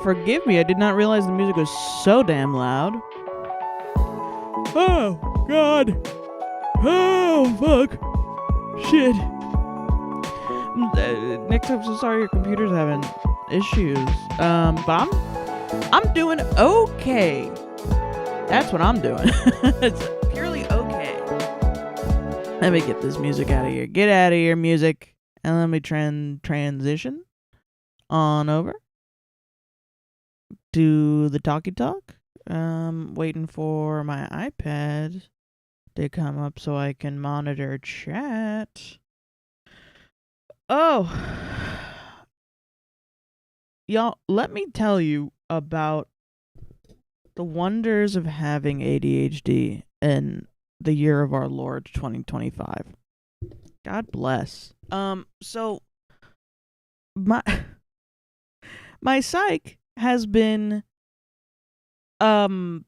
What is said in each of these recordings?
Forgive me, I did not realize the music was so damn loud. Oh, God. Oh, fuck. Shit. Nick, I'm so sorry your computer's having issues. But I'm doing okay. That's what I'm doing. It's purely okay. Let me get this music out of here. Get out of here, music. And let me transition on over to the talkie talk. Waiting for my iPad to come up so I can monitor chat. Oh, y'all, let me tell you about the wonders of having ADHD in the year of our Lord 2025. God bless. So my psych has been I'm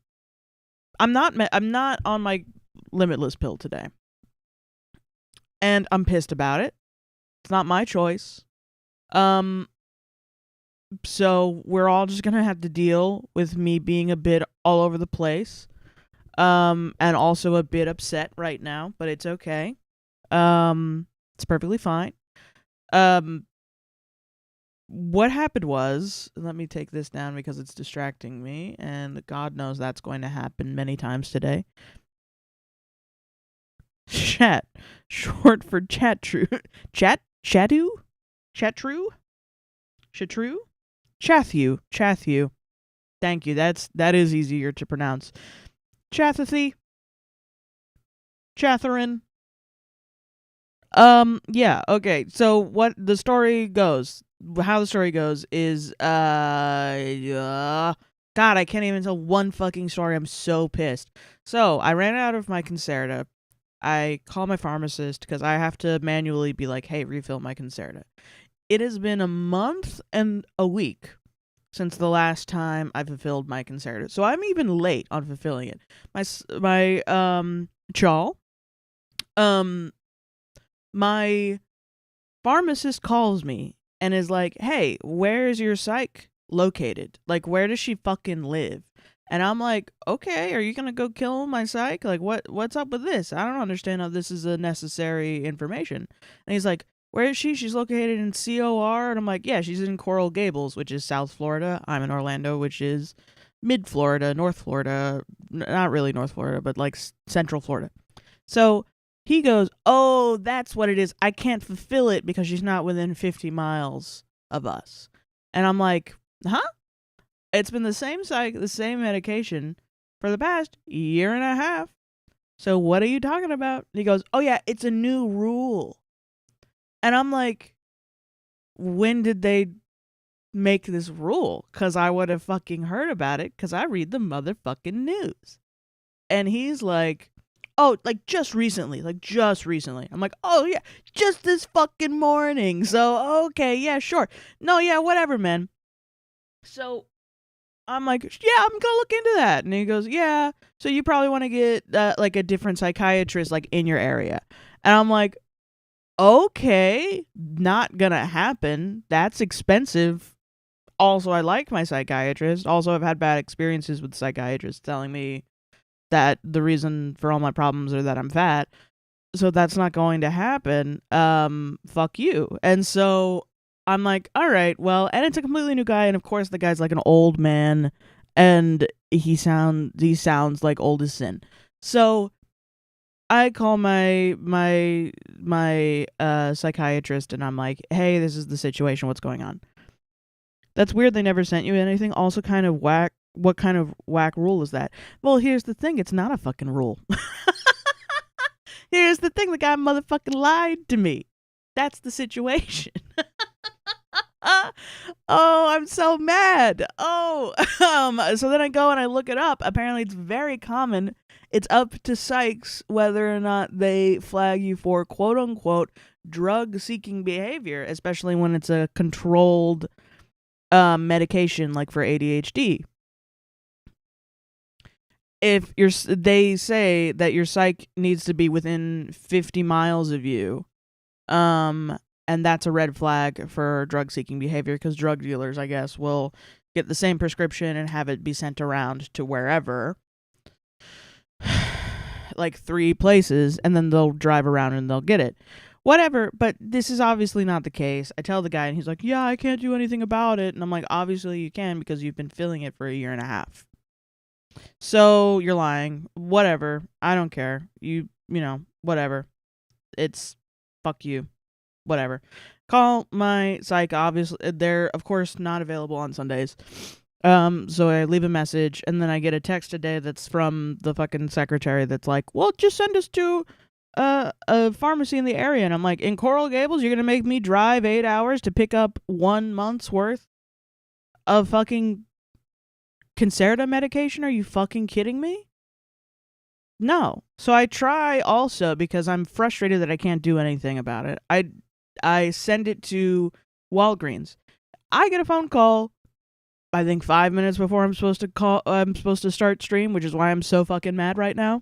not on my limitless pill today. And I'm pissed about it. It's not my choice. So we're all just going to have to deal with me being a bit all over the place. And also a bit upset right now, but it's okay. It's perfectly fine. What happened was, let me take this down because it's distracting me, and God knows that's going to happen many times today. Chat, short for chat true. Chatru? Chathu. Thank you. That is easier to pronounce. Chathathy. Chatherin. Yeah, okay. So what the story goes, how the story goes is, God, I can't even tell one fucking story. I'm so pissed. So I ran out of my Concerta. I call my pharmacist because I have to manually be like, hey, refill my Concerta. It has been a month and a week since the last time I fulfilled my Concerta. So I'm even late on fulfilling it. My pharmacist calls me and is like, hey, where is your psych located? Like, where does she fucking live? And I'm like, okay, are you going to go kill my psych? Like, what's up with this? I don't understand how this is a necessary information. And he's like, where is she? She's located in COR. And I'm like, yeah, she's in Coral Gables, which is South Florida. I'm in Orlando, which is mid-Florida, North Florida. Not really North Florida, but like Central Florida. So he goes, oh, that's what it is. I can't fulfill it because she's not within 50 miles of us. And I'm like, huh? It's been the same medication for the past year and a half. So what are you talking about? And he goes, oh yeah, it's a new rule. And I'm like, when did they make this rule? Because I would have fucking heard about it because I read the motherfucking news. And he's like, oh, like just recently. I'm like, oh yeah, just this fucking morning. So, okay, yeah, sure. No, yeah, whatever, man. So I'm like, yeah, I'm gonna look into that. And he goes, yeah, so you probably want to get like a different psychiatrist like in your area. And I'm like, okay, not gonna happen. That's expensive. Also, I like my psychiatrist. Also, I've had bad experiences with psychiatrists telling me that the reason for all my problems are that I'm fat. So that's not going to happen. Fuck you. And so I'm like, all right, well, and it's a completely new guy, and of course the guy's like an old man, and he sounds like old as sin. So I call my psychiatrist, and I'm like, hey, this is the situation. What's going on? That's weird. They never sent you anything. Also kind of whack What kind of whack rule is that? Well, here's the thing. It's not a fucking rule. Here's the thing. The guy motherfucking lied to me. That's the situation. Oh, I'm so mad. Oh, so then I go and I look it up. Apparently, it's very common. It's up to psychs whether or not they flag you for quote unquote drug seeking behavior, especially when it's a controlled medication like for ADHD. If they say that your psych needs to be within 50 miles of you, and that's a red flag for drug seeking behavior, because drug dealers, I guess, will get the same prescription and have it be sent around to wherever, like 3 places, and then they'll drive around and they'll get it. Whatever, but this is obviously not the case. I tell the guy and he's like, yeah, I can't do anything about it. And I'm like, obviously you can, because you've been filling it for 1.5 years. So you're lying. Whatever. I don't care. You know, whatever. It's fuck you. Whatever. Call my psych. Obviously, they're of course not available on Sundays. So I leave a message, and then I get a text today that's from the fucking secretary that's like, well, just send us to a pharmacy in the area. And I'm like, in Coral Gables, you're gonna make me drive 8 hours to pick up 1 month's worth of fucking Concerta medication? Are you fucking kidding me? No. So I try also, because I'm frustrated that I can't do anything about it. I send it to Walgreens. I get a phone call, I think 5 minutes before I'm supposed to start stream, which is why I'm so fucking mad right now.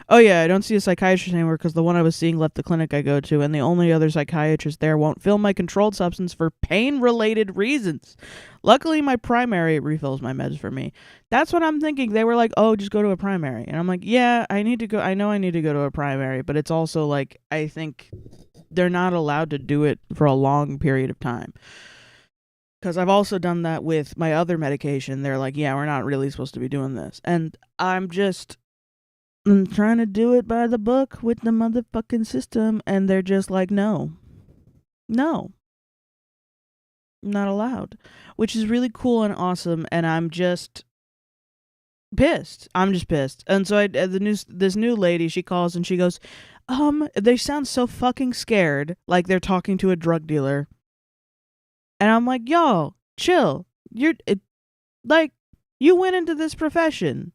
Oh yeah, I don't see a psychiatrist anymore because the one I was seeing left the clinic I go to, and the only other psychiatrist there won't fill my controlled substance for pain-related reasons. Luckily, my primary refills my meds for me. That's what I'm thinking. They were like, oh, just go to a primary. And I'm like, yeah, I know I need to go to a primary, but it's also like, I think they're not allowed to do it for a long period of time. Because I've also done that with my other medication. They're like, yeah, we're not really supposed to be doing this. And I'm trying to do it by the book with the motherfucking system, and they're just like, no, not allowed, which is really cool and awesome, and I'm just pissed. And so this new lady, she calls and she goes, they sound so fucking scared, like they're talking to a drug dealer, and I'm like, yo, chill. You went into this profession.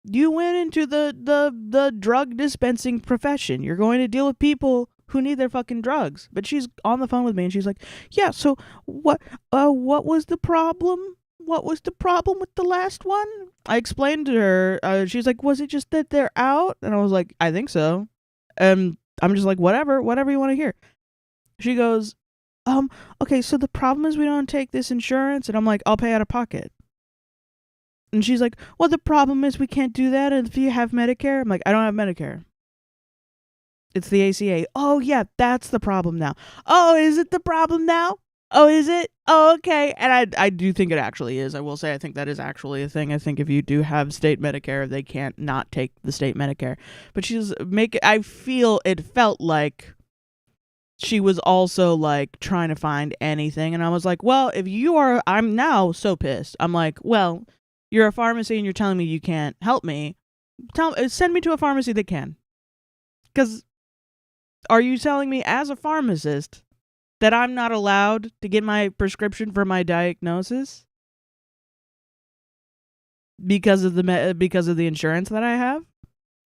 You went into the drug dispensing profession. You're going to deal with people who need their fucking drugs. But she's on the phone with me and she's like, yeah, so what was the problem? What was the problem with the last one? I explained to her. She's like, was it just that they're out? And I was like, I think so. I'm just like, whatever you want to hear. She goes, okay, so the problem is we don't take this insurance. And I'm like, I'll pay out of pocket. And she's like, well, the problem is we can't do that if you have Medicare. I'm like, I don't have Medicare. It's the ACA. Oh, yeah, that's the problem now. Oh, is it the problem now? Oh, is it? Oh, okay. And I do think it actually is. I will say I think that is actually a thing. I think if you do have state Medicare, they can't not take the state Medicare. But I feel it felt like she was also like trying to find anything. And I was like, well, I'm now so pissed. I'm like, well, you're a pharmacy and you're telling me you can't help me. Send me to a pharmacy that can. Because are you telling me as a pharmacist that I'm not allowed to get my prescription for my diagnosis because of the insurance that I have?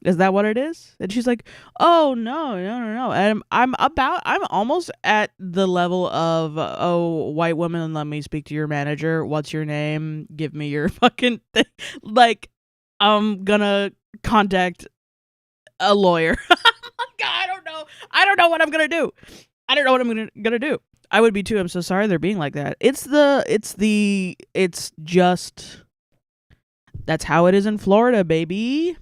Is that what it is? And she's like, oh, no. And I'm almost at the level of, oh, white woman, let me speak to your manager. What's your name? Give me your fucking thing. Like, I'm gonna contact a lawyer. God, I don't know what I'm gonna do. I don't know what I'm gonna do. I would be too. I'm so sorry they're being like that. It's just, that's how it is in Florida, baby.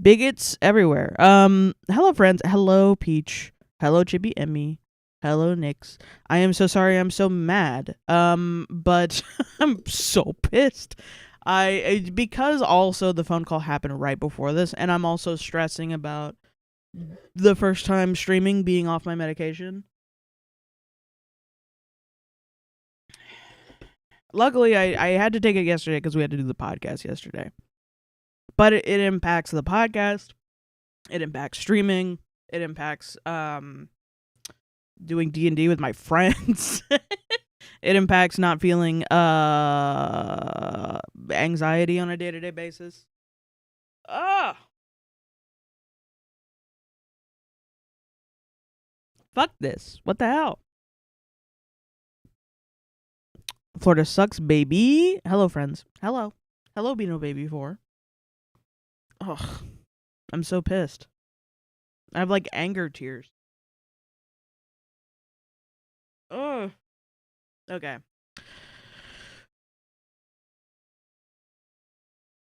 Bigots everywhere. Hello friends. Hello Peach. Hello Chibi Emmy. Hello Nix. I am so sorry. I'm so mad. But I'm so pissed. Because also the phone call happened right before this, and I'm also stressing about the first time streaming being off my medication. Luckily, I had to take it yesterday because we had to do the podcast yesterday. But it impacts the podcast. It impacts streaming. It impacts doing D&D with my friends. It impacts not feeling anxiety on a day-to-day basis. Fuck this. What the hell? Florida sucks, baby. Hello, friends. Hello. Hello, Beano Baby 4. Ugh. I'm so pissed. I have, like, anger tears. Ugh. Okay.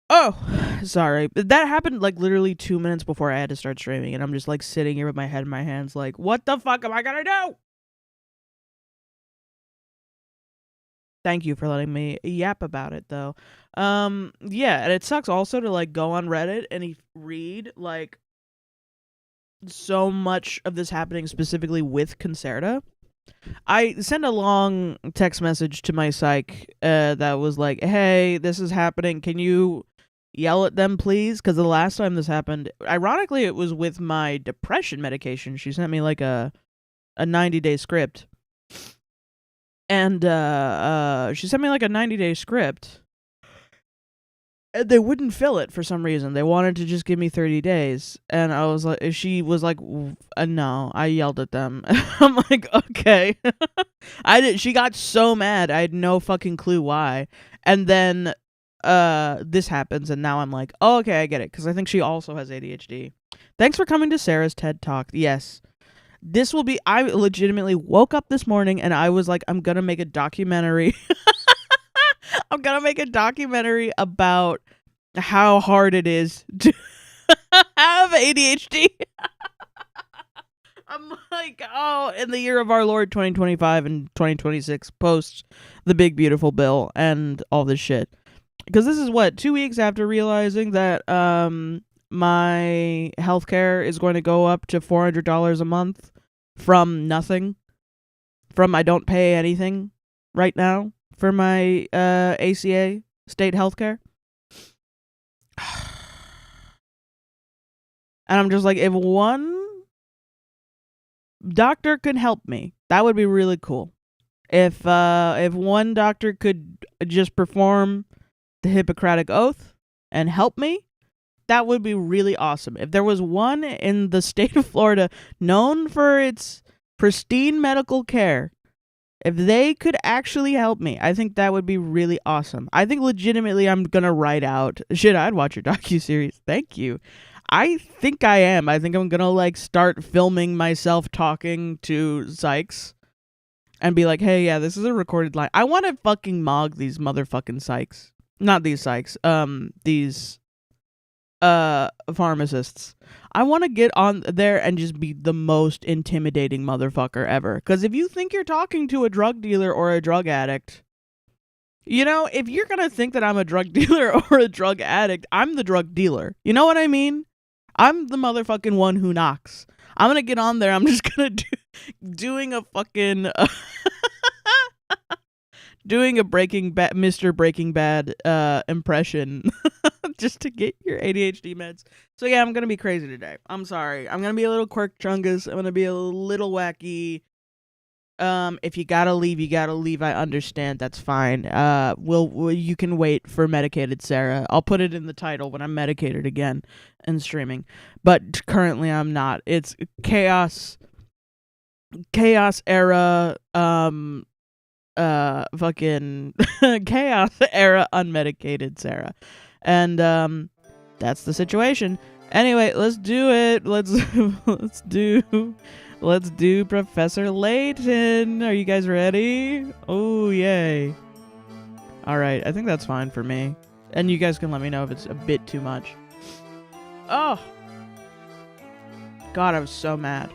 Oh, sorry. That happened, like, literally 2 minutes before I had to start streaming, and I'm just, like, sitting here with my head in my hands, like, what the fuck am I gonna do? Thank you for letting me yap about it, though. Yeah, and it sucks also to, like, go on Reddit and read, like, so much of this happening specifically with Concerta. I sent a long text message to my psych that was like, hey, this is happening. Can you yell at them, please? Because the last time this happened, ironically, it was with my depression medication. She sent me, like, a 90-day script. And she sent me, like, a 90-day script. And they wouldn't fill it for some reason. They wanted to just give me 30 days. And I was like, she was like, no, I yelled at them. I'm like, okay. She got so mad. I had no fucking clue why. And then this happens. And now I'm like, oh, okay, I get it. Because I think she also has ADHD. Thanks for coming to Sarah's TED Talk. Yes. This will be, I legitimately woke up this morning and I was like, I'm going to make a documentary. I'm going to make a documentary about how hard it is to have ADHD. I'm like, oh, in the year of our Lord 2025 and 2026, post the big beautiful bill and all this shit. Because this is what, 2 weeks after realizing that my healthcare is going to go up to $400 a month from nothing. From I don't pay anything right now for my ACA state healthcare. And I'm just like, if one doctor could help me, that would be really cool. If one doctor could just perform the Hippocratic Oath and help me, that would be really awesome. If there was one in the state of Florida known for its pristine medical care, if they could actually help me, I think that would be really awesome. I think legitimately I'm going to write out... Shit, I'd watch your docuseries. Thank you. I think I am. I think I'm going to, like, start filming myself talking to psychs and be like, hey, yeah, this is a recorded line. I want to fucking mog these motherfucking psychs. Not these psychs. These pharmacists. I want to get on there and just be the most intimidating motherfucker ever. Because if you think you're talking to a drug dealer or a drug addict, you know, if you're going to think that I'm a drug dealer or a drug addict, I'm the drug dealer. You know what I mean? I'm the motherfucking one who knocks. I'm going to get on there. I'm just going to doing a fucking... doing a Mr. Breaking Bad impression just to get your ADHD meds. So yeah, I'm going to be crazy today. I'm sorry. I'm going to be a little quirk-chungus. I'm going to be a little wacky. If you gotta leave, you gotta leave. I understand. That's fine. You can wait for Medicated Sarah. I'll put it in the title when I'm medicated again and streaming. But currently I'm not. It's chaos era, fucking chaos era unmedicated Sarah. And that's the situation. Anyway, let's do it. Let's do Professor Layton. Are you guys ready? Oh, yay. Alright, I think that's fine for me. And you guys can let me know if it's a bit too much. Oh! God, I was so mad.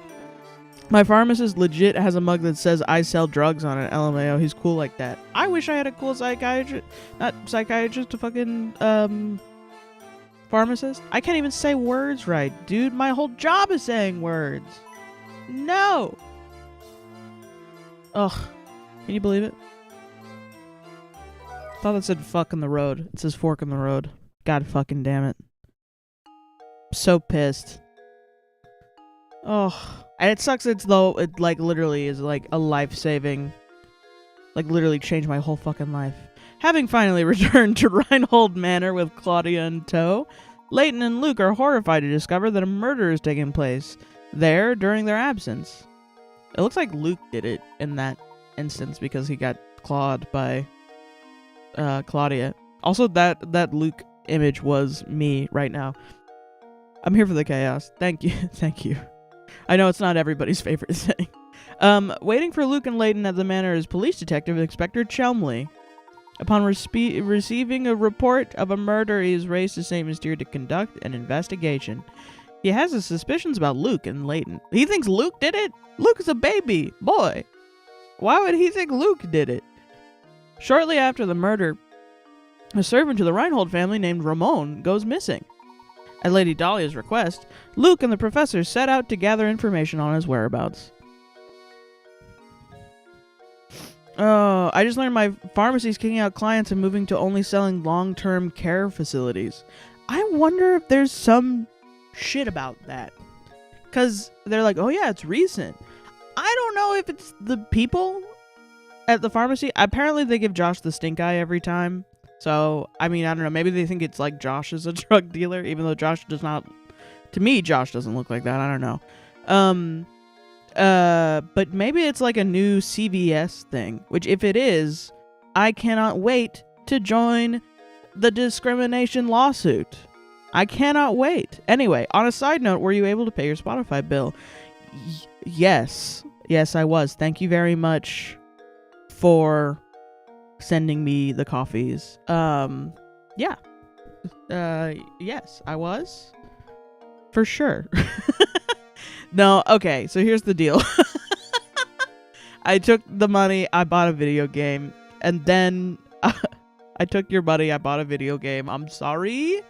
My pharmacist legit has a mug that says I sell drugs on it. LMAO, he's cool like that. I wish I had a cool psychiatrist. Not psychiatrist, a fucking, pharmacist. I can't even say words right, dude. My whole job is saying words. No! Ugh. Can you believe it? thought that said fuck in the road. It says fork in the road. God fucking damn it. So pissed. Oh, and it sucks. It like literally is like a life-saving, like literally changed my whole fucking life. Having finally returned to Reinhold Manor with Claudia in tow, Layton and Luke are horrified to discover that a murder is taking place there during their absence. It looks like Luke did it in that instance because he got clawed by Claudia. Also, that Luke image was me right now. I'm here for the chaos. Thank you. Thank you. I know it's not everybody's favorite thing. Waiting for Luke and Layton at the manor is police detective Inspector Chelmley. Upon receiving a report of a murder, he is raised to St. Mystere to conduct an investigation. He has his suspicions about Luke and Layton. He thinks Luke did it? Luke is a baby boy. Why would he think Luke did it? Shortly after the murder, a servant to the Reinhold family named Ramon goes missing. At Lady Dahlia's request, Luke and the professor set out to gather information on his whereabouts. Oh, I just learned my pharmacy's kicking out clients and moving to only selling long-term care facilities. I wonder if there's some shit about that. Because they're like, oh yeah, it's recent. I don't know if it's the people at the pharmacy. Apparently they give Josh the stink eye every time. So, I mean, I don't know. Maybe they think it's like Josh is a drug dealer, even though Josh does not... To me, Josh doesn't look like that. I don't know. But maybe it's like a new CVS thing, which if it is, I cannot wait to join the discrimination lawsuit. I cannot wait. Anyway, on a side note, were you able to pay your Spotify bill? Yes. Yes, I was. Thank you very much for sending me the coffees. Yeah. Yes, I was. For sure. No, okay, so here's the deal. I took the money, I bought a video game, and then I took your money, I bought a video game. I'm sorry.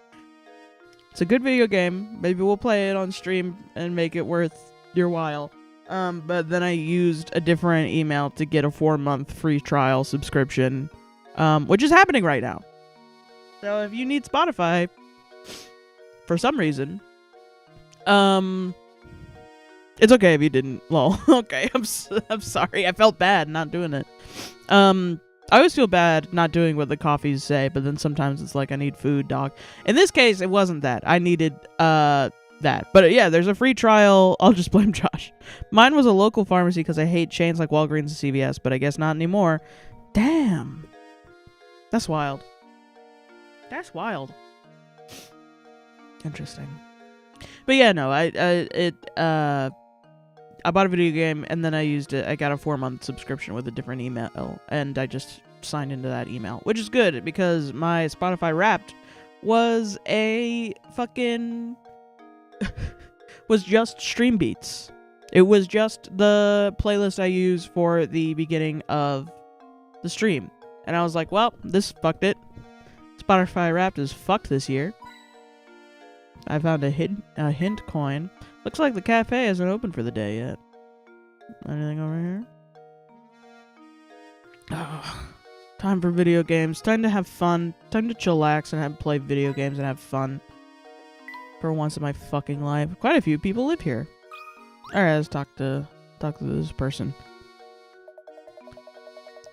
It's a good video game. Maybe we'll play it on stream and make it worth your while. But then I used a different email to get a 4-month free trial subscription, which is happening right now. So if you need Spotify, for some reason, it's okay if you didn't. Lol. Okay, I'm sorry. I felt bad not doing it. I always feel bad not doing what the coffees say, but then sometimes it's like I need food, dog. In this case, it wasn't that. I needed that. But yeah, there's a free trial. I'll just blame Josh. Mine was a local pharmacy because I hate chains like Walgreens and CVS, but I guess not anymore. Damn. That's wild. That's wild. Interesting. But yeah, no, I bought a video game and then I used it. I got a 4-month subscription with a different email and I just signed into that email, which is good because my Spotify Wrapped was a fucking was just Stream Beats. It was just the playlist I use for the beginning of the stream. And I was like, well, this fucked it. Spotify Wrapped is fucked this year. I found a hint coin. Looks like the cafe hasn't opened for the day yet. Anything over here? Oh, time for video games. Time to have fun. Time to chillax and play video games and have fun. For once in my fucking life. Quite a few people live here. Alright, let's talk to this person.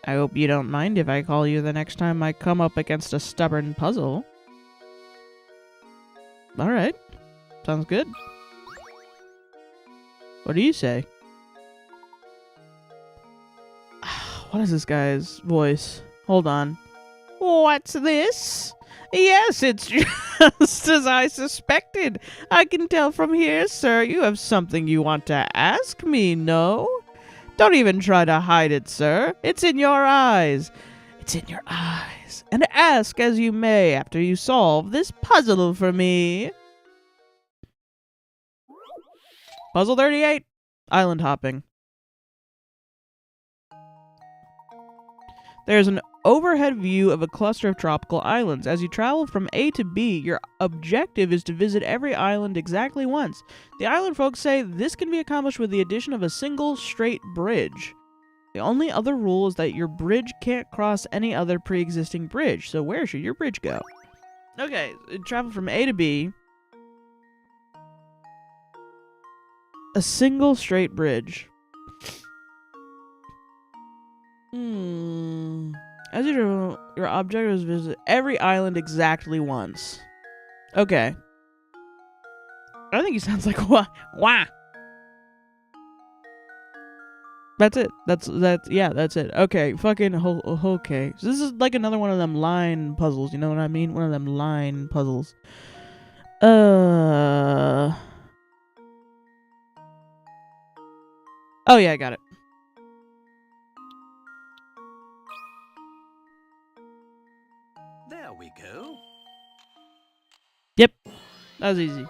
I hope you don't mind if I call you the next time I come up against a stubborn puzzle. Alright. Sounds good. What do you say? What is this guy's voice? Hold on. What's this? Yes, it's just as I suspected. I can tell from here, sir, you have something you want to ask me, no? Don't even try to hide it, sir. It's in your eyes. It's in your eyes. And ask as you may after you solve this puzzle for me. Puzzle 38. Island hopping. There's an overhead view of a cluster of tropical islands. As you travel from A to B, your objective is to visit every island exactly once. The island folks say this can be accomplished with the addition of a single straight bridge. The only other rule is that your bridge can't cross any other pre-existing bridge. So where should your bridge go? Okay, travel from A to B. A single straight bridge. As you travel, your objective is visit every island exactly once. Okay. I think he sounds like wah. That's it. That's it. Okay, fucking okay. So this is like another one of them line puzzles, you know what I mean? One of them line puzzles. Oh yeah, I got it. There we go. Yep. That was easy.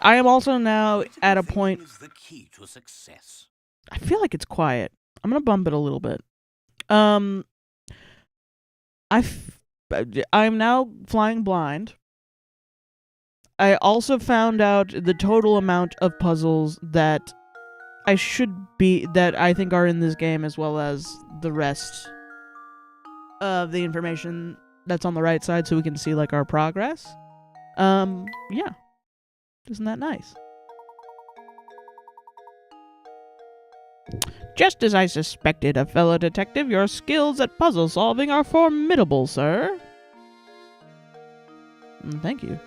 I am also now at a point. Is the key to success. I feel like it's quiet. I'm gonna bump it a little bit. I'm now flying blind. I also found out the total amount of puzzles that I think are in this game, as well as the rest of the information that's on the right side, so we can see like our progress. Yeah. Isn't that nice? Just as I suspected, a fellow detective, your skills at puzzle solving are formidable, sir. Thank you.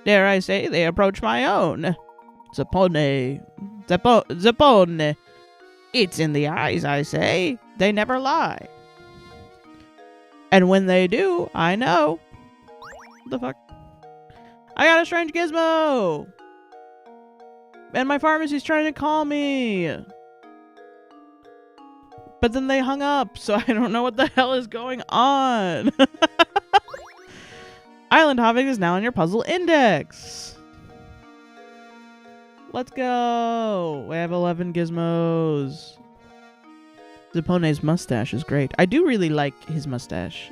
Dare I say, they approach my own. Zappone. It's in the eyes, I say. They never lie. And when they do, I know. What the fuck? I got a strange gizmo! And my pharmacy's trying to call me! But then they hung up, so I don't know what the hell is going on. Island hopping is now on your puzzle index. Let's go. We have 11 gizmos. Zappone's mustache is great. I do really like his mustache.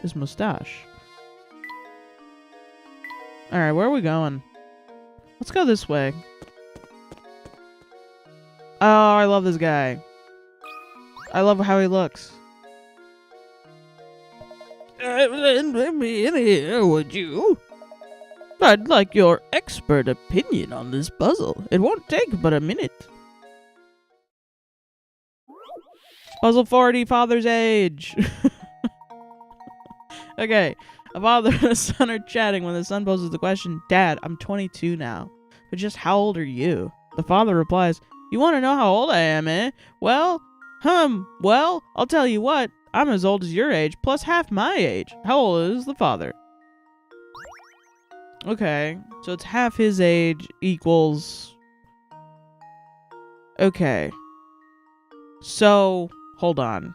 Alright, where are we going? Let's go this way. Oh, I love this guy. I love how he looks. Let me in here, would you? I'd like your expert opinion on this puzzle. It won't take but a minute. Puzzle 40, father's age. Okay. A father and a son are chatting when the son poses the question, Dad, I'm 22 now. But just how old are you? The father replies, You want to know how old I am, eh? Well, I'll tell you what. I'm as old as your age, plus half my age. How old is the father? Okay, so it's half his age equals... Okay. So, hold on.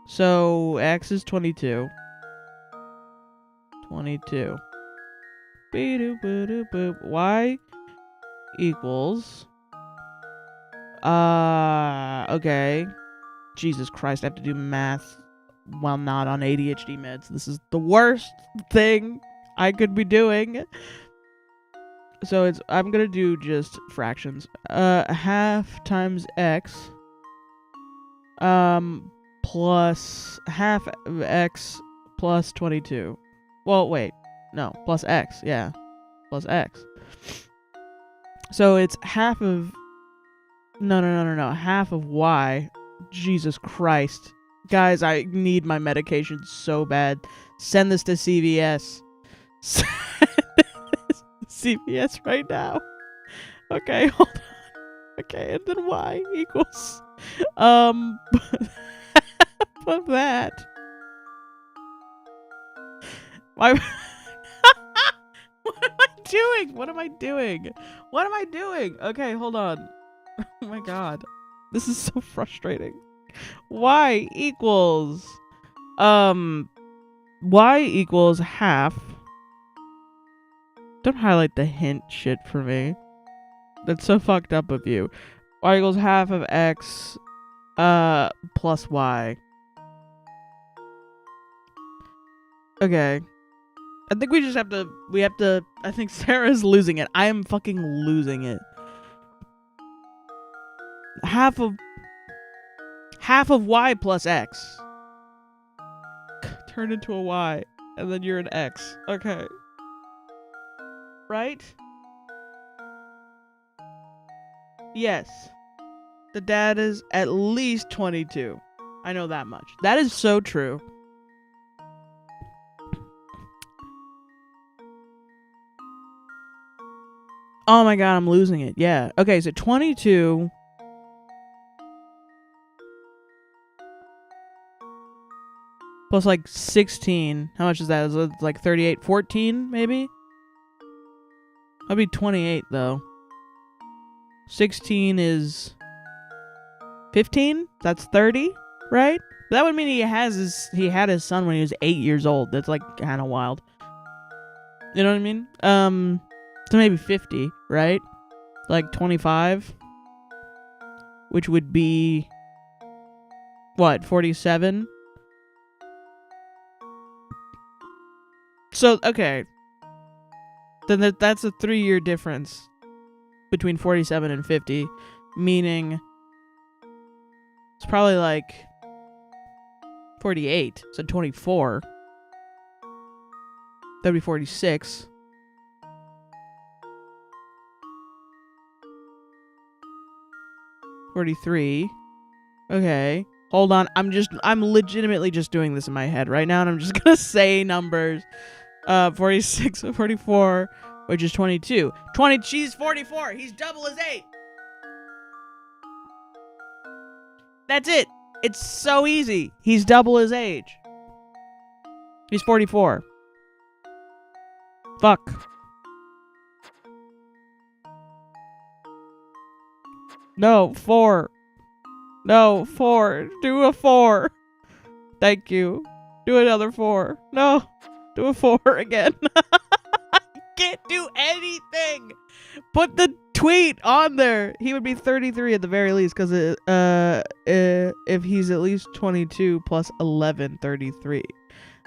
So, X is 22. 22. Y equals... okay. Jesus Christ, I have to do math while not on ADHD meds. This is the worst thing I could be doing. So I'm gonna do just fractions. Half times X. Plus half of X plus 22. Well, wait. No, plus X. Yeah. Plus X. So it's half of... No. Half of Y. Jesus Christ. Guys, I need my medication so bad. Send this to CVS. Send this to CVS right now. Okay, hold on. Okay, and then Y equals... half of that. Why... What am I doing? Okay, hold on. Oh my god. This is so frustrating. Y equals half. Don't highlight the hint shit for me. That's so fucked up of you. Y equals half of X plus Y. Okay. I think we have to I think Sarah's losing it. I am fucking losing it. Half half of y plus x. Turn into a y, and then you're an x. Okay. Right? Yes. The dad is at least 22. I know that much. That is so true. Oh my god, I'm losing it. Yeah. Okay, so 22 plus like 16. How much is that? Is it like 38? 14 maybe? That'd be 28 though. 16 is 15? That's 30, right? That would mean he had his son when he was 8 years old. That's like kind of wild. You know what I mean? So maybe 50, right? Like 25, which would be what, 47? So, okay. Then that's a 3-year difference between 47 and 50, meaning it's probably like 48, so 24. That'd be 46. $43. Okay. Hold on. I'm legitimately just doing this in my head right now, and I'm just gonna say numbers. 46, 44, which is 22. She's 44. He's double his age. That's it. It's so easy. He's double his age. He's 44. Fuck. No, 4. No, 4. Do a 4. Thank you. Do another 4. No. Do a 4 again. Can't do anything. Put the tweet on there. He would be 33 at the very least, because if he's at least 22 plus 11, 33.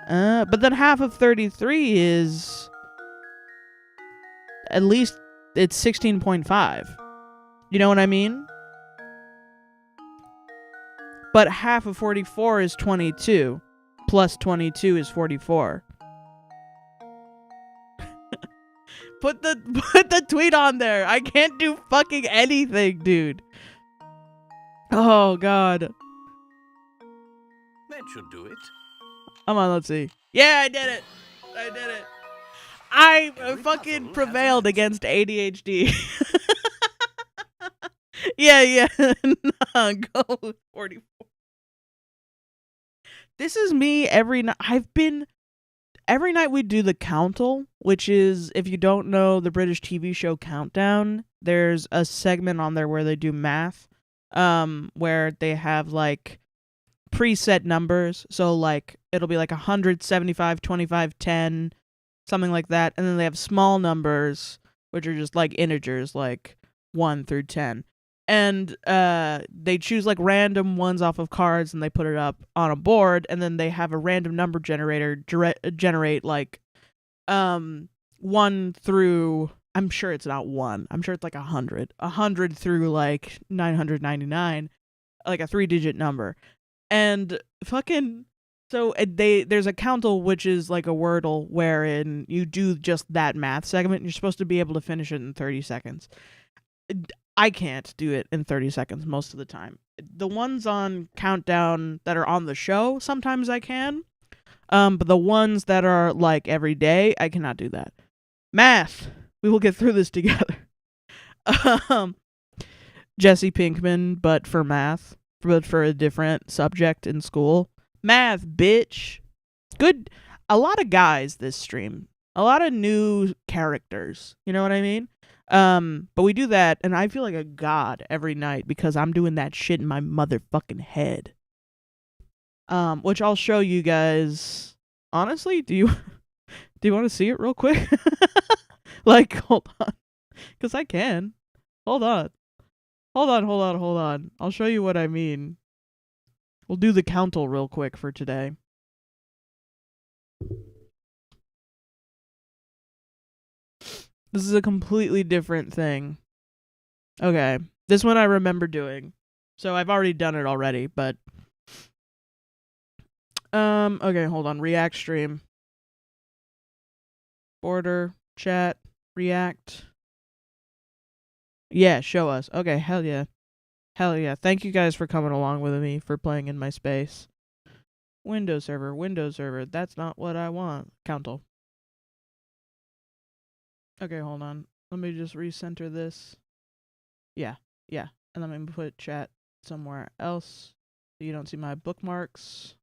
But then half of 33 is at least it's 16.5. You know what I mean? But half of 44 is 22. Plus 22 is 44. Put the tweet on there. I can't do fucking anything, dude. Oh god. That should do it. Come on, let's see. Yeah, I did it. I fucking prevailed against ADHD. Yeah. Nah, go with 44. This is me every night. Every night we do the Countal, which is, if you don't know the British TV show Countdown, there's a segment on there where they do math, where they have like preset numbers. So like it'll be like 100, 75, 25, 10, something like that. And then they have small numbers, which are just like integers, like 1 through 10. And they choose like random ones off of cards and they put it up on a board, and then they have a random number generator generate like 1 through, I'm sure it's not 1, I'm sure it's like 100 through like 999, like a 3-digit number. And fucking so there's a Countal, which is like a Wordle wherein you do just that math segment and you're supposed to be able to finish it in 30 seconds. I can't do it in 30 seconds most of the time. The ones on Countdown that are on the show, sometimes I can. But the ones that are like every day, I cannot do that. Math. We will get through this together. Jesse Pinkman, but for math. But for a different subject in school. Math, bitch. Good. A lot of guys this stream. A lot of new characters. You know what I mean? But we do that, and I feel like a god every night because I'm doing that shit in my motherfucking head. Which I'll show you guys. Honestly, do you want to see it real quick? Like, hold on, because I can. Hold on. I'll show you what I mean. We'll do the Countal real quick for today. This is a completely different thing. Okay. This one I remember doing. So I've already done it already, but Okay, hold on. React stream. Border, chat, react. Yeah, show us. Okay, hell yeah. Hell yeah. Thank you guys for coming along with me, for playing in my space. Windows server, Windows server. That's not what I want. Countle. Okay, hold on. Let me just recenter this. Yeah, yeah. And let me put chat somewhere else so you don't see my bookmarks.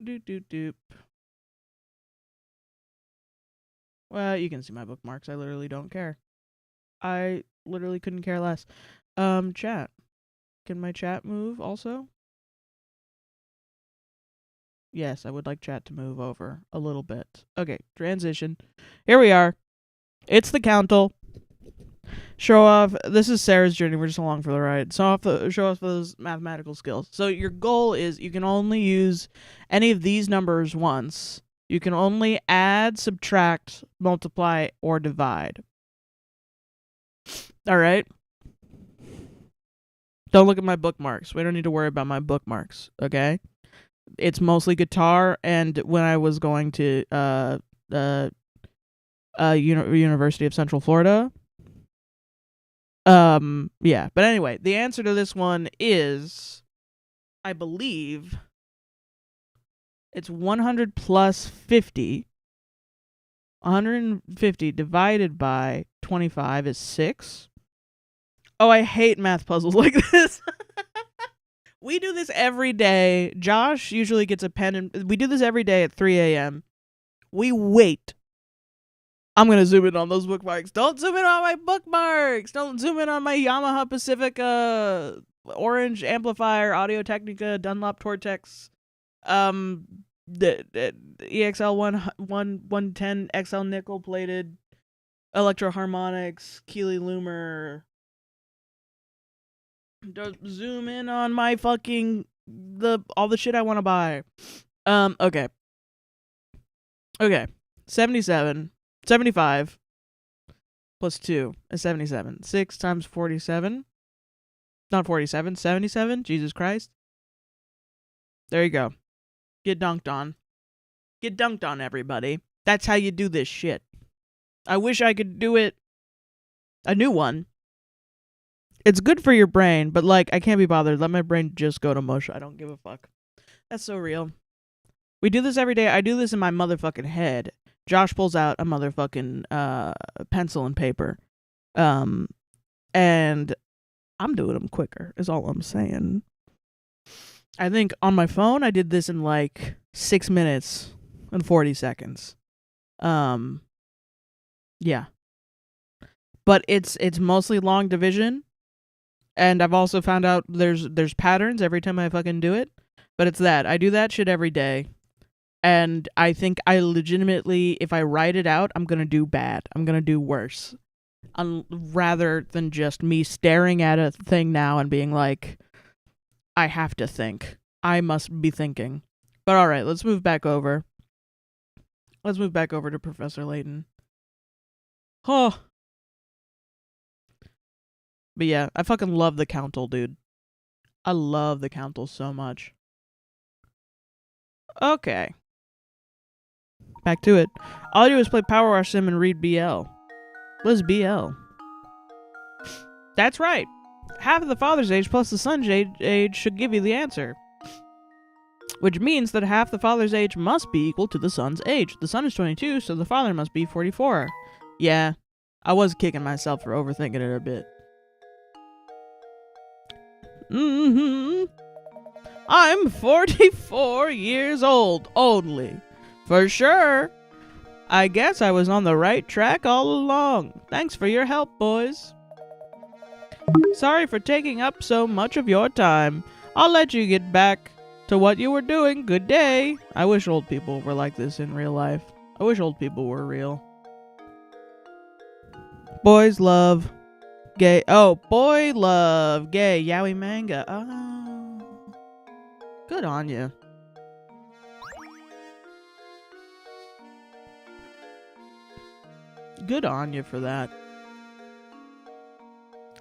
Doop, doop, doop. Well, you can see my bookmarks. I literally don't care. I literally couldn't care less. Chat. Can my chat move also? Yes, I would like chat to move over a little bit. Okay, transition. Here we are. It's the Countle. Show off. This is Sarah's journey. We're just along for the ride. Show off those mathematical skills. So your goal is you can only use any of these numbers once. You can only add, subtract, multiply, or divide. All right. Don't look at my bookmarks. We don't need to worry about my bookmarks. Okay. It's mostly guitar, and when I was going to University of Central Florida. Yeah. But anyway, the answer to this one is, I believe, it's 100 plus 50. 150 divided by 25 is 6. Oh, I hate math puzzles like this. We do this every day. Josh usually gets a pen, and we do this every day at 3 a.m. We wait. I'm going to zoom in on those bookmarks. Don't zoom in on my bookmarks. Don't zoom in on my Yamaha Pacifica Orange Amplifier Audio Technica Dunlop Tortex the EXL 110 XL nickel plated Electro Harmonics Keeley Loomer. Don't zoom in on my fucking all the shit I want to buy. Okay. 75 plus 2 is 77. 6 times 47. Not 47, 77. Jesus Christ. There you go. Get dunked on. Get dunked on, everybody. That's how you do this shit. I wish I could do it. A new one. It's good for your brain, but like, I can't be bothered. Let my brain just go to mush. I don't give a fuck. That's so real. We do this every day. I do this in my motherfucking head. Josh pulls out a motherfucking pencil and paper. And I'm doing them quicker, is all I'm saying. I think on my phone, I did this in like 6 minutes and 40 seconds. Yeah. But it's mostly long division. And I've also found out there's patterns every time I fucking do it. But it's that. I do that shit every day. And I think I legitimately, if I write it out, I'm going to do bad. I'm going to do worse. Rather than just me staring at a thing now and being like, I have to think. I must be thinking. But alright, let's move back over. Let's move back over to Professor Layton. Oh. But yeah, I fucking love the Countle, dude. I love the Countle so much. Okay. Back to it. All I do is play Power Wash Sim and read BL. What is BL? That's right. Half of the father's age plus the son's age should give you the answer. Which means that half the father's age must be equal to the son's age. The son is 22, so the father must be 44. Yeah, I was kicking myself for overthinking it a bit. I'm 44 years old only. For sure. I guess I was on the right track all along. Thanks for your help, boys. Sorry for taking up so much of your time. I'll let you get back to what you were doing. Good day. I wish old people were like this in real life. I wish old people were real. Boys love gay. Oh, boy love gay yaoi manga. Oh. Good on you. Good on you for that.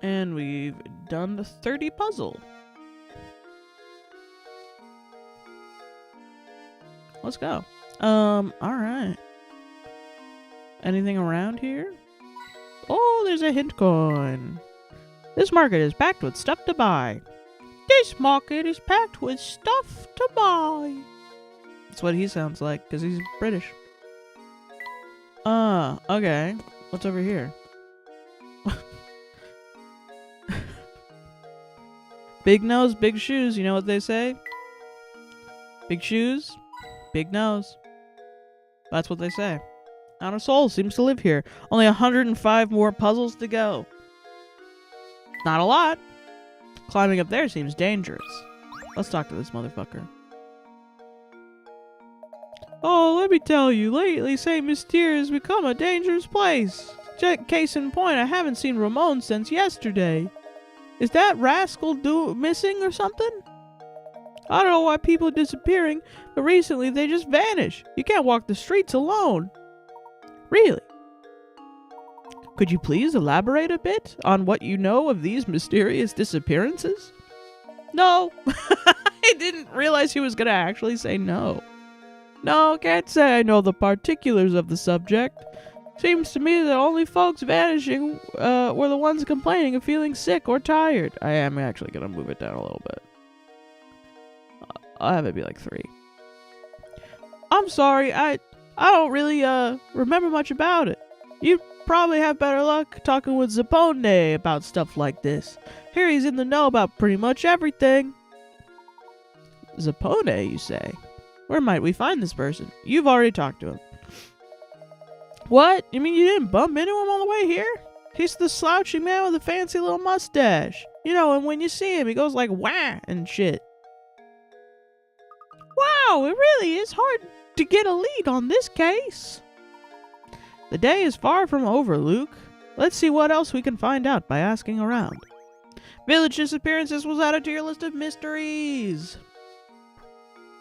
And we've done the 30 puzzle. Let's go. Alright. Anything around here? Oh, there's a hint coin. This market is packed with stuff to buy. This market is packed with stuff to buy. That's what he sounds like, because he's British. Okay. What's over here? Big nose, big shoes. You know what they say? Big shoes, big nose. That's what they say. Not a soul seems to live here. Only 105 more puzzles to go. Not a lot. Climbing up there seems dangerous. Let's talk to this motherfucker. Oh, let me tell you, lately St. Mystere has become a dangerous place. Case in point, I haven't seen Ramon since yesterday. Is that rascal missing or something? I don't know why people are disappearing, but recently they just vanish. You can't walk the streets alone. Really? Could you please elaborate a bit on what you know of these mysterious disappearances? No. I didn't realize he was going to actually say no. No, can't say I know the particulars of the subject. Seems to me that only folks vanishing were the ones complaining of feeling sick or tired. I am actually going to move it down a little bit. I'll have it be like 3. I'm sorry, I don't really remember much about it. You probably have better luck talking with Zappone about stuff like this. Here he's in the know about pretty much everything. Zappone, you say? Where might we find this person? You've already talked to him. What? You mean you didn't bump into him on the way here? He's the slouchy man with the fancy little mustache. You know, and when you see him, he goes like, wah, and shit. Wow, it really is hard to get a lead on this case. The day is far from over, Luke. Let's see what else we can find out by asking around. Village disappearances was added to your list of mysteries.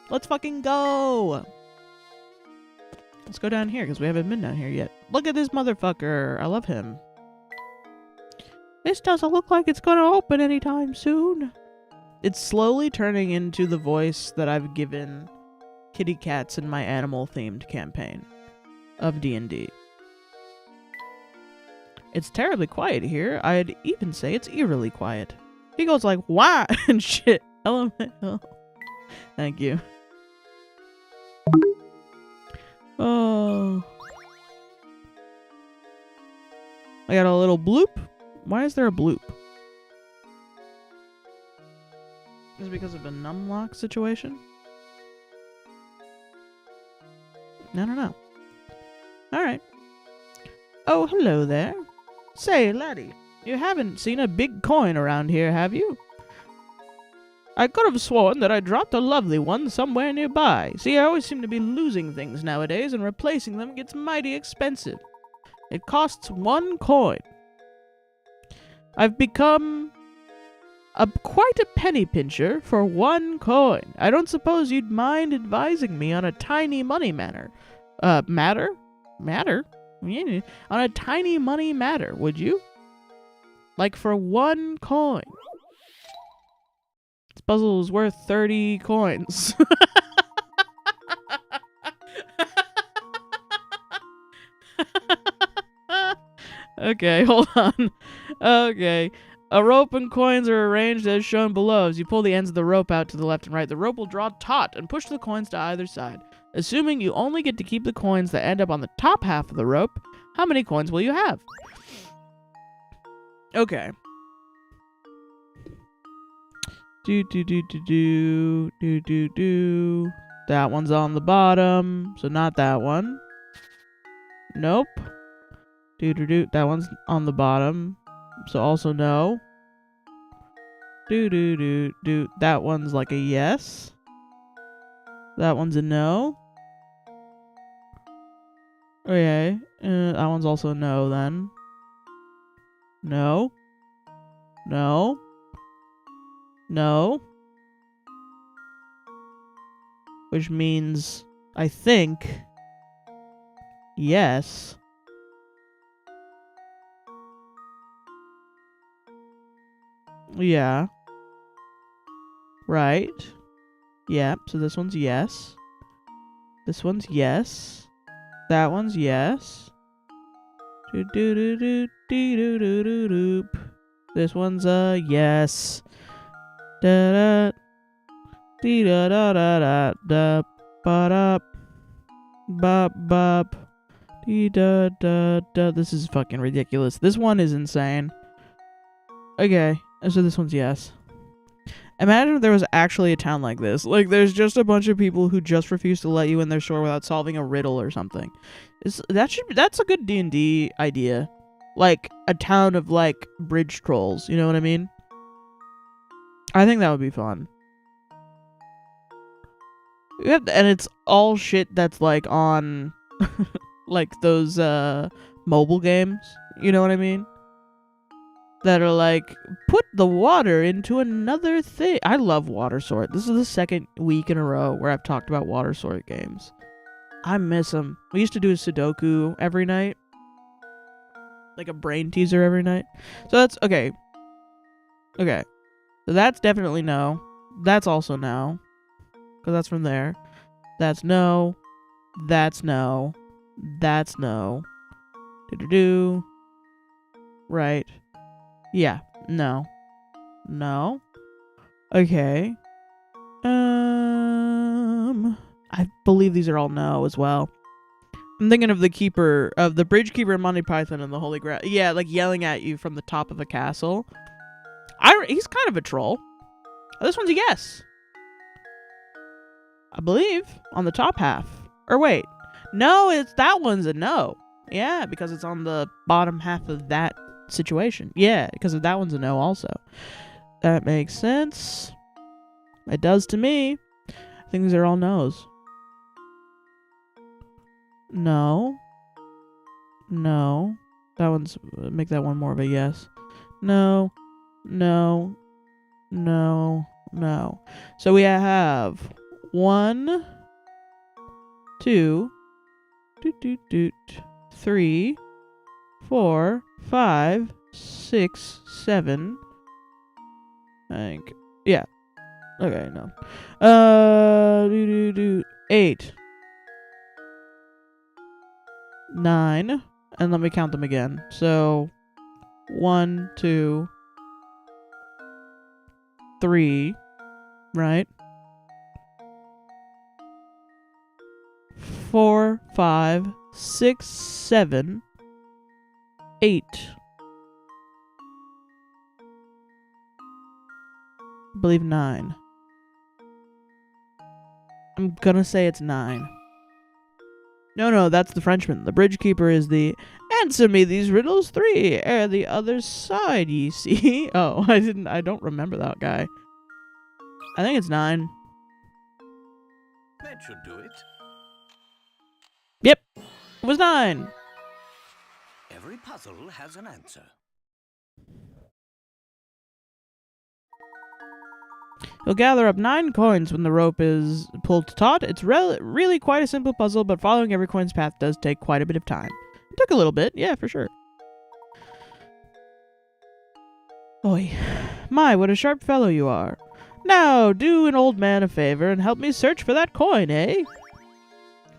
Let's fucking go. Let's go down here, because we haven't been down here yet. Look at this motherfucker. I love him. This doesn't look like it's going to open anytime soon. It's slowly turning into the voice that I've given kitty cats in my animal-themed campaign of D&D. It's terribly quiet here. I'd even say it's eerily quiet. He goes like, why? And shit. LMAO. Thank you. Oh. I got a little bloop. Why is there a bloop? Is it because of a numlock situation? I don't know. Alright. Oh, hello there. Say, laddie, you haven't seen a big coin around here, have you? I could have sworn that I dropped a lovely one somewhere nearby. See, I always seem to be losing things nowadays, and replacing them gets mighty expensive. It costs 1 coin. I've become quite a penny pincher for 1 coin. I don't suppose you'd mind advising me on a tiny money matter. Matter? Yeah, on a tiny money matter, would you? Like for 1 coin. This puzzle is worth 30 coins. Okay, hold on. Okay. A rope and coins are arranged as shown below. As you pull the ends of the rope out to the left and right, the rope will draw taut and push the coins to either side. Assuming you only get to keep the coins that end up on the top half of the rope, how many coins will you have? Okay. That one's on the bottom, so not that one. Nope. That one's on the bottom, so also no. That one's like a yes. That one's a no. Okay. That one's also no then. No. No. No. Which means, I think, yes. Yeah. Right. Yeah, so this one's yes. This one's yes. That one's yes. Do do do do do do do do. This one's a yes. Da da. Dee da da da da da. Ba da. Bop bop. Dee da da da. This is fucking ridiculous. This one is insane. Okay, so this one's yes. Imagine if there was actually a town like this. Like, there's just a bunch of people who just refuse to let you in their store without solving a riddle or something. That's a good D&D idea. Like, a town of, like, bridge trolls. You know what I mean? I think that would be fun. And it's all shit that's, like, on, like, those, mobile games. You know what I mean? That are like, put the water into another thing. I love water sort. This is the second week in a row where I've talked about water sort games. I miss them. We used to do a Sudoku every night. Like a brain teaser every night. So that's, okay. Okay. So that's definitely no. That's also no. Because that's from there. That's no. That's no. That's no. Do-do-do. Right. Yeah. No. No. Okay. I believe these are all no as well. I'm thinking of the bridge keeper in Monty Python and the Holy Grail. Yeah, like yelling at you from the top of a castle. He's kind of a troll. This one's a yes. I believe on the top half. Or wait. No, that one's a no. Yeah, because it's on the bottom half of that situation. Yeah, because that one's a no also. That makes sense. It does to me. I think these are all no's. No. No. Make that one more of a yes. No. No. No. No. So we have 1, 2, 3, 4, 5, 6, 7. I think. Yeah. Okay, no. 8. 9. And let me count them again. So 1, 2, 3, right? 4, 5, 6, 7, 8. I believe 9. I'm gonna say it's 9. No, that's the Frenchman. The bridge keeper is the answer me these riddles 3 ere the other side ye see. Oh, I don't remember that guy. I think it's 9. That should do it. Yep. It was 9. Every puzzle has an answer. You'll gather up 9 coins when the rope is pulled taut. It's really quite a simple puzzle, but following every coin's path does take quite a bit of time. It took a little bit, yeah, for sure. Oi. My, what a sharp fellow you are. Now, do an old man a favor and help me search for that coin, eh?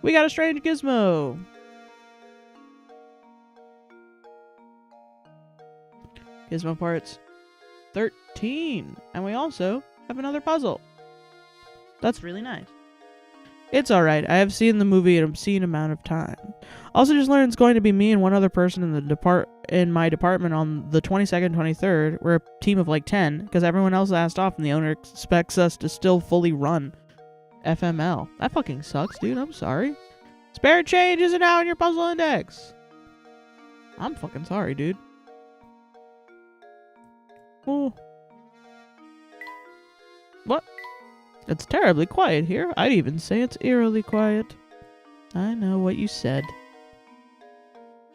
We got a strange gizmo. Gizmo parts 13. And we also have another puzzle. That's really nice. It's alright. I have seen the movie an obscene amount of time. Also just learned it's going to be me and one other person in my department on the 22nd, 23rd. We're a team of like 10 because everyone else asked off and the owner expects us to still fully run FML. That fucking sucks, dude. I'm sorry. Spare change isn't out in your puzzle index. I'm fucking sorry, dude. Oh. What? It's terribly quiet here. I'd even say it's eerily quiet. I know what you said.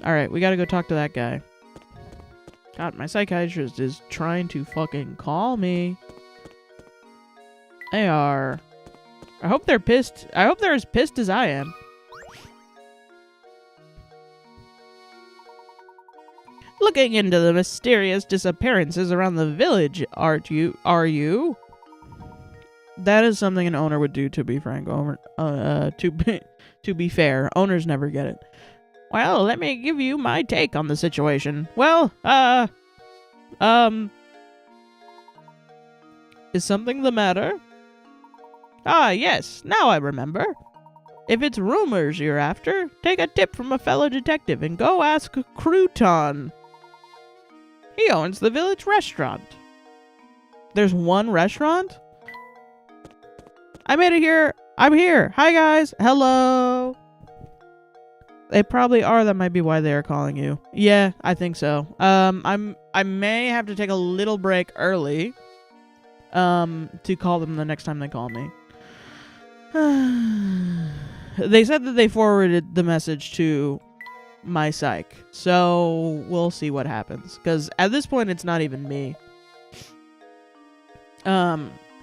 Alright, we gotta go talk to that guy. God, my psychiatrist is trying to fucking call me. They are. I hope they're pissed. I hope they're as pissed as I am. Looking into the mysterious disappearances around the village, are you? That is something an owner would do, to be frank. To be fair, owners never get it. Well, let me give you my take on the situation. Well, is something the matter? Ah, yes, now I remember. If it's rumors you're after, take a tip from a fellow detective and go ask Crouton. He owns the village restaurant. There's one restaurant? I made it here. I'm here. Hi, guys. Hello. They probably are. That might be why they are calling you. Yeah, I think so. I may have to take a little break early to call them the next time they call me. They said that they forwarded the message to my psych, so we'll see what happens. Because at this point, it's not even me.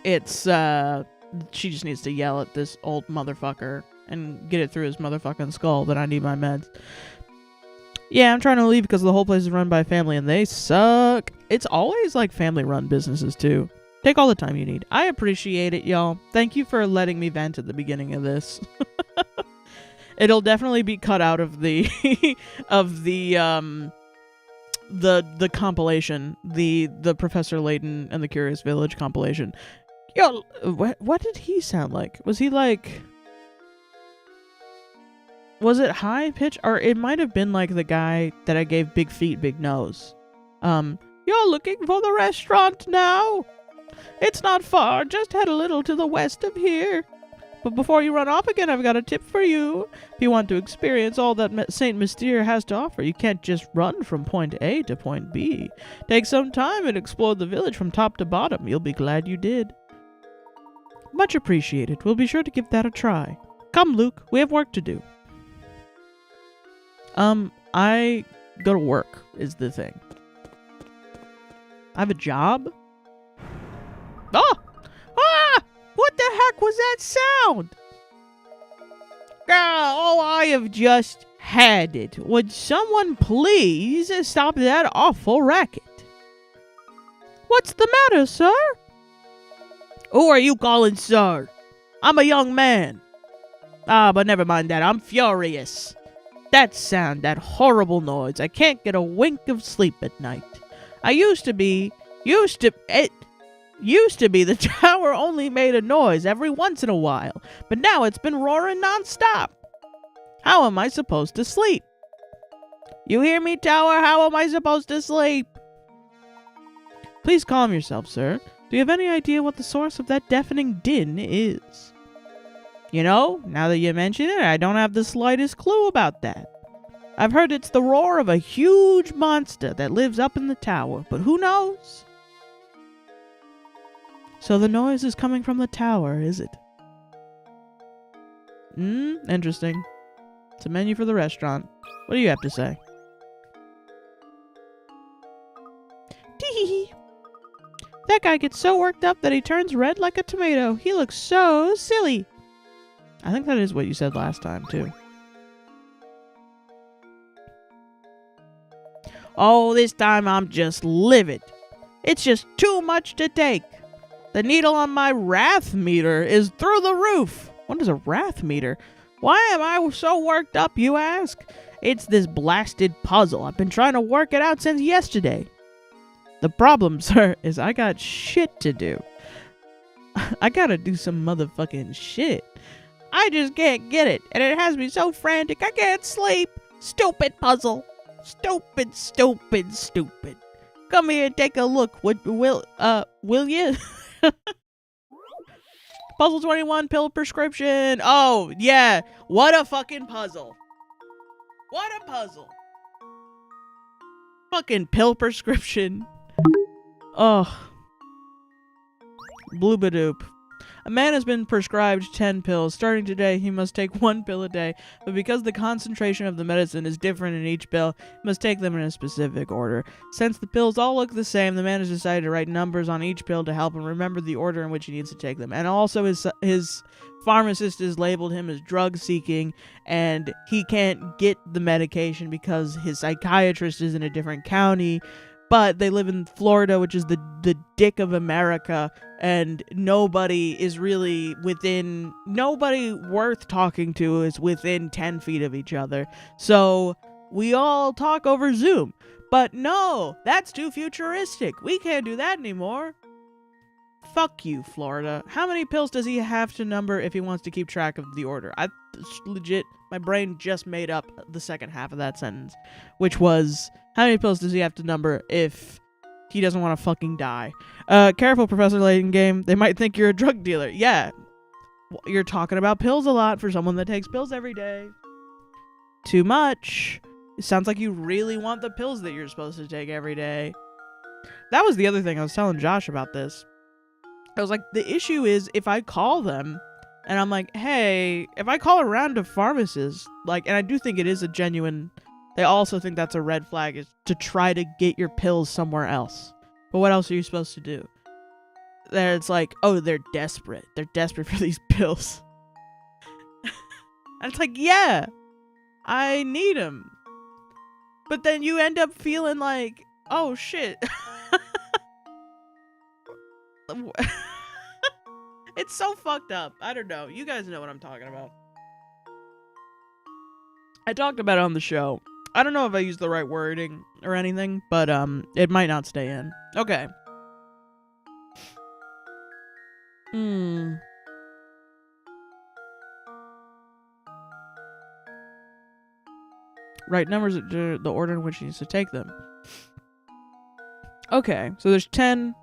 It's she just needs to yell at this old motherfucker and get it through his motherfucking skull that I need my meds. Yeah, I'm trying to leave because the whole place is run by family and they suck. It's always like family-run businesses too. Take all the time you need. I appreciate it, y'all. Thank you for letting me vent at the beginning of this. It'll definitely be cut out of the the compilation, the Professor Layton and the Curious Village compilation. Yo, what did he sound like? Was he like... Was it high pitch? Or it might have been like the guy that I gave big feet, big nose. You're looking for the restaurant now? It's not far, just head a little to the west of here. But before you run off again, I've got a tip for you. If you want to experience all that Saint Mystere has to offer, you can't just run from point A to point B. Take some time and explore the village from top to bottom. You'll be glad you did. Much appreciated. We'll be sure to give that a try. Come, Luke. We have work to do. I go to work, is the thing. I have a job? Oh! Ah! What the heck was that sound? Oh, I have just had it. Would someone please stop that awful racket? What's the matter, sir? Who are you calling sir? I'm a young man. Ah, but never mind that. I'm furious. That sound, that horrible noise. I can't get a wink of sleep at night. Used to be the tower only made a noise every once in a while, but now it's been roaring nonstop. How am I supposed to sleep? You hear me, tower? How am I supposed to sleep? Please calm yourself, sir. Do you have any idea what the source of that deafening din is? You know, now that you mention it, I don't have the slightest clue about that. I've heard it's the roar of a huge monster that lives up in the tower, but who knows? So the noise is coming from the tower, is it? Interesting. It's a menu for the restaurant. What do you have to say? Tee. That guy gets so worked up that he turns red like a tomato. He looks so silly. I think that is what you said last time, too. Oh, this time I'm just livid. It's just too much to take. The needle on my wrath meter is through the roof. What is a wrath meter? Why am I so worked up, you ask? It's this blasted puzzle. I've been trying to work it out since yesterday. The problem, sir, is I got shit to do. I gotta do some motherfucking shit. I just can't get it, and it has me so frantic I can't sleep. Stupid puzzle. Stupid. Come here and take a look. Will you? Puzzle 21, pill prescription. Oh, yeah. What a fucking puzzle. What a puzzle. Fucking pill prescription. Oh. Bloobadoop. A man has been prescribed 10 pills. Starting today, he must take 1 pill a day. But because the concentration of the medicine is different in each pill, he must take them in a specific order. Since the pills all look the same, the man has decided to write numbers on each pill to help him remember the order in which he needs to take them. And also his pharmacist has labeled him as drug-seeking, and he can't get the medication because his psychiatrist is in a different county. but they live in Florida, which is the dick of America, and nobody worth talking to is within 10 feet of each other. So we all talk over Zoom. But no, that's too futuristic. We can't do that anymore. Fuck you, Florida. How many pills does he have to number if he wants to keep track of the order? Legit, my brain just made up the second half of that sentence, which was, how many pills does he have to number if he doesn't want to fucking die? Careful, Professor Layton game. They might think you're a drug dealer. Yeah, you're talking about pills a lot for someone that takes pills every day. Too much. It sounds like you really want the pills that you're supposed to take every day. That was the other thing I was telling Josh about this. I was like, the issue is if I call them and I'm like, hey, if I call around to pharmacists, like, and I do think it is a genuine, they also think that's a red flag, is to try to get your pills somewhere else. But what else are you supposed to do? There, it's like, oh, they're desperate. They're desperate for these pills. And it's like, yeah, I need them. But then you end up feeling like, oh, shit. It's so fucked up. I don't know. You guys know what I'm talking about. I talked about it on the show. I don't know if I used the right wording or anything, but it might not stay in. Okay. Right numbers, the order in which he needs to take them. Okay, so there's 10.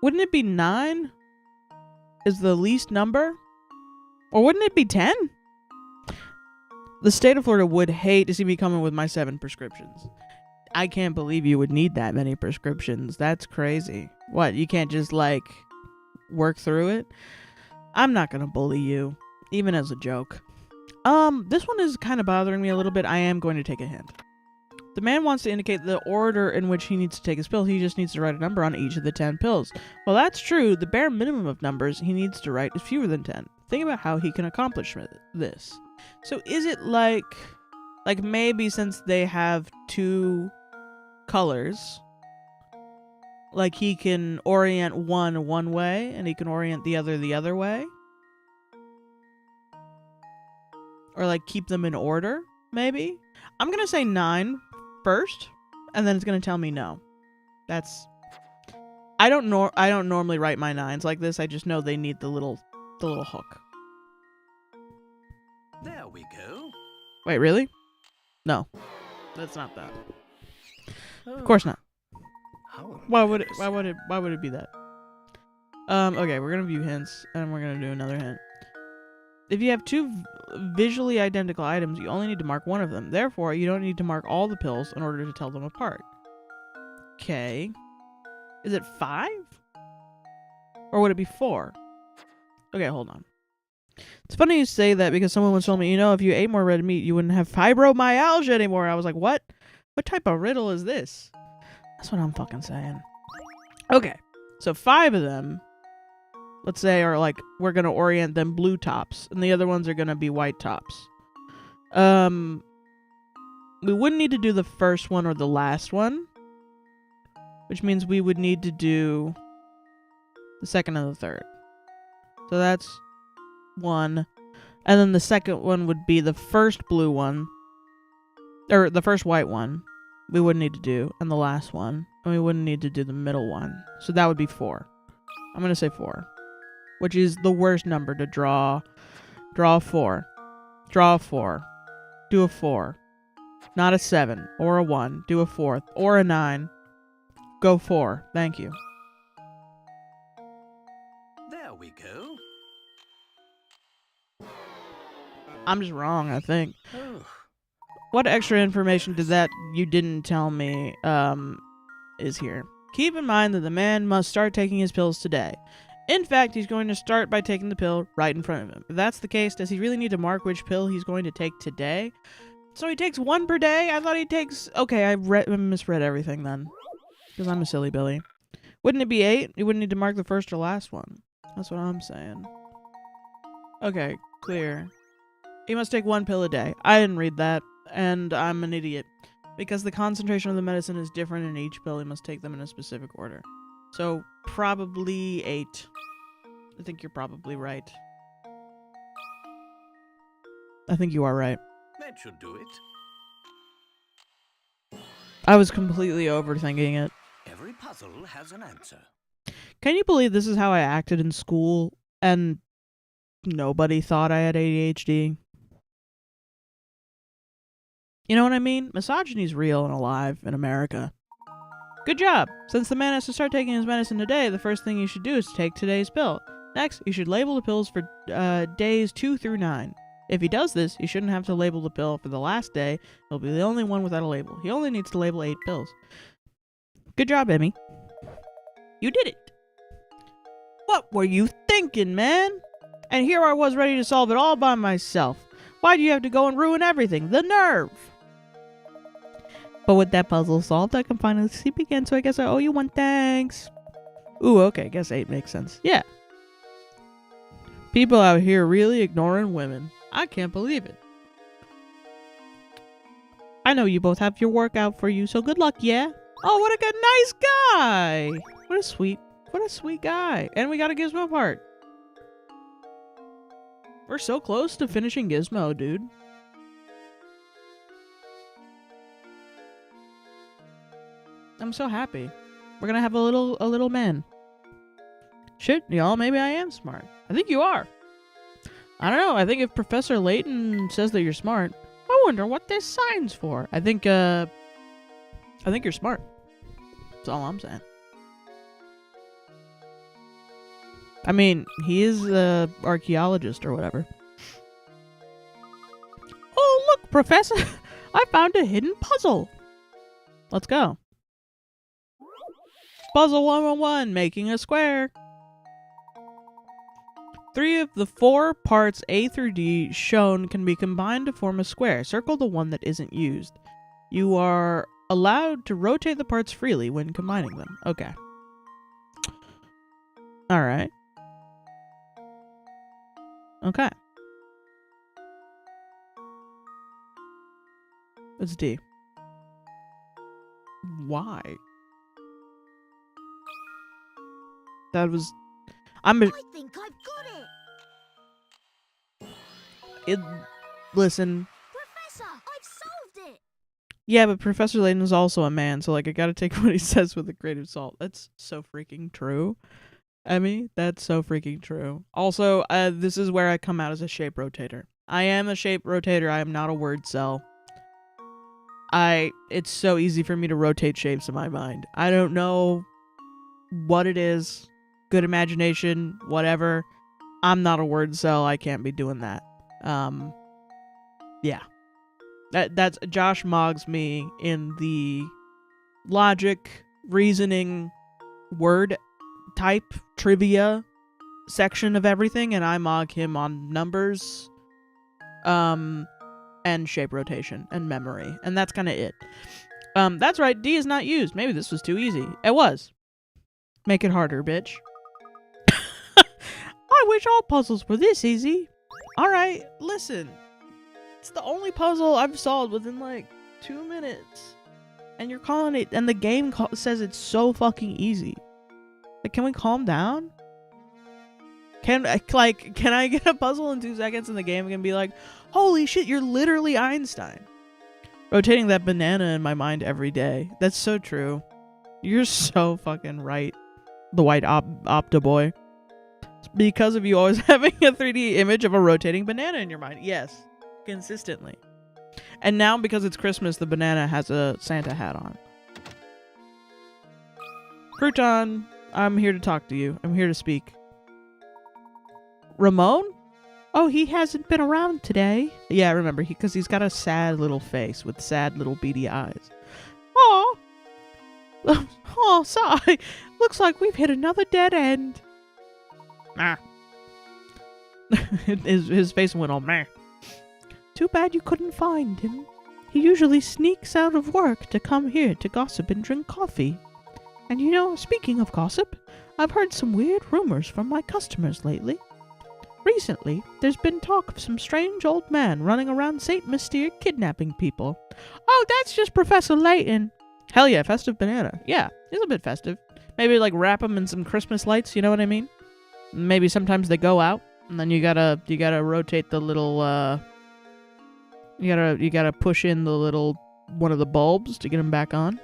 Wouldn't it be 9? Is the least number? Or wouldn't it be 10? The state of Florida would hate to see me coming with my 7 prescriptions. I can't believe you would need that many prescriptions. That's crazy. What, you can't just, like, work through it? I'm not gonna bully you, even as a joke. This one is kind of bothering me a little bit. I am going to take a hint. The man wants to indicate the order in which he needs to take his pills. He just needs to write a number on each of the 10 pills. Well, that's true. The bare minimum of numbers he needs to write is fewer than 10. Think about how he can accomplish this. So is it like maybe since they have 2 colors, like he can orient one way and he can orient the other way? Or like keep them in order, maybe? I'm going to say 9 first, and then it's going to tell me no. That's... I don't normally write my 9s like this. I just know they need the little hook. There we go. Wait, really? No. That's not that. Of course not. Why would it be that? Okay, we're going to view hints, and we're going to do another hint. If you have 2 visually identical items, you only need to mark one of them. Therefore, you don't need to mark all the pills in order to tell them apart. Okay. Is it 5? Or would it be 4? Okay, hold on. It's funny you say that because someone once told me, if you ate more red meat, you wouldn't have fibromyalgia anymore. I was like, what? What type of riddle is this? That's what I'm fucking saying. Okay. So 5 of them, let's say, are like, we're going to orient them blue tops, and the other ones are going to be white tops. We wouldn't need to do the first one or the last one, which means we would need to do the second and the third. So that's 1. And then the second one would be the first blue one, or the first white one, we wouldn't need to do, and the last one, and we wouldn't need to do the middle one. So that would be 4. I'm going to say 4. Which is the worst number to draw. Draw a 4. Draw a 4. Do a 4. Not a 7 or a 1. Do a 4th or a 9. Go 4. Thank you. There we go. I'm just wrong, I think. Oh. What extra information did that you didn't tell me is here? Keep in mind that the man must start taking his pills today. In fact, he's going to start by taking the pill right in front of him. If that's the case, does he really need to mark which pill he's going to take today? So he takes 1 per day? I thought he takes... Okay, I misread everything then. Because I'm a silly Billy. Wouldn't it be 8? You wouldn't need to mark the first or last one. That's what I'm saying. Okay, clear. You must take 1 pill a day. I didn't read that, and I'm an idiot. Because the concentration of the medicine is different in each pill, you must take them in a specific order. So, probably 8. I think you're probably right. I think you are right. That should do it. I was completely overthinking it. Every puzzle has an answer. Can you believe this is how I acted in school, and nobody thought I had ADHD? You know what I mean? Misogyny's real and alive in America. Good job! Since the man has to start taking his medicine today, the first thing you should do is take today's pill. Next, you should label the pills for days 2 through 9. If he does this, he shouldn't have to label the pill for the last day. He'll be the only one without a label. He only needs to label 8 pills. Good job, Emmy. You did it! What were you thinking, man? And here I was ready to solve it all by myself. Why'd you have to go and ruin everything? The nerve! But with that puzzle solved, I can finally sleep again, so I guess I owe you one thanks. Ooh, okay, guess 8 makes sense. Yeah. People out here really ignoring women. I can't believe it. I know you both have your work out for you, so good luck, yeah? Oh, what a good, nice guy! What a sweet guy. And we got a Gizmo part. We're so close to finishing Gizmo, dude. I'm so happy. We're gonna have a little man. Shit, y'all, maybe I am smart. I think you are. I don't know. I think if Professor Layton says that you're smart, I wonder what this sign's for. I think you're smart. That's all I'm saying. I mean, he is an archaeologist or whatever. Oh, look, Professor! I found a hidden puzzle. Let's go. Puzzle 111, making a square. 3 of the 4 parts A through D shown can be combined to form a square. Circle the one that isn't used. You are allowed to rotate the parts freely when combining them. Okay. Alright. Okay. It's D. Why? That was... I think I've got it. Listen. Professor, I've solved it. Yeah, but Professor Layton is also a man, so like I gotta take what he says with a grain of salt. That's so freaking true. Emmy, that's so freaking true. Also, this is where I come out as a shape rotator. I am a shape rotator. I am not a word cell. It's so easy for me to rotate shapes in my mind. I don't know what it is. Good imagination, whatever. I'm not a word cell. I can't be doing that. Yeah. That's Josh Moggs me in the logic, reasoning, word type, trivia section of everything, and I mog him on numbers, and shape rotation and memory, and that's kind of it. That's right, D is not used. Maybe this was too easy. It was. Make it harder, bitch. I wish all puzzles were this easy. Alright, listen. It's the only puzzle I've solved within like 2 minutes. And you're calling it, and the game says it's so fucking easy. Like, can we calm down? Can I get a puzzle in 2 seconds and the game can be like, holy shit, you're literally Einstein. Rotating that banana in my mind every day. That's so true. You're so fucking right. The white Opta boy. Because of you always having a 3D image of a rotating banana in your mind. Yes. Consistently. And now because it's Christmas, the banana has a Santa hat on. Crouton, I'm here to talk to you. I'm here to speak. Ramon? Oh, he hasn't been around today. Yeah, I remember. Because he's got a sad little face with sad little beady eyes. Oh. Oh, sigh. Looks like we've hit another dead end. Nah. his face went all meh. Too bad you couldn't find him. He usually sneaks out of work to come here to gossip and drink coffee. And you know, speaking of gossip, I've heard some weird rumors from my customers lately. Recently, there's been talk of some strange old man running around St. Mystere kidnapping people. Oh, that's just Professor Layton. Hell yeah, festive banana. Yeah, he's a bit festive. Maybe like wrap them in some Christmas lights, you know what I mean? Maybe sometimes they go out, and then you gotta rotate the little, you gotta push in the little one of the bulbs to get them back on.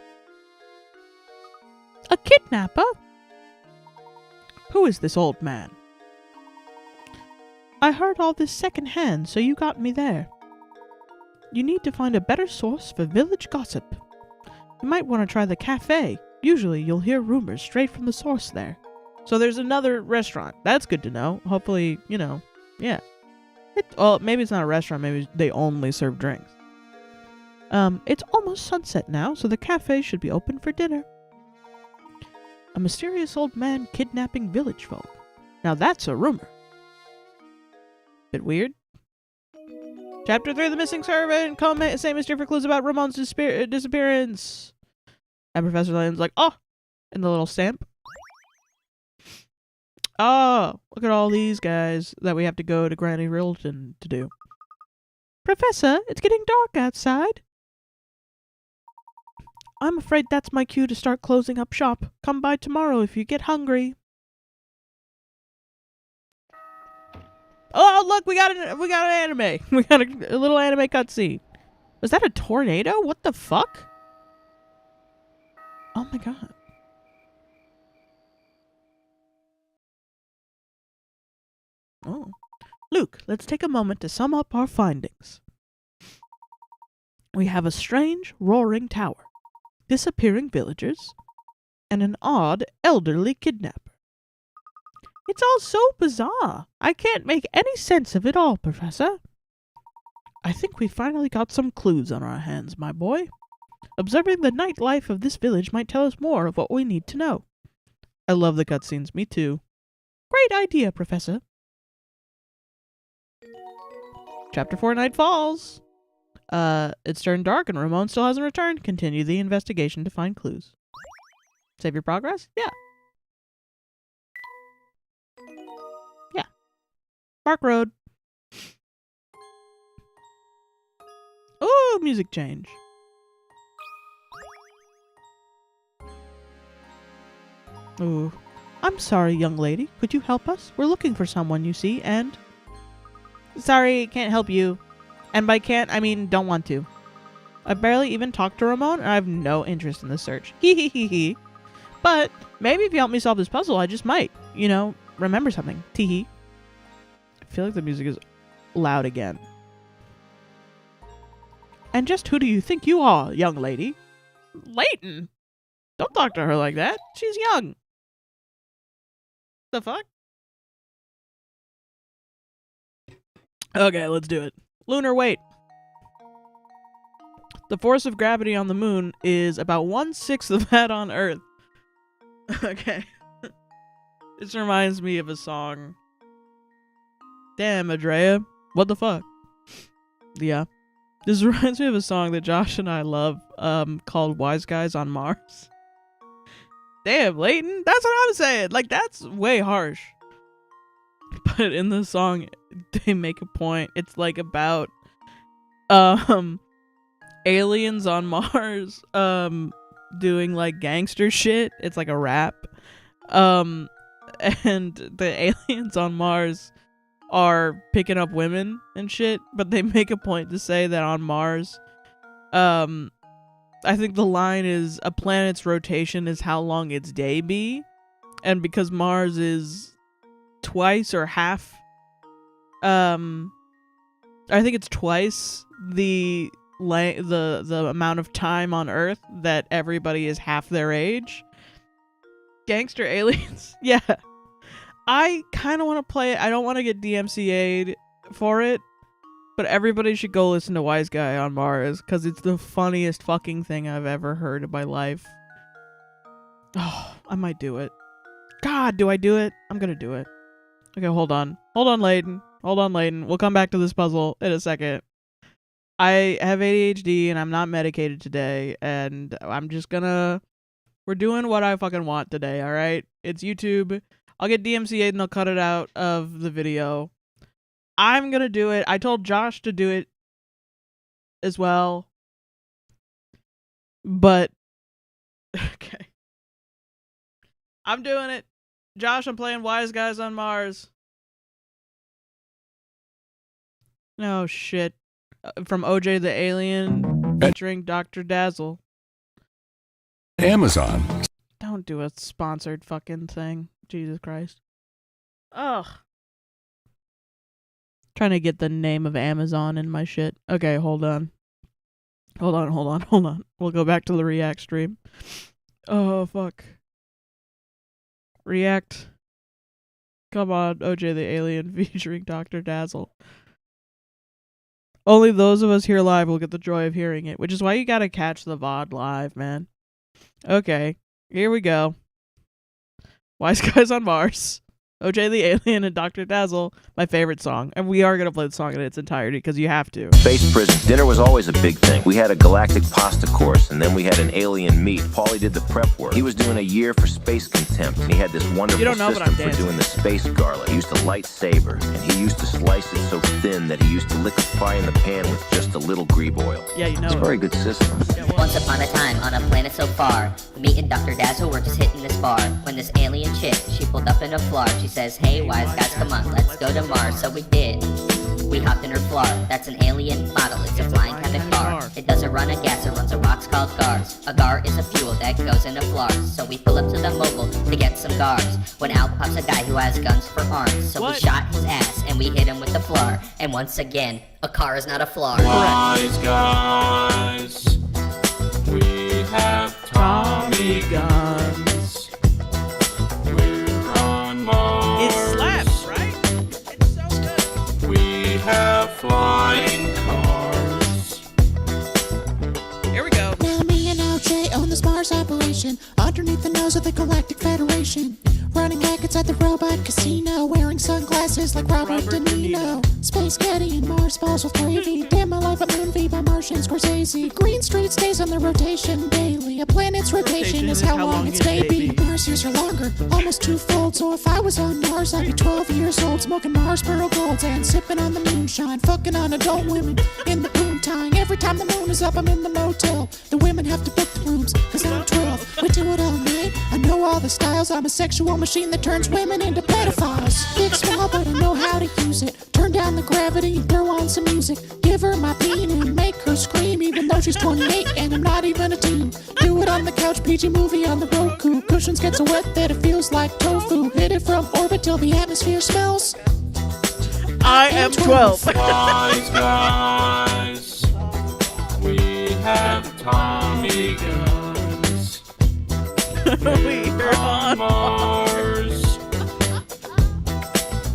A kidnapper? Who is this old man? I heard all this secondhand, so you got me there. You need to find a better source for village gossip. You might want to try the cafe. Usually you'll hear rumors straight from the source there. So there's another restaurant. That's good to know. Hopefully, you know, yeah. Well, maybe it's not a restaurant. Maybe they only serve drinks. It's almost sunset now, so the cafe should be open for dinner. A mysterious old man kidnapping village folk. Now that's a rumor. Bit weird. Chapter 3, The Missing Servant. Comment St. Mystere for clues about Ramon's disappearance. And Professor Layton's like, oh, and the little stamp. Oh, look at all these guys that we have to go to Granny Rilton to do. Professor, it's getting dark outside. I'm afraid that's my cue to start closing up shop. Come by tomorrow if you get hungry. Oh, look, we got an anime. We got a little anime cutscene. Was that a tornado? What the fuck? Oh my god. Oh. Luke, let's take a moment to sum up our findings. We have a strange, roaring tower, disappearing villagers, and an odd, elderly kidnapper. It's all so bizarre. I can't make any sense of it all, Professor. I think we finally got some clues on our hands, my boy. Observing the nightlife of this village might tell us more of what we need to know. I love the cutscenes. Me too. Great idea, Professor. Chapter 4, Night Falls. It's turned dark and Ramon still hasn't returned. Continue the investigation to find clues. Save your progress? Yeah. Yeah. Park Road. Ooh, music change. Ooh. I'm sorry, young lady. Could you help us? We're looking for someone, you see, and... Sorry, can't help you. And by can't, I mean don't want to. I barely even talked to Ramon, and I have no interest in this search. Hee hee hee hee. But maybe if you help me solve this puzzle, I just might, you know, remember something. Tee hee. I feel like the music is loud again. And just who do you think you are, young lady? Layton! Don't talk to her like that. She's young. The fuck? Okay, let's do it. Lunar weight. The force of gravity on the moon is about 1/6 of that on Earth. Okay. This reminds me of a song. Damn, Andrea. What the fuck? Yeah. This reminds me of a song that Josh and I love, called Wise Guys on Mars. Damn, Layton. That's what I'm saying. Like, that's way harsh. But in the song, they make a point. It's like about aliens on Mars doing like gangster shit. It's like a rap. And the aliens on Mars are picking up women and shit, but they make a point to say that on Mars, I think the line is a planet's rotation is how long its day be, and because Mars is twice or half, I think it's twice the amount of time on Earth that everybody is half their age. Gangster aliens. Yeah. I kind of want to play it. I don't want to get DMCA'd for it, but everybody should go listen to Wise Guy on Mars, because it's the funniest fucking thing I've ever heard in my life. Oh, I might do it. God, do I do it? I'm gonna do it. Okay, hold on. Hold on, Layton. Hold on, Layton. We'll come back to this puzzle in a second. I have ADHD and I'm not medicated today, and I'm just gonna... We're doing what I fucking want today, alright? It's YouTube. I'll get DMCA'd and I'll cut it out of the video. I'm gonna do it. I told Josh to do it as well. But okay. I'm doing it. Josh, I'm playing Wise Guys on Mars. Oh shit. From OJ the Alien featuring Dr. Dazzle. Amazon. Don't do a sponsored fucking thing. Jesus Christ. Ugh. Trying to get the name of Amazon in my shit. Okay, hold on. Hold on. We'll go back to the React stream. Oh, fuck. React. Come on, OJ the Alien featuring Dr. Dazzle. Only those of us here live will get the joy of hearing it, which is why you gotta catch the VOD live, man. Okay, here we go. Wise Guys on Mars. OJ the Alien and Dr. Dazzle, my favorite song. And we are going to play the song in its entirety because you have to. Space prison. Dinner was always a big thing. We had a galactic pasta course, and then we had an alien meat. Paulie did the prep work. He was doing a year for space contempt, and he had this wonderful system for doing the space garlic. He used a lightsaber, and he used to slice it so thin that he used to liquefy in the pan with just a little grebe oil. Yeah, you know it's a very good system. Yeah, well. Once upon a time, on a planet so far, me and Dr. Dazzle were just hitting this bar, when this alien chick, she pulled up in a flar. She says, hey, wise guys, come on, let's go to Mars. So we did. We hopped in her flar. That's an alien model, it's a flying kind of car. It doesn't run on gas, it runs on rocks called gars. A gar is a fuel that goes into flars. So we pull up to the mobile to get some gars, when out pops a guy who has guns for arms. So we shot his ass and we hit him with the flar. And once again, a car is not a flar. Wise guys, we have Tommy guns. We're on Mars. It slaps, right? It's so good. We have flying cars. Here we go. Now me and LJ own this Mars operation, underneath the nose of the Galactic Federation. Running rackets at the robot casino, wearing sunglasses like Robert De Niro. Space Caddy and Mars balls with gravy. Damn, my life a movie by Martian Scorsese. Green Street stays on the rotation daily. A planet's rotation is how long it's baby. Mars years are longer, almost twofold. So if I was on Mars, I'd be 12 years old, smoking Mars Pearl Golds and sipping on the moonshine, fucking on adult women in the boom time. Every time the moon is up, I'm in the motel. The women have to book the rooms, cause I'm 12. We do it all night, I know all the styles. I'm a sexual machine that turns women into pedophiles. Big small, but I know how to use it. Turn down the gravity and throw on some music. Give her my bean and make her scream, even though she's 28 and I'm not even a teen. Do it on the couch, PG movie on the Roku. Cushions get so wet that it feels like tofu. Hit it from orbit till the atmosphere smells. I am 12. Wise guys, we have Tommy guns. We're on Mars.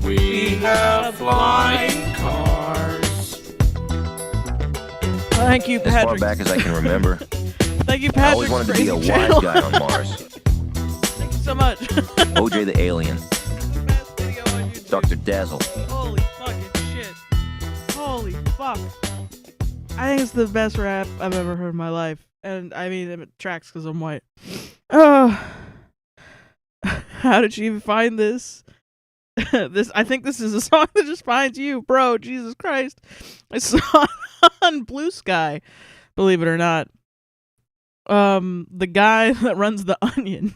We have flying cars. Thank you, As far Patrick. back as I can remember, Thank you, I Patrick. always wanted to be a wise channel. guy on Mars. Thank you so much. OJ the Alien, Best video on YouTube. Dr. Dazzle. Holy fucking shit. Holy fuck. I think it's the best rap I've ever heard in my life. And I mean, it tracks because I'm white. Oh. How did you even find this? I think this is a song that just finds you, bro. Jesus Christ. I saw it on Blue Sky, believe it or not. The guy that runs the Onion.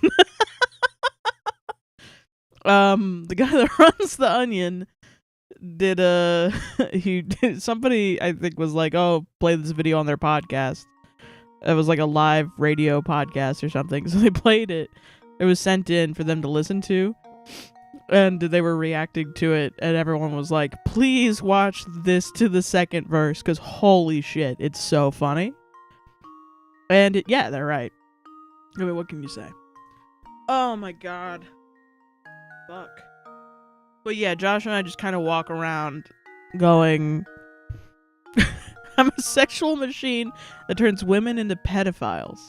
The guy that runs the Onion did somebody I think was like, oh, play this video on their podcast. It was like a live radio podcast or something. So they played it. It was sent in for them to listen to. And they were reacting to it. And everyone was like, please watch this to the second verse. Because holy shit, it's so funny. And yeah, they're right. I mean, what can you say? Oh my god. Fuck. But yeah, Josh and I just kind of walk around going, I'm a sexual machine that turns women into pedophiles.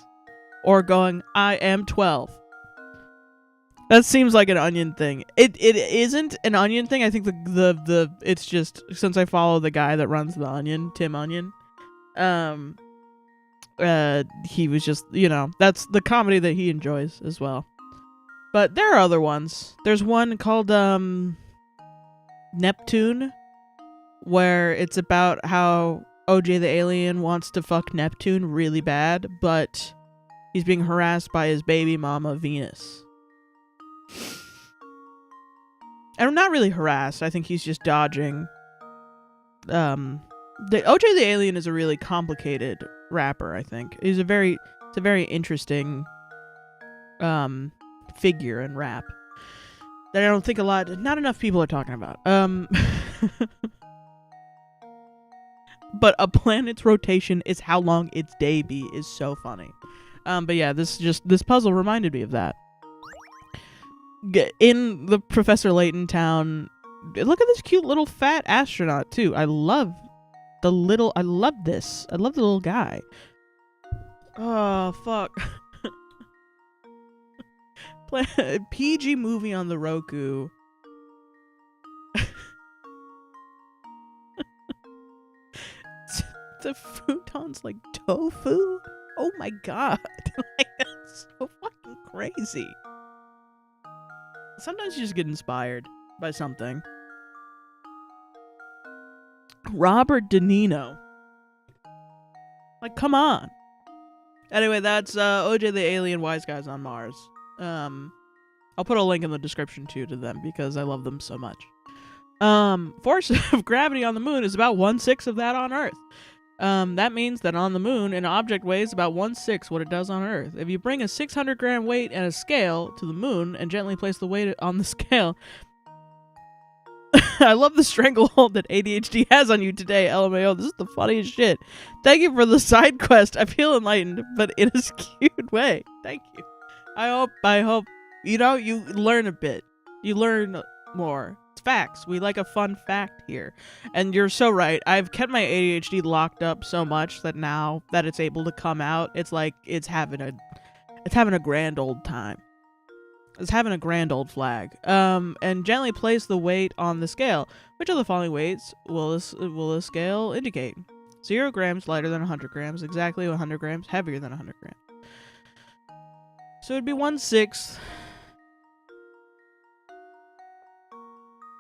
Or going, I am 12. That seems like an Onion thing. It isn't an Onion thing. I think the it's just, since I follow the guy that runs the Onion, Tim Onion, he was just, that's the comedy that he enjoys as well. But there are other ones. There's one called Neptune where it's about how OJ the alien wants to fuck Neptune really bad, but he's being harassed by his baby mama, Venus. And not really harassed. I think he's just dodging. The OJ the alien is a really complicated rapper, I think. It's a very interesting figure in rap that I don't think not enough people are talking about. But a planet's rotation is how long its day be is so funny. But yeah, this puzzle reminded me of that. In the Professor Layton town, look at this cute little fat astronaut too. I love this. I love the little guy. Oh fuck. Play a PG movie on the Roku. The futon's like tofu? Oh my god. Like, that's so fucking crazy. Sometimes you just get inspired by something. Robert De Niro. Like, come on. Anyway, that's OJ the Alien Wise Guys on Mars. I'll put a link in the description too to them because I love them so much. Force of gravity on the moon is about 1/6 of that on Earth. That means that on the moon, an object weighs about 1/6 what it does on Earth. If you bring a 600-gram weight and a scale to the moon and gently place the weight on the scale... I love the stranglehold that ADHD has on you today, LMAO. This is the funniest shit. Thank you for the side quest. I feel enlightened, but in a skewed way. Thank you. I hope, you learn a bit. You learn more. It's facts. We like a fun fact here. And you're so right. I've kept my ADHD locked up so much that now that it's able to come out, it's like it's having a grand old time. It's having a grand old flag. And gently place the weight on the scale. Which of the following weights will the scale indicate? 0 grams lighter than 100 grams. Exactly 100 grams heavier than 100 grams. So it'd be 1/6.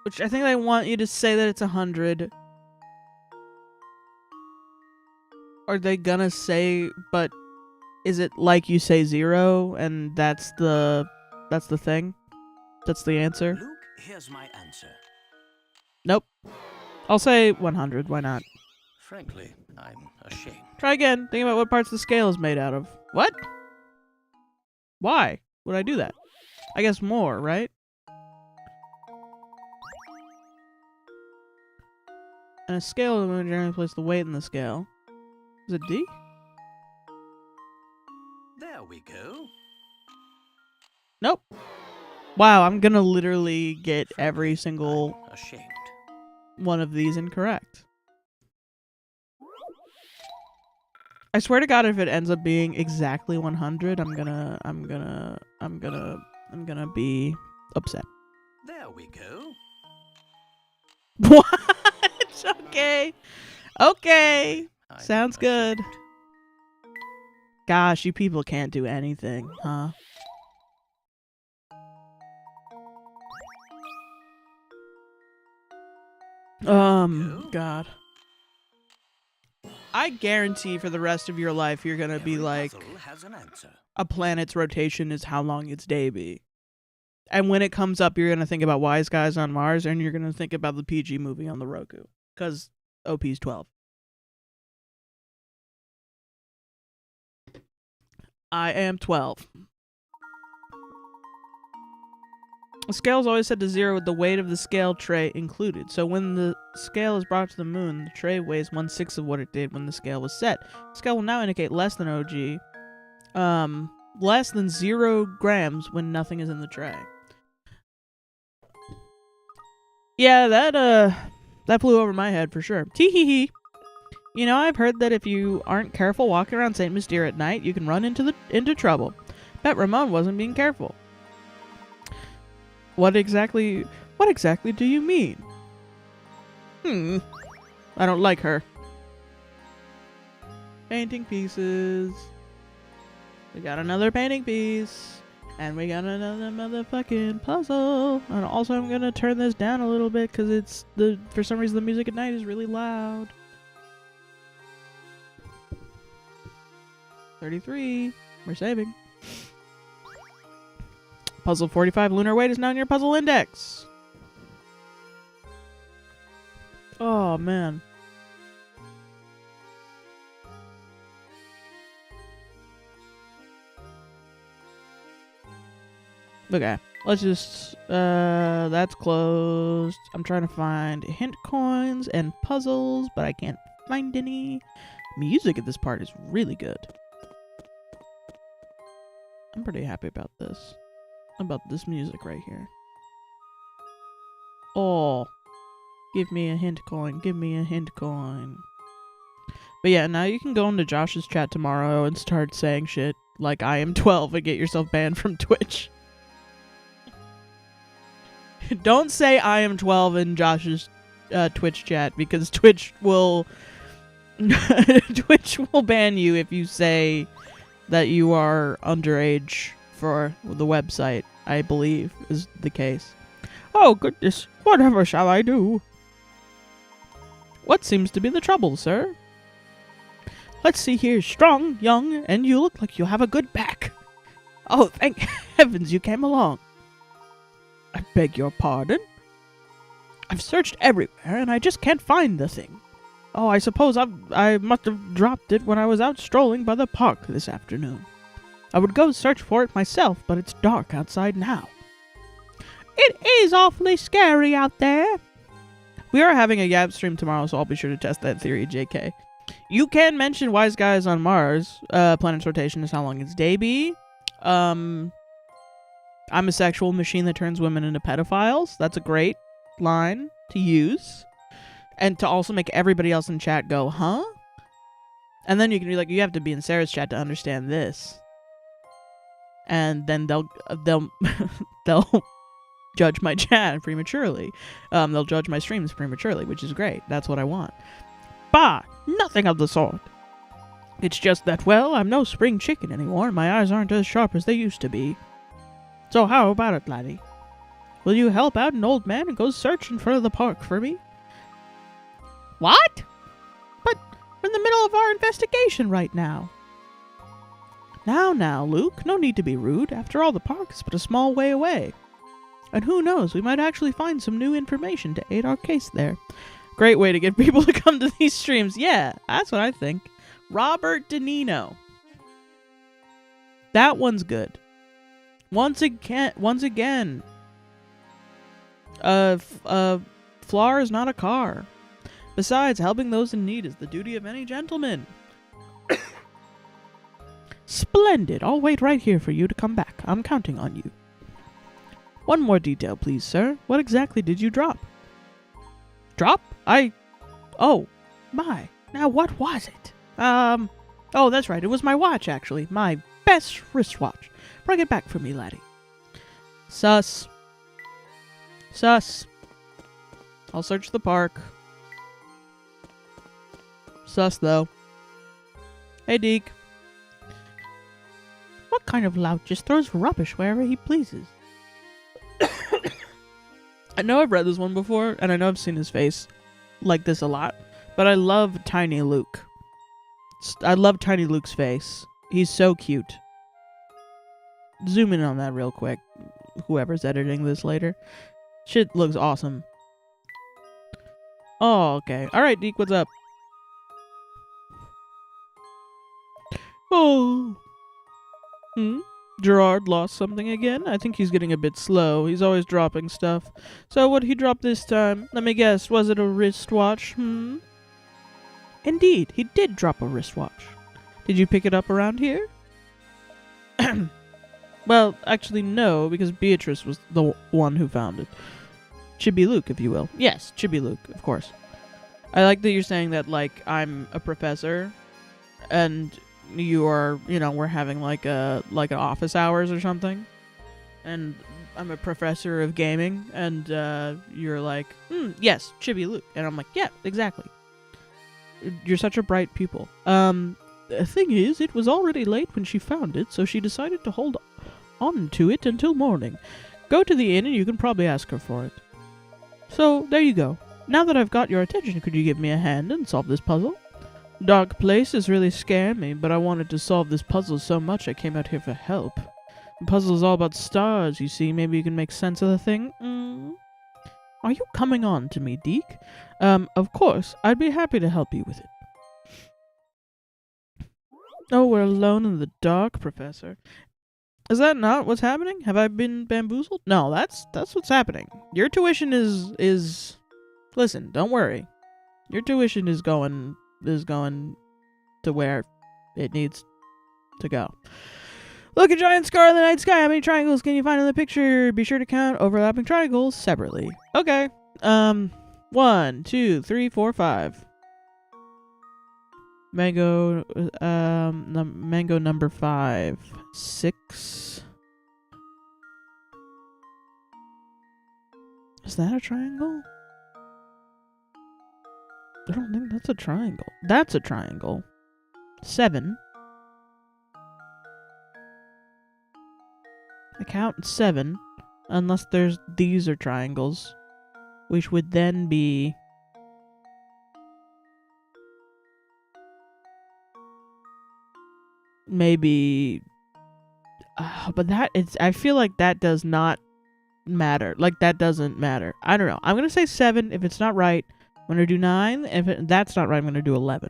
Which I think they want you to say that it's 100. Are they gonna say, but is it like you say 0 and that's the thing? That's the answer? Luke, here's my answer. Nope. I'll say 100. Why not? Frankly, I'm ashamed. Try again. Think about what parts the scale is made out of. What? Why would I do that? I guess more, right? And a scale will generally place the weight in the scale. Is it D? There we go. Nope. Wow, I'm gonna literally get every single I'm ashamed. one of these incorrect. I swear to God, if it ends up being exactly 100, I'm gonna be upset. There we go. What? Okay. Okay. I'm Sounds good. ashamed. Gosh, you people can't do anything, huh? God. I guarantee for the rest of your life you're gonna be Every like, puzzle has an answer. a planet's rotation is how long its day be. And when it comes up, you're gonna think about Wise Guys on Mars, and you're gonna think about the PG movie on the Roku. Because OP's 12. I am 12. The scale is always set to 0 with the weight of the scale tray included. So when the scale is brought to the moon, the tray weighs 1/6 of what it did when the scale was set. The scale will now indicate less than OG. Less than 0 grams when nothing is in the tray. Yeah, that flew over my head for sure. Tee-hee-hee. You know, I've heard that if you aren't careful walking around St. Mystere at night, you can run into trouble. Bet Ramon wasn't being careful. What exactly do you mean? I don't like her. Painting pieces. We got another painting piece. And we got another motherfucking puzzle. And also I'm gonna turn this down a little bit because it's for some reason the music at night is really loud. 33. We're saving. Puzzle 45 lunar weight is now in your puzzle index. Oh man. Okay, let's just, that's closed. I'm trying to find hint coins and puzzles, but I can't find any. Music at this part is really good. I'm pretty happy about this. About this music right here. Oh, give me a hint coin, give me a hint coin. But yeah, now you can go into Josh's chat tomorrow and start saying shit like I am 12 and get yourself banned from Twitch. Don't say I am 12 in Josh's Twitch chat because Twitch will Twitch will ban you if you say that you are underage for the website, I believe is the case. Oh goodness, whatever shall I do? What seems to be the trouble, sir? Let's see here, strong, young, and you look like you have a good back. Oh, thank heavens you came along. I beg your pardon? I've searched everywhere and I just can't find the thing. Oh, I suppose I must have dropped it when I was out strolling by the park this afternoon. I would go search for it myself, but it's dark outside now. It is awfully scary out there. We are having a Yap stream tomorrow, so I'll be sure to test that theory, JK. You can mention Wise Guys on Mars. Planet's rotation is how long its day be. I'm a sexual machine that turns women into pedophiles. That's a great line to use. And to also make everybody else in chat go, huh? And then you can be like, you have to be in Sarah's chat to understand this. And then they'll judge my chat prematurely. They'll judge my streams prematurely, which is great. That's what I want. Bah! Nothing of the sort. It's just that, well, I'm no spring chicken anymore. My eyes aren't as sharp as they used to be. So how about it, laddie? Will you help out an old man and go search in front of the park for me? What? But we're in the middle of our investigation right now. Now, Luke, no need to be rude. After all, the park is but a small way away. And who knows, we might actually find some new information to aid our case there. Great way to get people to come to these streams. Yeah, that's what I think. Robert De Nino. That one's good. Once again, flour is not a car. Besides, helping those in need is the duty of any gentleman. Splendid. I'll wait right here for you to come back. I'm counting on you. One more detail, please, sir. What exactly did you drop? Drop? Oh, my. Now, what was it? Oh, that's right. It was my watch, actually. My best wristwatch. Bring it back for me, laddie. Sus. I'll search the park. Sus, though. Hey, Deke. What kind of lout just throws rubbish wherever he pleases? I know I've read this one before, and I know I've seen his face like this a lot, but I love Tiny Luke. I love Tiny Luke's face. He's so cute. Zoom in on that real quick. Whoever's editing this later. Shit looks awesome. Oh, okay. Alright, Deke, what's up? Oh. Gerard lost something again? I think he's getting a bit slow. He's always dropping stuff. So what'd he drop this time? Let me guess. Was it a wristwatch? Indeed, he did drop a wristwatch. Did you pick it up around here? Well, actually no, because Beatrice was the one who found it. Chibi Luke, if you will. Yes, Chibi Luke, of course. I like that you're saying that, like, I'm a professor, and you are, you know, we're having like an office hours or something, and I'm a professor of gaming, and you're like, yes, Chibi Luke, and I'm like, yeah, exactly. You're such a bright pupil. The thing is, it was already late when she found it, so she decided to hold on to it until morning. Go to the inn and you can probably ask her for it. So, there you go. Now that I've got your attention, could you give me a hand and solve this puzzle? Dark places really scare me, but I wanted to solve this puzzle so much I came out here for help. The puzzle is all about stars, you see. Maybe you can make sense of the thing? Are you coming on to me, Deke? Of course. I'd be happy to help you with it. Oh, we're alone in the dark, Professor. Is that not what's happening? Have I been bamboozled? No, that's what's happening. Your tuition is listen, don't worry. Your tuition is going to where it needs to go. Look, a giant scar in the night sky. How many triangles can you find in the picture? Be sure to count overlapping triangles separately. Okay. 1, 2, 3, 4, 5. Mango mango number 5. 6. Is that a triangle? I don't think that's a triangle. That's a triangle. 7. I count 7. Unless these are triangles. Which would then be... maybe... but I feel like that does not matter. Like, that doesn't matter. I don't know. I'm going to say 7. If it's not right, I'm going to do 9. If that's not right, I'm going to do 11.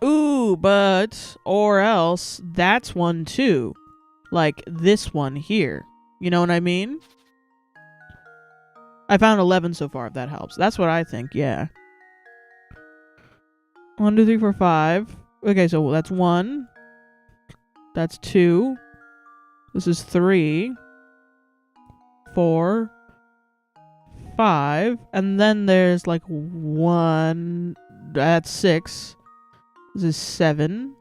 Ooh, but... or else, that's one too. Like, this one here. You know what I mean? I found 11 so far, if that helps. That's what I think, yeah. 1, 2, 3, 4, 5. Okay, so that's 1. That's 2. This is 3. 4. 5. And then there's like 1. That's 6. This is 7.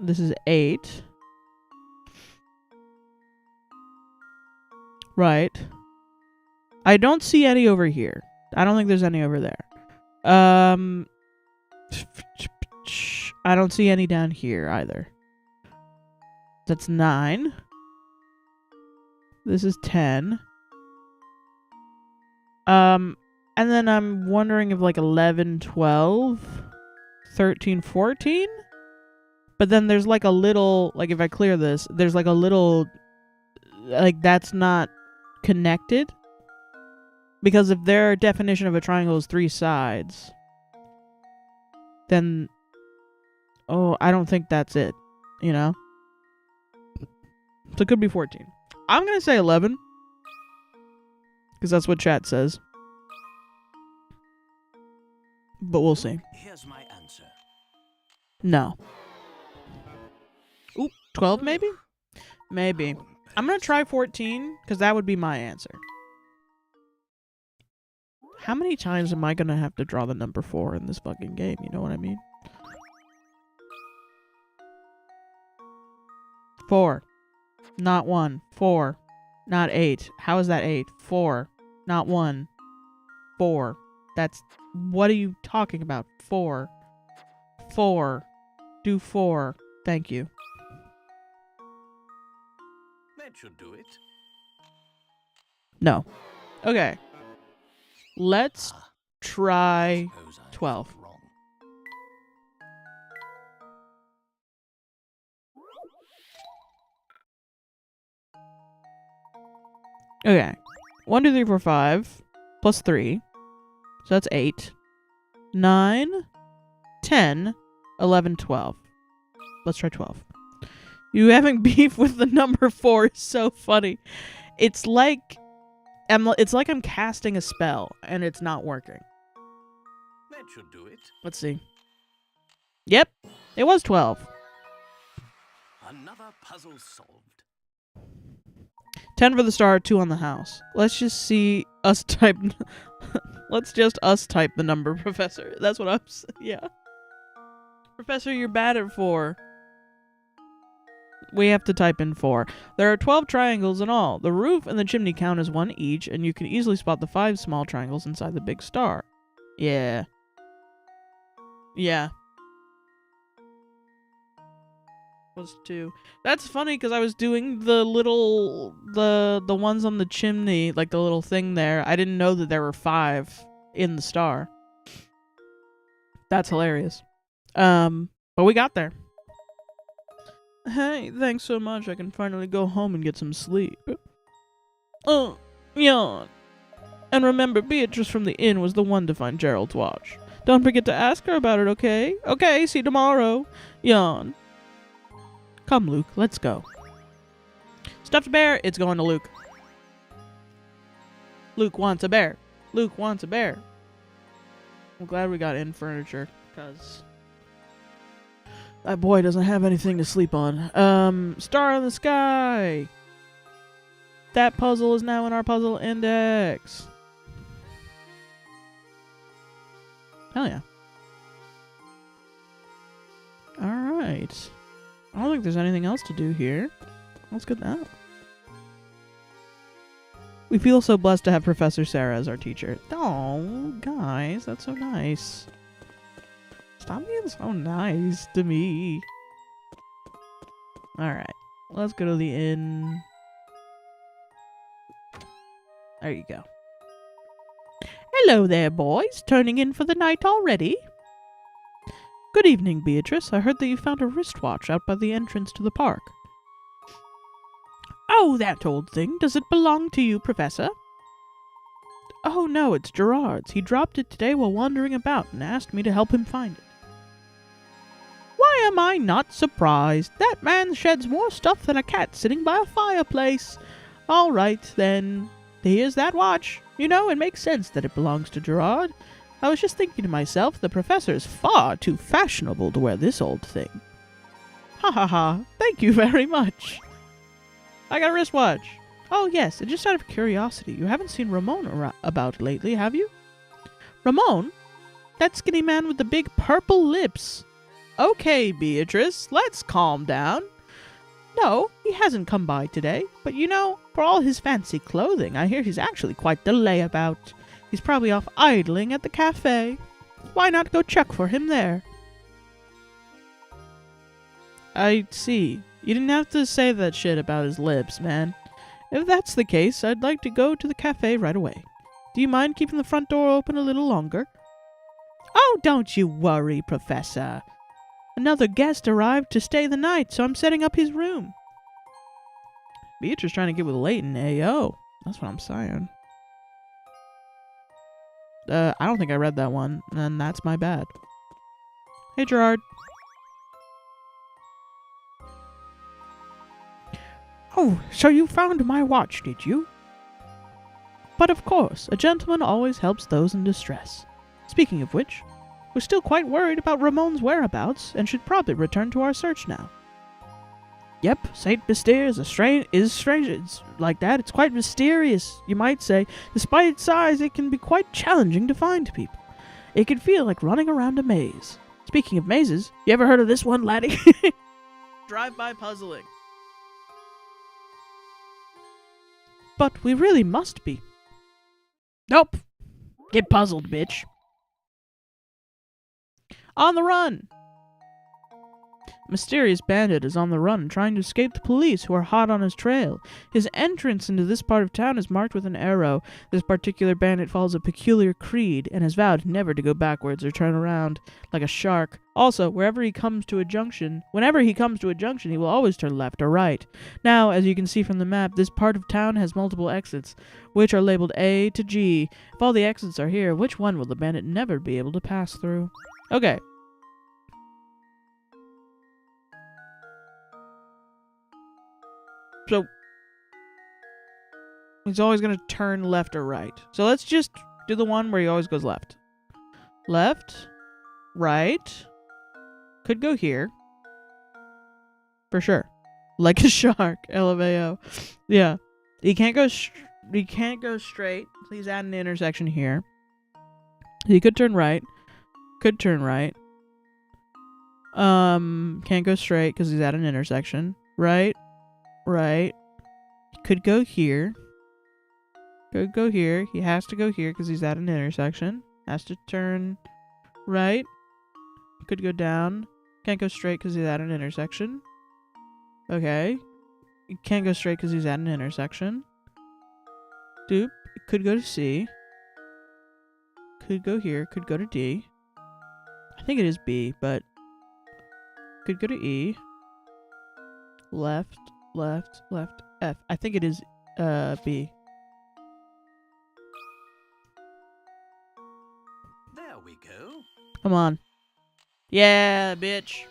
This is 8. Right. I don't see any over here. I don't think there's any over there. I don't see any down here either. That's 9. This is 10. And then I'm wondering if like 11, 12, 13, 14? But then there's like a little, like if I clear this, there's like a little, like that's not connected. Because if their definition of a triangle is 3 sides, then, oh, I don't think that's it, you know? So it could be 14. I'm going to say 11. Because that's what chat says. But we'll see. Here's my answer. No. Oop, 12 maybe? Maybe. I'm going to try 14, because that would be my answer. How many times am I going to have to draw the number 4 in this fucking game? You know what I mean? 4. Not 1. 4. Not 8. How is that 8? 4. Not 1. 4. That's... what are you talking about? 4. 4. Do 4. Thank you. That should do it. No. Okay. Let's try 12. Okay. 1, 2, 3, 4, 5. Plus 3. So that's 8. 9. 10. 11, 12. Let's try 12. You having beef with the number 4 is so funny. It's like I'm casting a spell and it's not working. That should do it. Let's see. Yep. It was 12. Another puzzle solved. 10 for the star, 2 on the house. Let's just see us type... Let's just us type the number, Professor. That's what I'm saying. Yeah. Professor, you're bad at 4. We have to type in 4. There are 12 triangles in all. The roof and the chimney count as 1 each, and you can easily spot the 5 small triangles inside the big star. Yeah. Yeah. was 2. That's funny because I was doing the little the ones on the chimney, like the little thing there. I didn't know that there were 5 in the star. That's hilarious. But we got there. Hey, thanks so much. I can finally go home and get some sleep. Oh, yawn. And remember, Beatrice from the inn was the one to find Gerald's watch. Don't forget to ask her about it, okay? Okay, see you tomorrow. Yawn. Come, Luke, let's go. Stuffed bear, it's going to Luke. Luke wants a bear. Luke wants a bear. I'm glad we got in furniture, because that boy doesn't have anything to sleep on. Star in the sky. That puzzle is now in our puzzle index. Hell yeah. Alright. I don't think there's anything else to do here. Let's get that. We feel so blessed to have Professor Sarah as our teacher. Oh, guys, that's so nice. Stop being so nice to me. Alright. Let's go to the inn. There you go. Hello there, boys. Turning in for the night already? Good evening, Beatrice. I heard that you found a wristwatch out by the entrance to the park. Oh, that old thing. Does it belong to you, Professor? Oh, no, it's Gerard's. He dropped it today while wandering about and asked me to help him find it. Why am I not surprised? That man sheds more stuff than a cat sitting by a fireplace. All right, then. Here's that watch. You know, it makes sense that it belongs to Gerard. I was just thinking to myself, the professor is far too fashionable to wear this old thing. Ha ha ha. Thank you very much. I got a wristwatch. Oh yes, and just out of curiosity, you haven't seen Ramon about lately, have you? Ramon? That skinny man with the big purple lips. Okay, Beatrice, let's calm down. No, he hasn't come by today, but you know, for all his fancy clothing, I hear he's actually quite the layabout. He's probably off idling at the cafe. Why not go check for him there? I see. You didn't have to say that shit about his lips, man. If that's the case, I'd like to go to the cafe right away. Do you mind keeping the front door open a little longer? Oh, don't you worry, Professor. Another guest arrived to stay the night, so I'm setting up his room. Beatrice trying to get with Layton, ayo. That's what I'm saying. I don't think I read that one, and that's my bad. Hey, Gerard. Oh, so you found my watch, did you? But of course, a gentleman always helps those in distress. Speaking of which, we're still quite worried about Ramon's whereabouts, and should probably return to our search now. Yep, Saint Mystere is strange. It's like that. It's quite mysterious, you might say. Despite its size, it can be quite challenging to find people. It can feel like running around a maze. Speaking of mazes, you ever heard of this one, laddie? Drive-by puzzling. But we really must be. Nope. Get puzzled, bitch. On the run! Mysterious bandit is on the run, trying to escape the police who are hot on his trail. His entrance into this part of town is marked with an arrow. This particular bandit follows a peculiar creed and has vowed never to go backwards or turn around like a shark. Also, whenever he comes to a junction, he will always turn left or right. Now, as you can see from the map, this part of town has multiple exits, which are labeled A to G. If all the exits are here, which one will the bandit never be able to pass through? Okay. So, he's always going to turn left or right. So let's just do the one where he always goes left. Left, right, could go here. For sure. Like a shark, LMAO. Yeah. He can't go straight. So he's at an intersection here. He could turn right. Could turn right. Can't go straight because he's at an intersection. Right. Right. Could go here. Could go here. He has to go here because he's at an intersection. Has to turn right. Could go down. Can't go straight because he's at an intersection. Okay. You can't go straight because he's at an intersection. Doop. It could go to C. Could go here. Could go to D. I think it is B, but could go to E. Left, left, left, F. I think it is B. There we go. Come on. Yeah, bitch.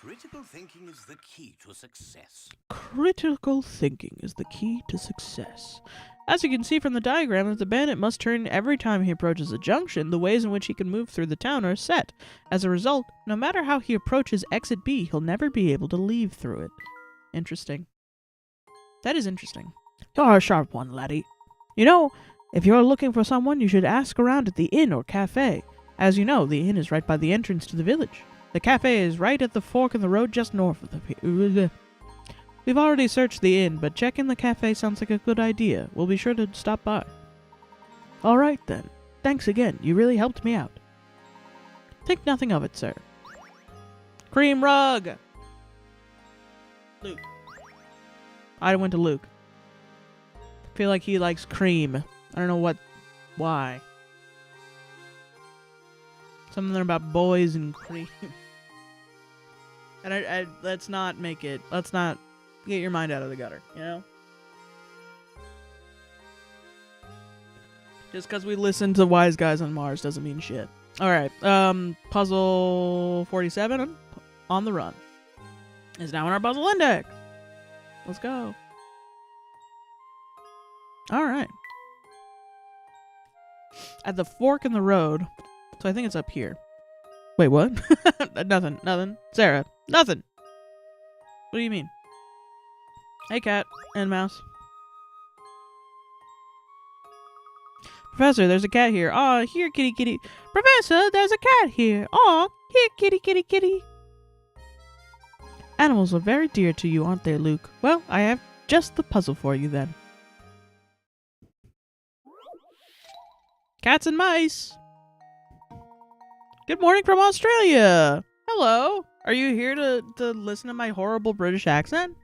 Critical thinking is the key to success. Critical thinking is the key to success. As you can see from the diagram, if the bandit must turn every time he approaches a junction, the ways in which he can move through the town are set. As a result, no matter how he approaches exit B, he'll never be able to leave through it. Interesting. That is interesting. You're a sharp one, laddie. You know, if you're looking for someone, you should ask around at the inn or cafe. As you know, the inn is right by the entrance to the village. The cafe is right at the fork in the road just north of the... We've already searched the inn, but checking the cafe sounds like a good idea. We'll be sure to stop by. Alright then. Thanks again. You really helped me out. Think nothing of it, sir. Cream rug! Luke. I went to Luke. I feel like he likes cream. I don't know why. Something about boys and cream. And let's not get your mind out of the gutter, you know? Just because we listen to Wise Guys on Mars doesn't mean shit. Alright, puzzle 47 on the run is now in our puzzle index. Let's go. Alright. At the fork in the road, so I think it's up here. Wait, what? Nothing. Sarah, nothing. What do you mean? Hey, cat and mouse. Professor, there's a cat here. Aw, here, kitty, kitty. Professor, there's a cat here. Aw, here, kitty, kitty, kitty. Animals are very dear to you, aren't they, Luke? Well, I have just the puzzle for you, then. Cats and mice. Good morning from Australia. Hello. Are you here to listen to my horrible British accent?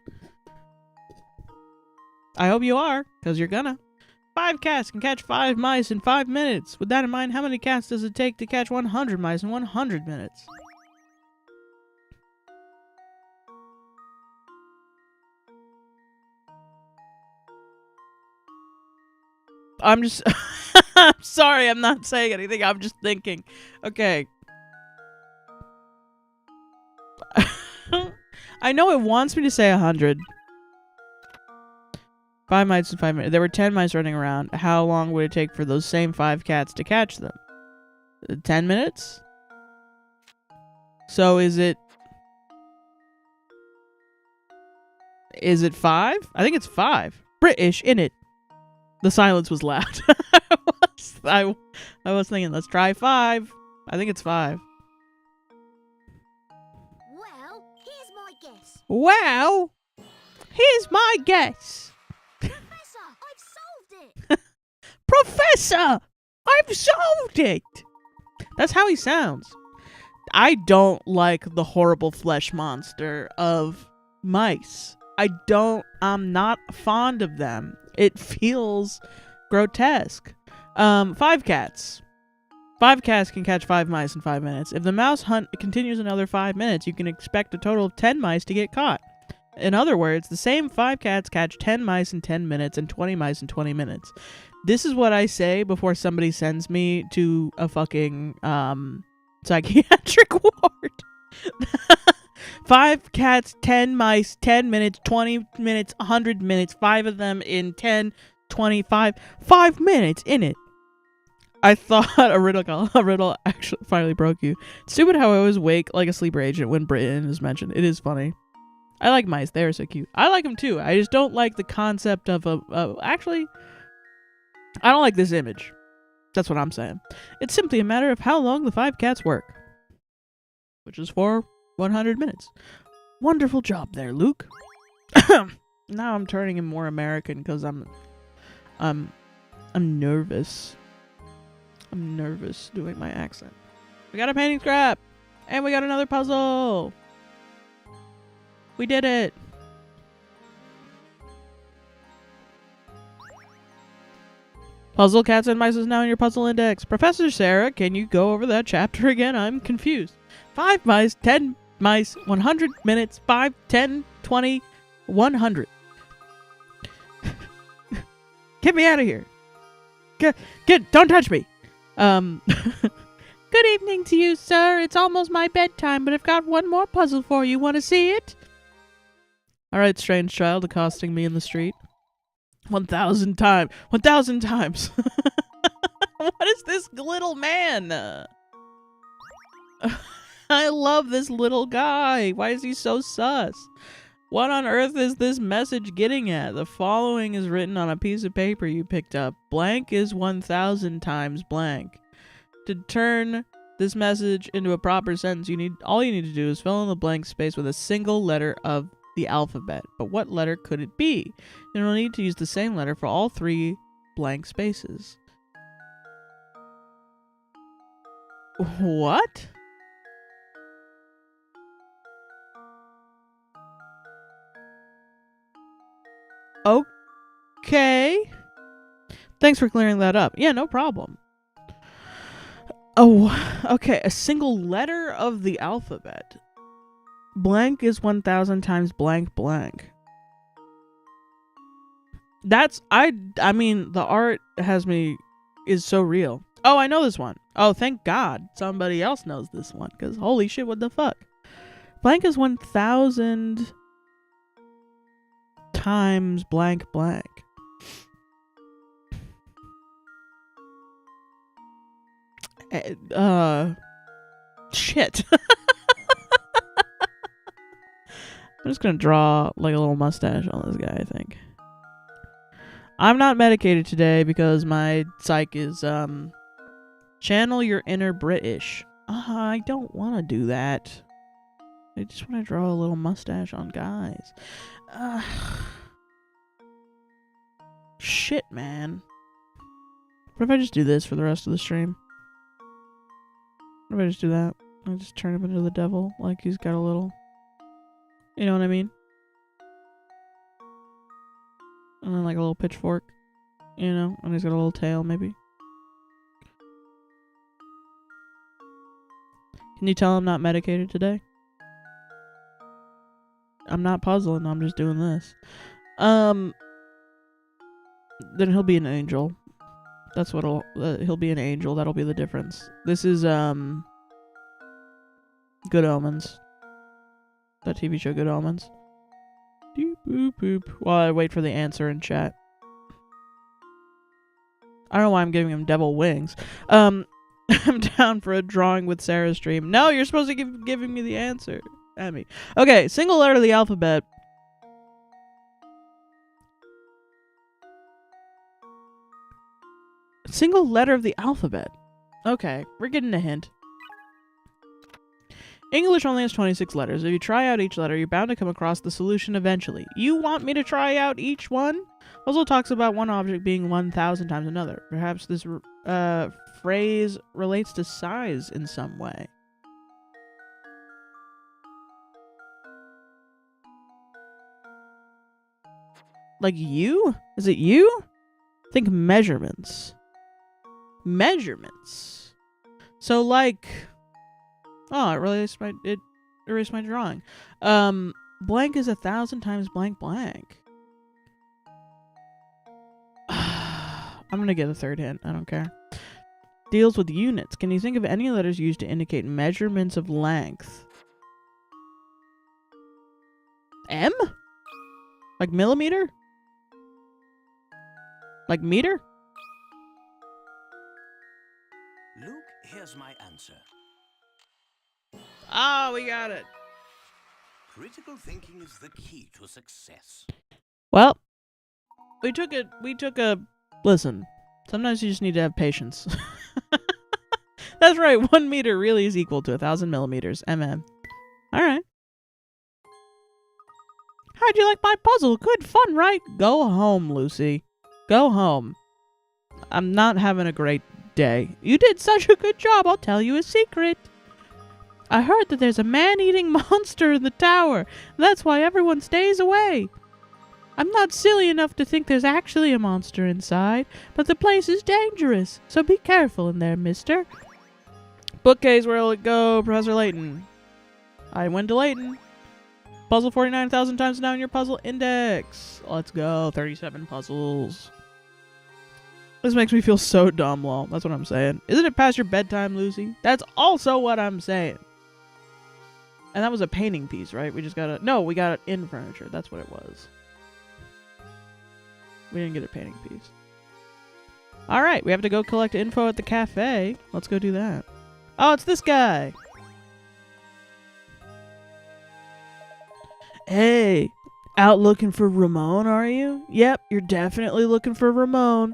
I hope you are, because you're gonna. 5 cats can catch 5 mice in 5 minutes. With that in mind, how many cats does it take to catch 100 mice in 100 minutes? I'm just... I'm sorry, I'm not saying anything. I'm just thinking. Okay. I know it wants me to say 100. 5 mice in 5 minutes. There were 10 mice running around. How long would it take for those same 5 cats to catch them? 10 minutes? So is it 5? I think it's 5. British, innit? The silence was loud. I was thinking, let's try 5. I think it's 5. Well, here's my guess. Wow! Here's my guess. Professor, I've solved it. Professor! I've solved it! That's how he sounds. I don't like the horrible flesh monster of mice. I'm not fond of them. It feels grotesque. 5 cats. 5 cats can catch 5 mice in 5 minutes. If the mouse hunt continues another 5 minutes, you can expect a total of 10 mice to get caught. In other words, the same 5 cats catch 10 mice in 10 minutes and 20 mice in 20 minutes. This is what I say before somebody sends me to a fucking psychiatric ward. 5 cats, 10 mice, 10 minutes, 20 minutes, 100 minutes, 5 of them in 10, 25, 5 minutes in it. I thought a riddle actually finally broke you. It's stupid how I always wake like a sleeper agent when Britain is mentioned. It is funny. I like mice. They are so cute. I like them too. I just don't like the concept of actually, I don't like this image. That's what I'm saying. It's simply a matter of how long the 5 cats work. Which is for 100 minutes. Wonderful job there, Luke. Now I'm turning him more American because I'm nervous. I'm nervous doing my accent. We got a painting scrap! And we got another puzzle! We did it. Puzzle Cats and Mice is now in your puzzle index. Professor Sarah, can you go over that chapter again? I'm confused. 5 mice, 10 mice, 100 minutes, 5, 10, 20, 100. Get me out of here. Don't touch me. Good evening to you, sir. It's almost my bedtime, but I've got one more puzzle for you. Want to see it? All right, strange child accosting me in the street. 1,000 times. 1,000 times. What is this little man? I love this little guy. Why is he so sus? What on earth is this message getting at? The following is written on a piece of paper you picked up. Blank is 1,000 times blank. To turn this message into a proper sentence, all you need to do is fill in the blank space with a single letter of the alphabet. But what letter could it be? You'll need to use the same letter for all 3 blank spaces. What? Okay. Thanks for clearing that up. Yeah, no problem. Oh, okay. A single letter of the alphabet. Blank is 1,000 times blank blank. That's, I mean, the art is so real. Oh, I know this one. Oh, thank God somebody else knows this one, because holy shit, what the fuck? Blank is 1,000 times blank blank. Shit. I'm just gonna draw like a little mustache on this guy, I think. I'm not medicated today because my psych is, channel your inner British. I don't want to do that. I just want to draw a little mustache on guys. Shit, man. What if I just do this for the rest of the stream? What if I just do that? I just turn him into the devil, like he's got a little... You know what I mean? And then like a little pitchfork, you know? And he's got a little tail, maybe. Can you tell I'm not medicated today? I'm not puzzling, I'm just doing this. Then he'll be an angel. That's what'll... he'll be an angel, that'll be the difference. This is, Good Omens. That TV show, Good Omens. Doop, boop, boop. While I wait for the answer in chat. I don't know why I'm giving him devil wings. I'm down for a drawing with Sarah's stream. No, you're supposed to giving me the answer. At me. Okay, single letter of the alphabet. Single letter of the alphabet. Okay, we're getting a hint. English only has 26 letters. If you try out each letter, you're bound to come across the solution eventually. You want me to try out each one? Also talks about one object being 1,000 times another. Perhaps this phrase relates to size in some way. Like you? Is it you? Think measurements. Measurements. So like... Oh, it erased my drawing. Blank is 1,000 times blank blank. I'm gonna get a third hint. I don't care. Deals with units. Can you think of any letters used to indicate measurements of length? M? Like millimeter? Like meter? Luke, here's my answer. Oh, we got it. Critical thinking is the key to success. Well, we took a listen. Sometimes you just need to have patience. That's right. 1 meter really is equal to 1,000 millimeters. Mm. All right. How'd you like my puzzle? Good fun, right? Go home, Lucy. Go home. I'm not having a great day. You did such a good job. I'll tell you a secret. I heard that there's a man-eating monster in the tower. That's why everyone stays away. I'm not silly enough to think there's actually a monster inside, but the place is dangerous, so be careful in there, mister. Bookcase, where will it go, Professor Layton? I went to Layton. Puzzle 49,000 times now in your puzzle index. Let's go. 37 puzzles. This makes me feel so dumb, lol. That's what I'm saying. Isn't it past your bedtime, Lucy? That's also what I'm saying. And that was a painting piece, right? We just got it. No, we got it in furniture. That's what it was. We didn't get a painting piece. Alright, we have to go collect info at the cafe. Let's go do that. Oh, it's this guy. Hey, out looking for Ramon, are you? Yep, you're definitely looking for Ramon.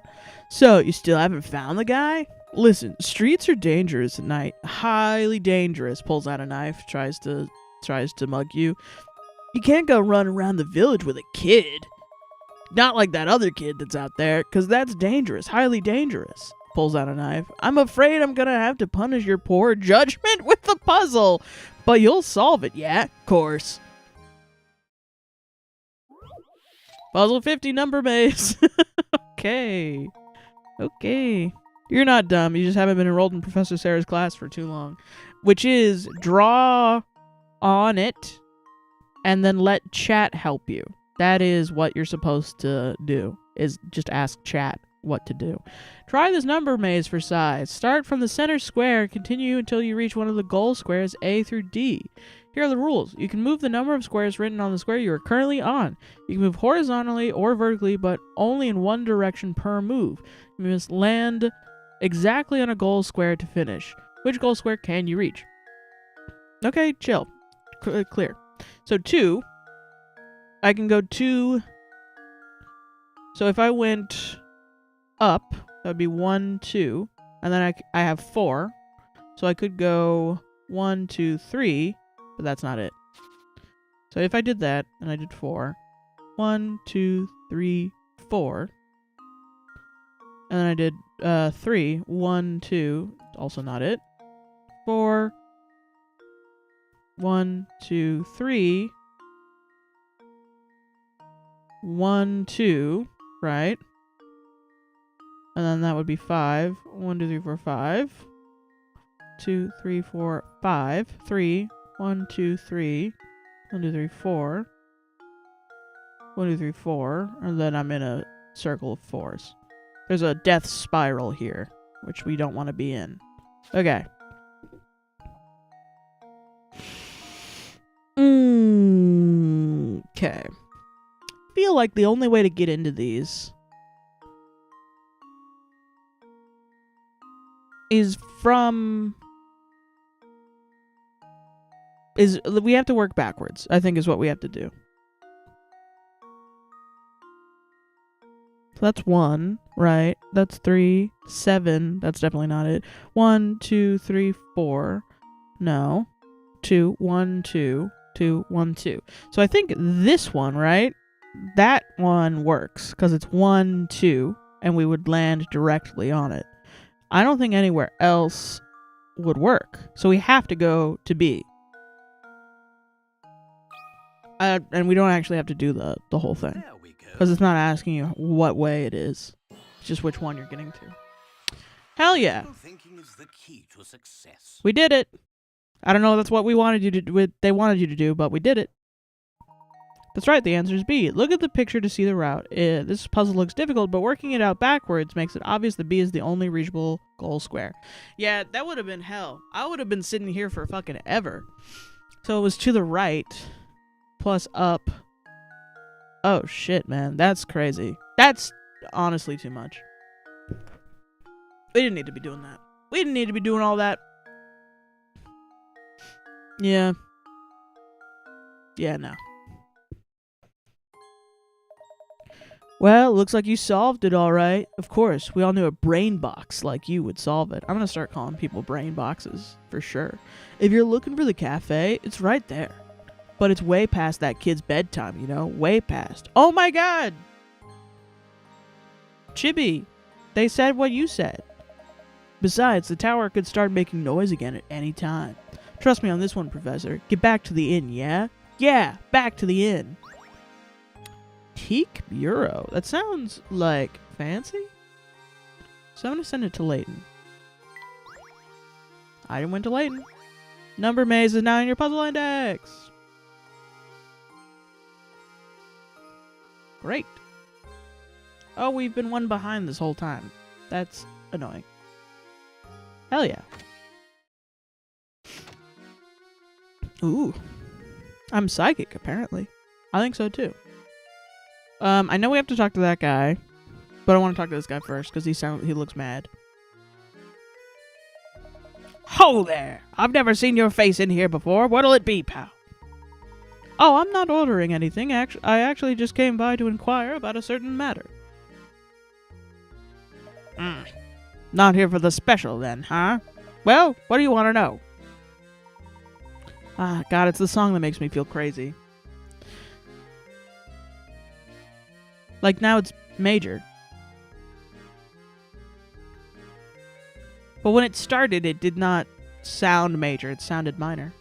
So, you still haven't found the guy? Listen, streets are dangerous at night. Highly dangerous. Pulls out a knife, tries to mug you. You can't go run around the village with a kid. Not like that other kid that's out there, because that's dangerous. Highly dangerous. Pulls out a knife. I'm afraid I'm gonna have to punish your poor judgment with the puzzle. But you'll solve it, yeah? Of course. Puzzle 50, number maze. Okay. Okay. You're not dumb. You just haven't been enrolled in Professor Sarah's class for too long. Which is draw on it and then let chat help you. That is what you're supposed to do, is just ask chat what to do. Try this number maze for size. Start from the center square, continue until you reach one of the goal squares A through D. Here are the rules. You can move the number of squares written on the square you are currently on. You can move horizontally or vertically, but only in one direction per move. You must land exactly on a goal square to finish. Which goal square can you reach? Okay, chill. Clear. So 2, I can go 2. So if I went up, that would be 1, 2, and then I have 4. So I could go 1, 2, 3. But that's not it. So if I did that, and I did 4, 1, 2, 3, 4, and then I did 3, 1, 2, also not it, 4, 1, 2, 3, 1, 2, right? And then that would be 5, 1, 2, 3, 4, 5, 2, 3, 4, 5, 3, 1, 2, 3, 1, 2, 3, 4, 1, 2, 3, 4, and then I'm in a circle of 4s. There's a death spiral here, which we don't want to be in. Okay. Okay. Feel like the only way to get into these is we have to work backwards, I think is what we have to do. So that's 1, right? That's 3, 7. That's definitely not it. 1, 2, 3, 4. No. 2, 1, 2, 2, 1, 2. So I think this one, right? That one works because it's 1, 2, and we would land directly on it. I don't think anywhere else would work. So we have to go to B. And we don't actually have to do the whole thing. Because it's not asking you what way it is. It's just which one you're getting to. Hell yeah. Thinking is the key to success. We did it. I don't know if that's what we wanted you to do. They wanted you to do, but we did it. That's right, the answer is B. Look at the picture to see the route. This puzzle looks difficult, but working it out backwards makes it obvious that B is the only reachable goal square. Yeah, that would have been hell. I would have been sitting here for fucking ever. So it was to the right. Plus up. Oh shit, man. That's crazy. That's honestly too much. We didn't need to be doing that. We didn't need to be doing all that. Yeah. Yeah, no. Well, looks like you solved it all right. Of course, we all knew a brain box like you would solve it. I'm gonna start calling people brain boxes, for sure. If you're looking for the cafe, it's right there. But it's way past that kid's bedtime, you know? Way past. Oh my god! Chibi, they said what you said. Besides, the tower could start making noise again at any time. Trust me on this one, Professor. Get back to the inn, yeah? Yeah, back to the inn. Teak Bureau. That sounds, like, fancy? So I'm going to send it to Layton. I went to Layton. Number maze is now in your puzzle index. Great. Oh, we've been one behind this whole time. That's annoying. Hell yeah. Ooh. I'm psychic, apparently. I think so, too. I know we have to talk to that guy, but I want to talk to this guy first, because he looks mad. Ho there! I've never seen your face in here before. What'll it be, pal? Oh, I'm not ordering anything. I actually just came by to inquire about a certain matter. Not here for the special, then, huh? Well, what do you want to know? Ah, God, it's the song that makes me feel crazy. Like, now it's major. But when it started, it did not sound major. It sounded minor.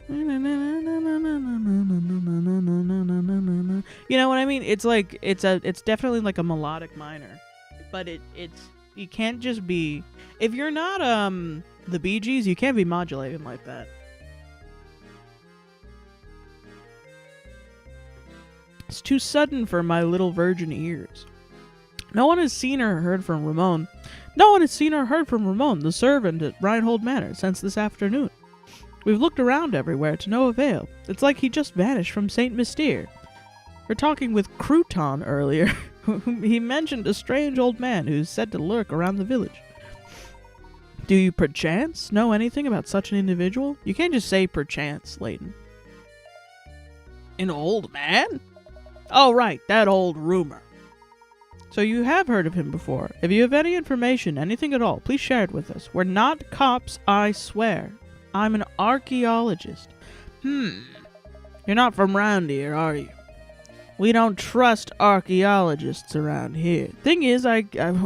You know what I mean? It's like it's definitely like a melodic minor, but it's you can't just be, if you're not the Bee Gees, you can't be modulating like that. It's too sudden for my little virgin ears. No one has seen or heard from Ramon. No one has seen or heard from Ramon, the servant at Reinhold Manor, since this afternoon. We've looked around everywhere to no avail. It's like he just vanished from St. Mystere. We're talking with Crouton earlier. He mentioned a strange old man who's said to lurk around the village. Do you perchance know anything about such an individual? You can't just say perchance, Layton. An old man? Oh, right, that old rumor. So you have heard of him before. If you have any information, anything at all, please share it with us. We're not cops, I swear. I'm an archaeologist. You're not from round here, are you? We don't trust archaeologists around here. Thing is, I can't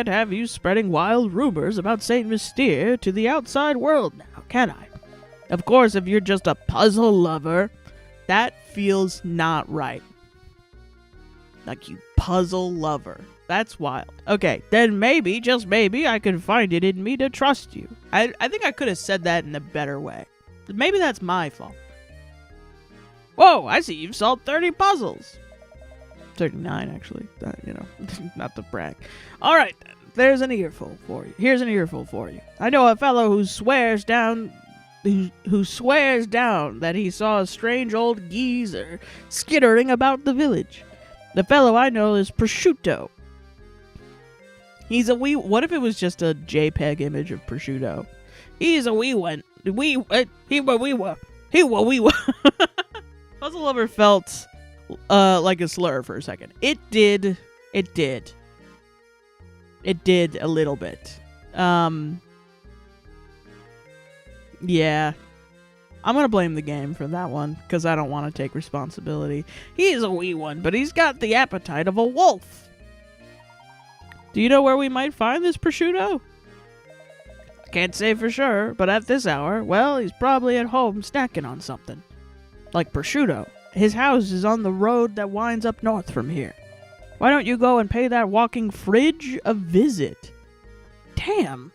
have you spreading wild rumors about St. Mystere to the outside world now, can I? Of course, if you're just a puzzle lover, that feels not right. Like, you puzzle lover. That's wild. Okay, then maybe, just maybe, I could find it in me to trust you. I think I could have said that in a better way. Maybe that's my fault. Whoa, I see you've solved 30 puzzles. 39, actually. Not to brag. All right, then. There's an earful for you. Here's an earful for you. I know a fellow who swears down that he saw a strange old geezer skittering about the village. The fellow I know is Prosciutto. He's a wee... What if it was just a JPEG image of Prosciutto? He's a wee one. He wa. Puzzle lover felt like a slur for a second. It did a little bit. Yeah. I'm gonna blame the game for that one, because I don't want to take responsibility. He's a wee one, but he's got the appetite of a wolf. Do you know where we might find this Prosciutto? Can't say for sure, but at this hour, well, he's probably at home snacking on something. Like Prosciutto. His house is on the road that winds up north from here. Why don't you go and pay that walking fridge a visit? Damn.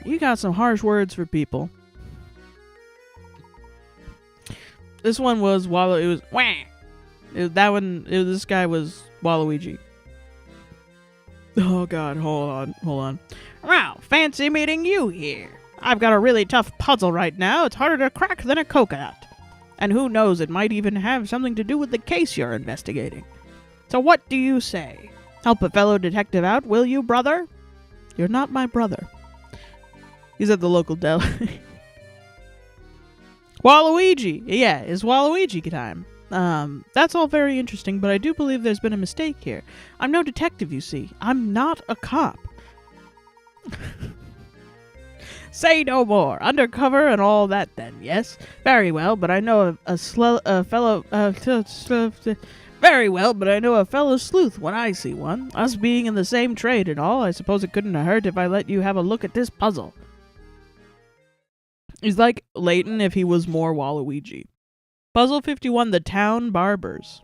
You got some harsh words for people. This one was this guy was Waluigi. Oh god, hold on. Wow, fancy meeting you here. I've got a really tough puzzle right now. It's harder to crack than a coconut. And who knows, it might even have something to do with the case you're investigating. So what do you say? Help a fellow detective out, will you, brother? You're not my brother. He's at the local deli. Waluigi! Yeah, it's Waluigi time. That's all very interesting, but I do believe there's been a mistake here. I'm no detective, you see. I'm not a cop. Say no more. Undercover and all that then, yes? Very well, but I know a fellow... Very well, but I know a fellow sleuth when I see one. Us being in the same trade and all, I suppose it couldn't hurt if I let you have a look at this puzzle. He's like Layton if he was more Waluigi. Puzzle 51, the town barbers.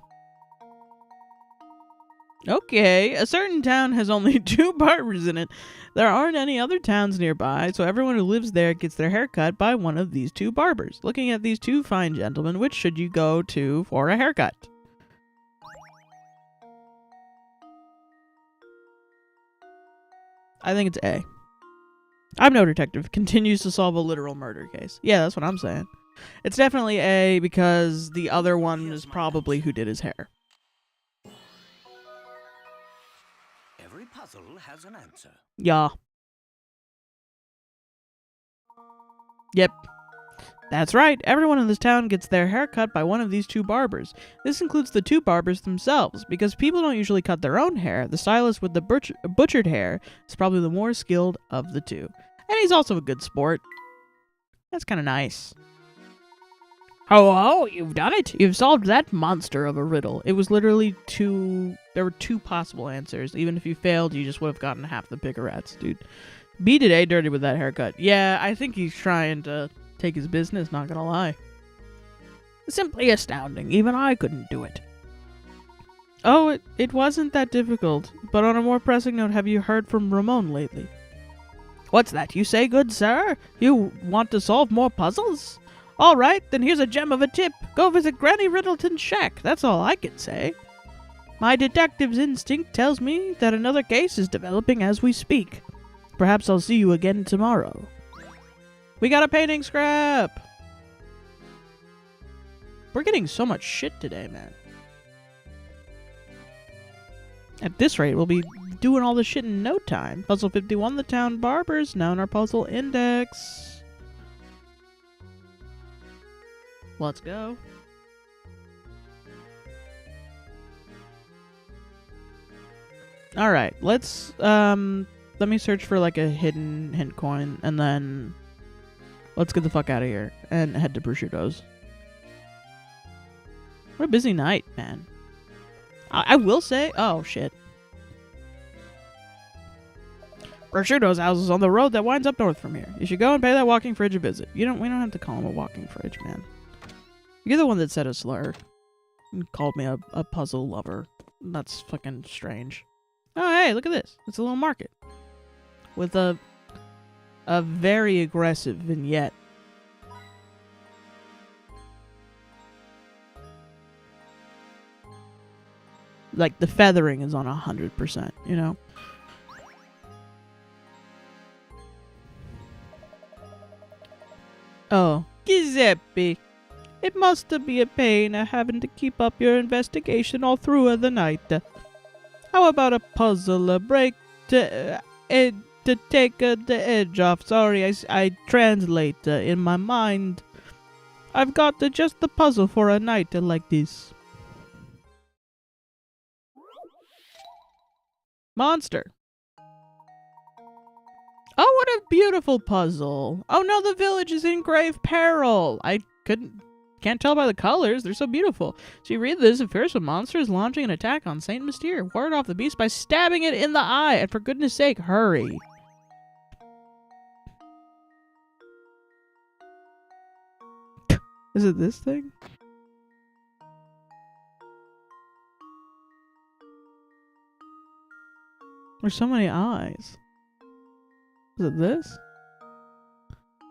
Okay, a certain town has only 2 barbers in it. There aren't any other towns nearby, so everyone who lives there gets their hair cut by one of these 2 barbers. Looking at these 2 fine gentlemen, which should you go to for a haircut? I think it's A. I'm no detective. Continues to solve a literal murder case. Yeah, that's what I'm saying. It's definitely A because the other one is probably who did his hair. Every puzzle has an answer. Yeah. Yep. That's right. Everyone in this town gets their hair cut by one of these 2 barbers. This includes the 2 barbers themselves. Because people don't usually cut their own hair, the stylist with the butchered hair is probably the more skilled of the 2. And he's also a good sport. That's kind of nice. Oh, you've done it. You've solved that monster of a riddle. It was literally 2... There were 2 possible answers. Even if you failed, you just would have gotten half the picarettes, dude. B did A dirty with that haircut. Yeah, I think he's trying to take his business, not gonna lie. Simply astounding. Even I couldn't do it. Oh, it wasn't that difficult. But on a more pressing note, have you heard from Ramon lately? What's that you say, good sir? You want to solve more puzzles? All right, then here's a gem of a tip. Go visit Granny Riddleton's shack. That's all I can say. My detective's instinct tells me that another case is developing as we speak. Perhaps I'll see you again tomorrow. We got a painting scrap! We're getting so much shit today, man. At this rate, we'll be doing all this shit in no time. Puzzle 51, the town barbers, now in our puzzle index. Let's go. Alright, let's, let me search for like a hidden hint coin, and then let's get the fuck out of here and head to Prosciutto's. What a busy night, man. I will say, oh shit. Prosciutto's house is on the road that winds up north from here. You should go and pay that walking fridge a visit. We don't have to call him a walking fridge, man. You're the one that said a slur. And called me a puzzle lover. That's fucking strange. Oh, hey, look at this. It's a little market. With a very aggressive vignette. Like, the feathering is on 100%, you know? Oh, Giuseppe. It must be a pain having to keep up your investigation all through the night. How about a puzzle, a break to take the edge off? Sorry, I translate in my mind. I've got just the puzzle for a night like this. Monster. Oh, what a beautiful puzzle. Oh no, the village is in grave peril. I can't tell by the colors. They're so beautiful. So you read this, a fearsome monster is launching an attack on Saint Mystere. Ward off the beast by stabbing it in the eye. And for goodness sake, hurry. Is it this thing? There's so many eyes. Is it this?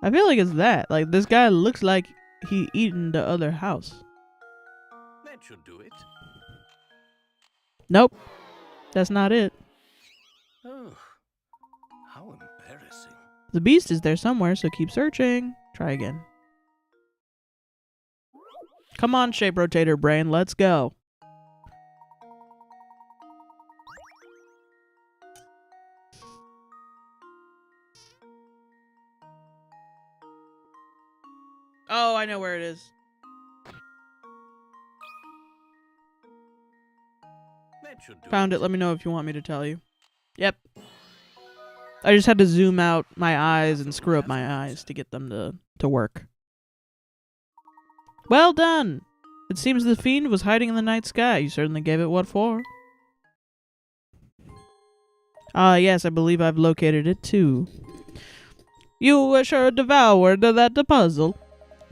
I feel like it's that. Like, this guy looks like he eaten the other house. That should do it. Nope. That's not it. Oh, how embarrassing. The beast is there somewhere, so keep searching. Try again. Come on, shape rotator brain. Let's go. Oh, I know where it is. That should do Found it. Let me know if you want me to tell you. Yep. I just had to zoom out my eyes and screw up my eyes to get them to work. Well done! It seems the fiend was hiding in the night sky. You certainly gave it what for. Ah, yes, I believe I've located it too. You sure devoured that puzzle.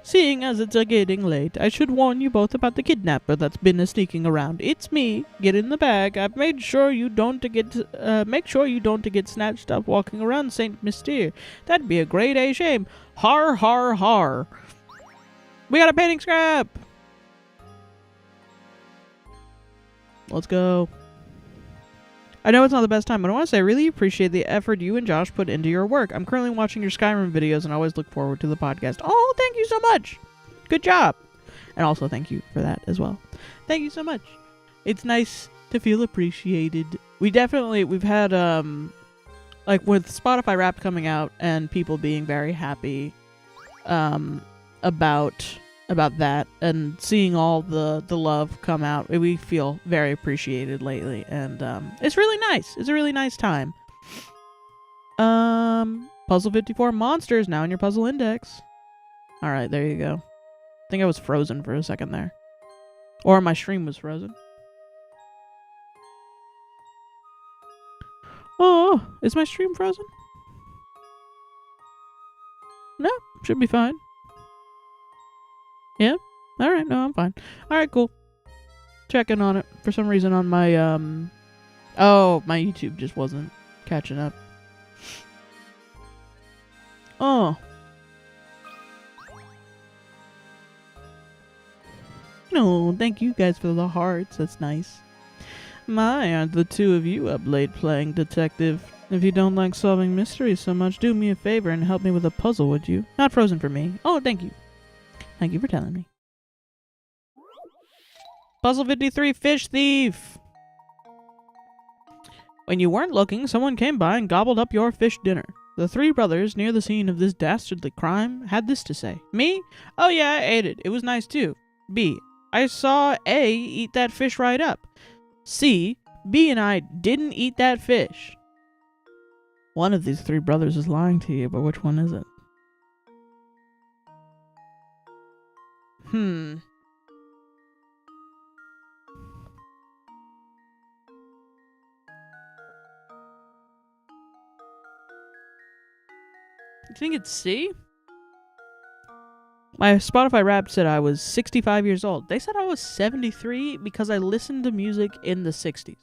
Seeing as it's getting late, I should warn you both about the kidnapper that's been sneaking around. It's me. Get in the bag. I've made sure you don't get snatched up walking around Saint Mystere. That'd be a great A shame. Har har har. We got a painting scrap. Let's go. I know it's not the best time, but I want to say I really appreciate the effort you and Josh put into your work. I'm currently watching your Skyrim videos and I always look forward to the podcast. Oh, thank you so much. Good job. And also thank you for that as well. Thank you so much. It's nice to feel appreciated. We've had, like with Spotify Wrapped coming out and people being very happy, about that and seeing all the love come out, we feel very appreciated lately, and it's really nice. It's a really nice time. Puzzle 54 monsters now in your puzzle index. All right, there you go. I think I was frozen for a second there, or my stream was frozen. Oh, is my stream frozen? No, should be fine. Yeah? Alright, no, I'm fine. Alright, cool. Checking on it. For some reason on my, oh, my YouTube just wasn't catching up. Oh. No, thank you guys for the hearts. That's nice. My, aren't the two of you up late playing detective? If you don't like solving mysteries so much, do me a favor and help me with a puzzle, would you? Not frozen for me. Oh, thank you. Thank you for telling me. Puzzle 53, Fish Thief. When you weren't looking, someone came by and gobbled up your fish dinner. The three brothers near the scene of this dastardly crime had this to say. Me? Oh yeah, I ate it. It was nice too. B. I saw A eat that fish right up. C. B and I didn't eat that fish. One of these three brothers is lying to you, but which one is it? I think it's C? My Spotify Wrapped said I was 65 years old. They said I was 73 because I listened to music in the 60s.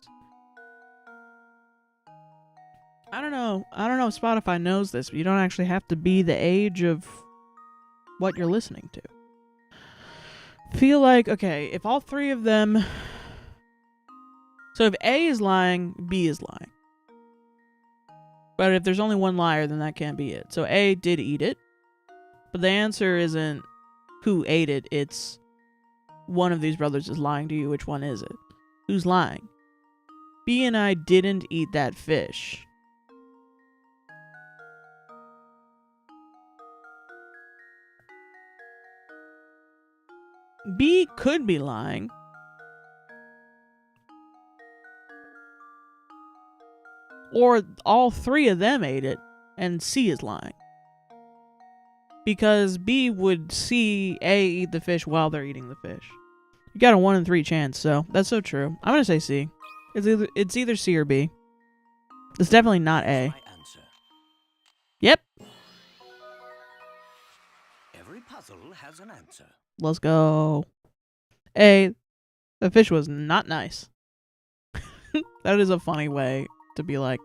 I don't know if Spotify knows this, but you don't actually have to be the age of what you're listening to. Feel like, okay, if all three of them... So if A is lying, B is lying. But if there's only one liar, then that can't be it. So A did eat it. But the answer isn't who ate it, it's one of these brothers is lying to you. Which one is it? Who's lying? B and I didn't eat that fish. B could be lying. Or all three of them ate it, and C is lying. Because B would see A eat the fish while they're eating the fish. You got a 1 in 3 chance, so that's so true. I'm gonna say C. It's either C or B. It's definitely not A. Yep. Every puzzle has an answer. Let's go. A. The fish was not nice. That is a funny way to be like,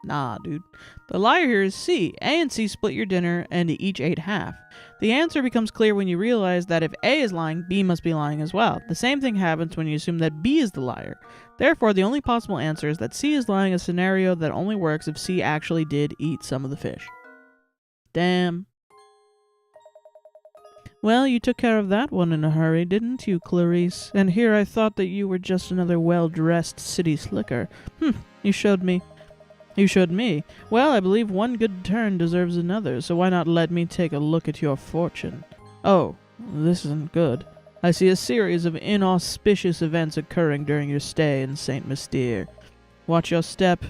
nah, dude. The liar here is C. A and C split your dinner and each ate half. The answer becomes clear when you realize that if A is lying, B must be lying as well. The same thing happens when you assume that B is the liar. Therefore, the only possible answer is that C is lying, a scenario that only works if C actually did eat some of the fish. Damn. Well, you took care of that one in a hurry, didn't you, Clarice? And here I thought that you were just another well-dressed city slicker. You showed me. Well, I believe one good turn deserves another, so why not let me take a look at your fortune? Oh, this isn't good. I see a series of inauspicious events occurring during your stay in Saint Mystere. Watch your step.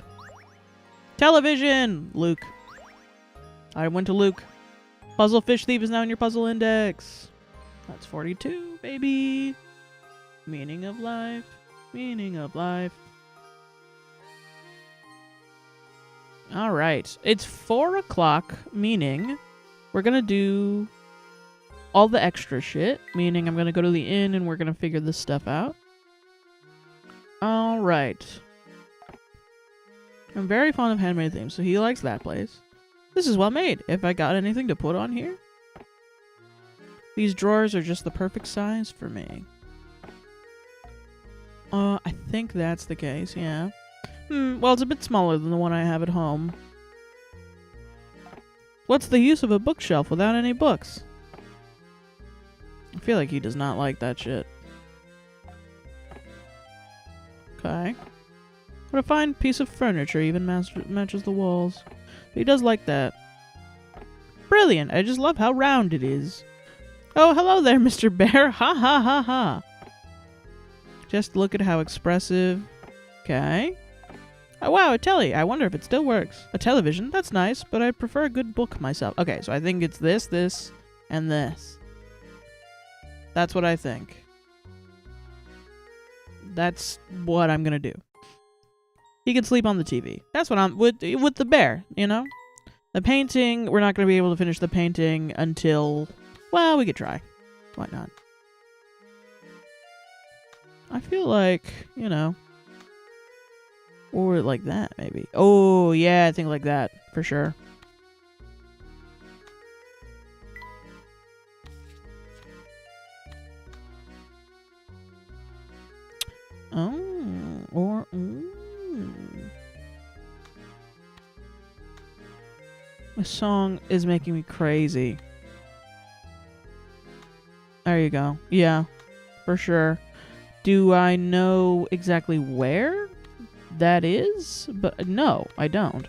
Television! Luke. I went to Luke. Puzzle Fish Thief is now in your puzzle index. That's 42, baby. Meaning of life. Meaning of life. Alright. It's 4 o'clock, meaning we're gonna do all the extra shit. Meaning I'm gonna go to the inn and we're gonna figure this stuff out. Alright. I'm very fond of handmade things, so he likes that place. This is well made. If I got anything to put on here? These drawers are just the perfect size for me. I think that's the case, yeah. Well, it's a bit smaller than the one I have at home. What's the use of a bookshelf without any books? I feel like he does not like that shit. Okay. What a fine piece of furniture, even matches the walls. But he does like that. Brilliant! I just love how round it is. Oh, hello there, Mr. Bear! Ha ha ha ha! Just look at how expressive. Okay. Oh wow, a telly. I wonder if it still works. A television? That's nice, but I prefer a good book myself. Okay, so I think it's this, this, and this. That's what I think. That's what I'm gonna do. He can sleep on the TV. That's what I'm with the bear, you know? The painting, we're not gonna be able to finish the painting until, well, we could try. Why not? I feel like, you know, or like that, maybe. Oh, yeah, I think like that, for sure. Oh, or, This song is making me crazy. There you go. Yeah, for sure. Do I know exactly where that is? But no, I don't.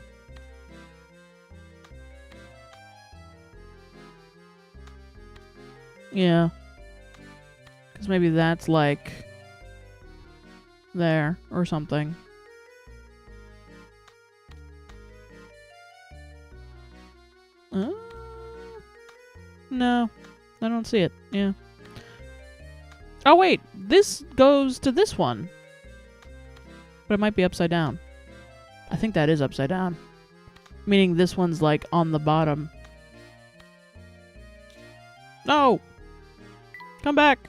Yeah. Because maybe that's like there or something. No, I don't see it. Yeah. Oh wait, this goes to this one. But it might be upside down. I think that is upside down. Meaning this one's like on the bottom. No! Come back!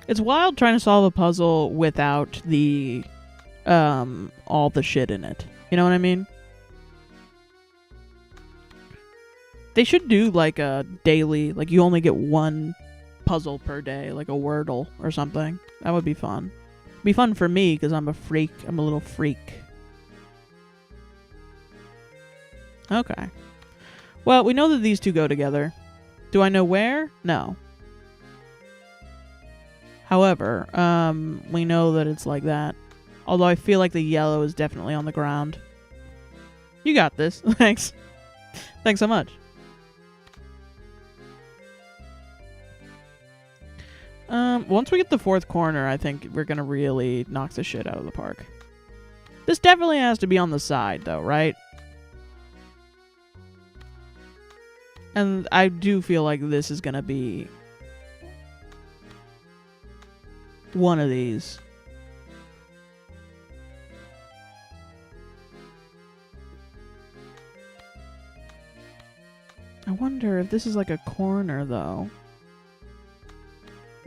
It's wild trying to solve a puzzle without the all the shit in it. You know what I mean? They should do like a daily, like you only get one puzzle per day, like a Wordle or something. That would be fun. Be fun for me because I'm a freak. I'm a little freak. Okay. Well, we know that these two go together. Do I know where? No. However, we know that it's like that. Although I feel like the yellow is definitely on the ground. You got this. Thanks. Thanks so much. Once we get the fourth corner, I think we're gonna really knock the shit out of the park. This definitely has to be on the side, though, right? And I do feel like this is gonna be one of these. I wonder if this is like a corner, though.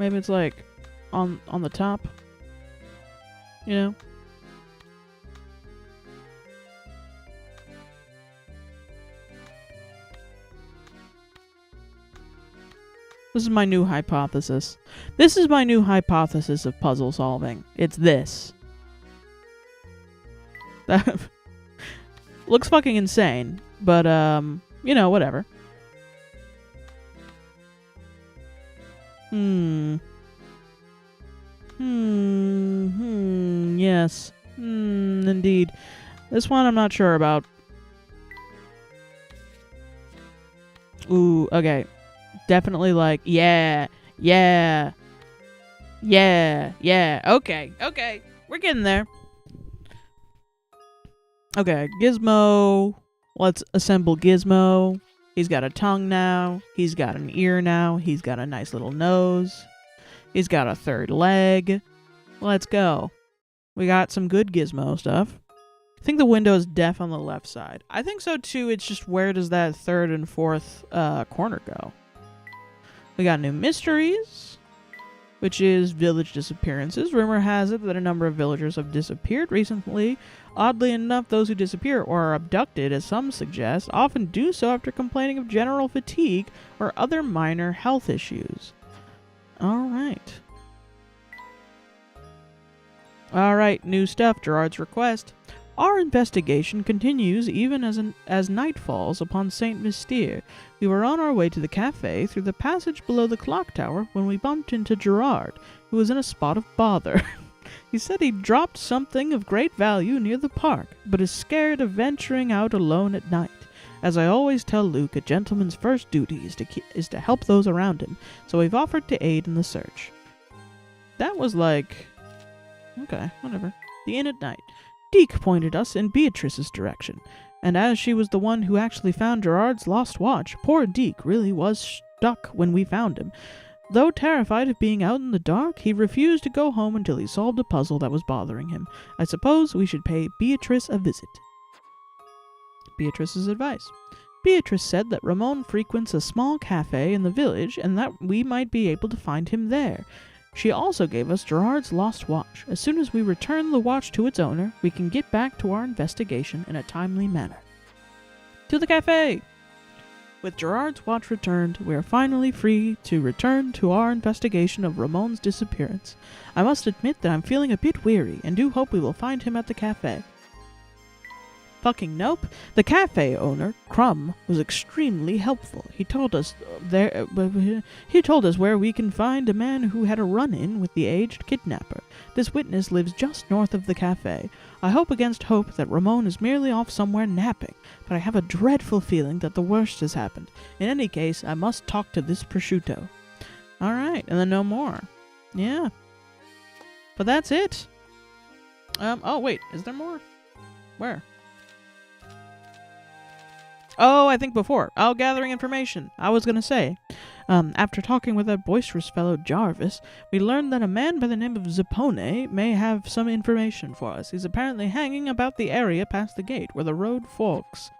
Maybe it's like on the top. You know? This is my new hypothesis. This is my new hypothesis of puzzle solving. It's this. That looks fucking insane, but you know, whatever. Yes. Indeed. This one I'm not sure about. Ooh, okay. Definitely like, yeah. Okay. We're getting there. Okay, Gizmo. Let's assemble Gizmo. He's got a tongue now. He's got an ear now. He's got a nice little nose. He's got a third leg. Let's go. We got some good gizmo stuff. I think the window is deaf on the left side. I think so too. It's just where does that third and fourth corner go? We got new mysteries, which is village disappearances. Rumor has it that a number of villagers have disappeared recently. Oddly enough, those who disappear or are abducted, as some suggest, often do so after complaining of general fatigue or other minor health issues. Alright. Alright, new stuff. Gerard's request. Our investigation continues even as night falls upon St. Mystere. We were on our way to the cafe through the passage below the clock tower when we bumped into Gerard, who was in a spot of bother. He said he dropped something of great value near the park, but is scared of venturing out alone at night. As I always tell Luke, a gentleman's first duty is to help those around him, so we've offered to aid in the search. That was like... okay, whatever. The inn at night. Deke pointed us in Beatrice's direction, and as she was the one who actually found Gerard's lost watch, poor Deke really was stuck when we found him. Though terrified of being out in the dark, he refused to go home until he solved a puzzle that was bothering him. I suppose we should pay Beatrice a visit. Beatrice's advice. Beatrice said that Ramon frequents a small cafe in the village and that we might be able to find him there. She also gave us Gerard's lost watch. As soon as we return the watch to its owner, we can get back to our investigation in a timely manner. To the cafe! With Gerard's watch returned, we are finally free to return to our investigation of Ramon's disappearance. I must admit that I'm feeling a bit weary, and do hope we will find him at the cafe. Fucking nope. The cafe owner, Crumb, was extremely helpful. He told us where we can find a man who had a run-in with the aged kidnapper. This witness lives just north of the cafe. I hope against hope that Ramon is merely off somewhere napping, but I have a dreadful feeling that the worst has happened. In any case, I must talk to this prosciutto. Alright, and then no more. Yeah. But that's it. Oh wait, is there more? Where? Oh, I think before. Oh, gathering information. I was gonna say. After talking with that boisterous fellow Jarvis, we learned that a man by the name of Zappone may have some information for us. He's apparently hanging about the area past the gate where the road forks.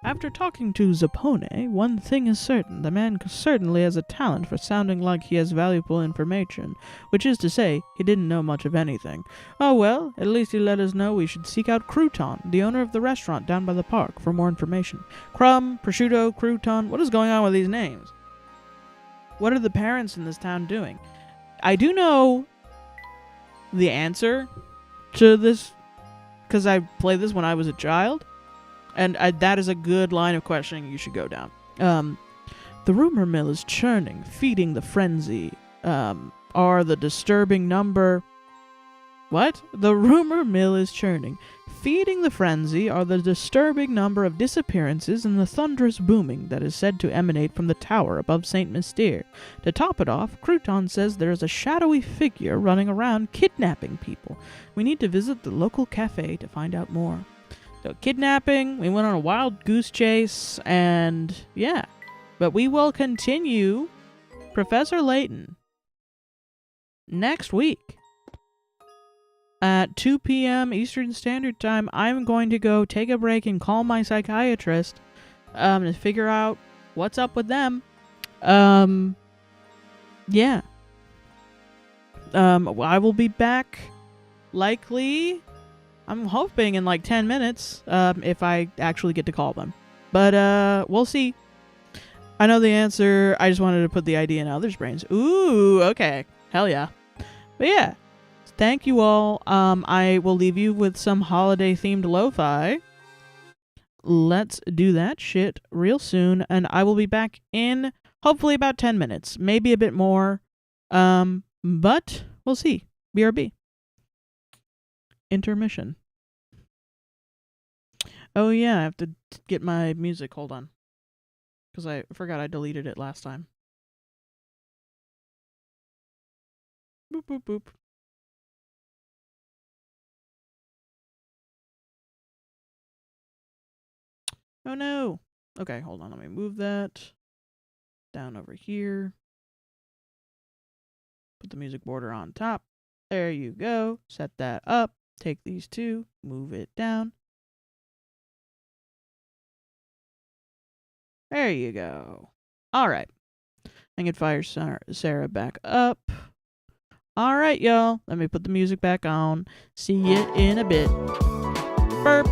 After talking to Zappone, one thing is certain. The man certainly has a talent for sounding like he has valuable information, which is to say, he didn't know much of anything. Oh well, at least he let us know we should seek out Crouton, the owner of the restaurant down by the park, for more information. Crumb, Prosciutto, Crouton, what is going on with these names? What are the parents in this town doing? I do know the answer to this, because I played this when I was a child. And that is a good line of questioning you should go down. The rumor mill is churning, feeding the frenzy. Are the disturbing number... What? The rumor mill is churning, feeding the frenzy are the disturbing number of disappearances and the thunderous booming that is said to emanate from the tower above St. Mystere. To top it off, Crouton says there is a shadowy figure running around kidnapping people. We need to visit the local cafe to find out more. So kidnapping, we went on a wild goose chase, and yeah. But we will continue Professor Layton next week at 2 p.m. Eastern Standard Time. I'm going to go take a break and call my psychiatrist to figure out what's up with them. Yeah. I will be back likely... I'm hoping in like 10 minutes, if I actually get to call them. But, we'll see. I know the answer. I just wanted to put the idea in others' brains. Ooh, okay. Hell yeah. But yeah. Thank you all. I will leave you with some holiday-themed lo-fi. Let's do that shit real soon. And I will be back in, hopefully, about 10 minutes. Maybe a bit more. But we'll see. BRB. Intermission. Oh yeah, I have to get my music. Hold on. Because I forgot I deleted it last time. Boop, boop, boop. Oh no. Okay, hold on. Let me move that down over here. Put the music border on top. There you go. Set that up. Take these two. Move it down. There you go. All right. I can fire Sarah back up. All right, y'all. Let me put the music back on. See you in a bit. Burp.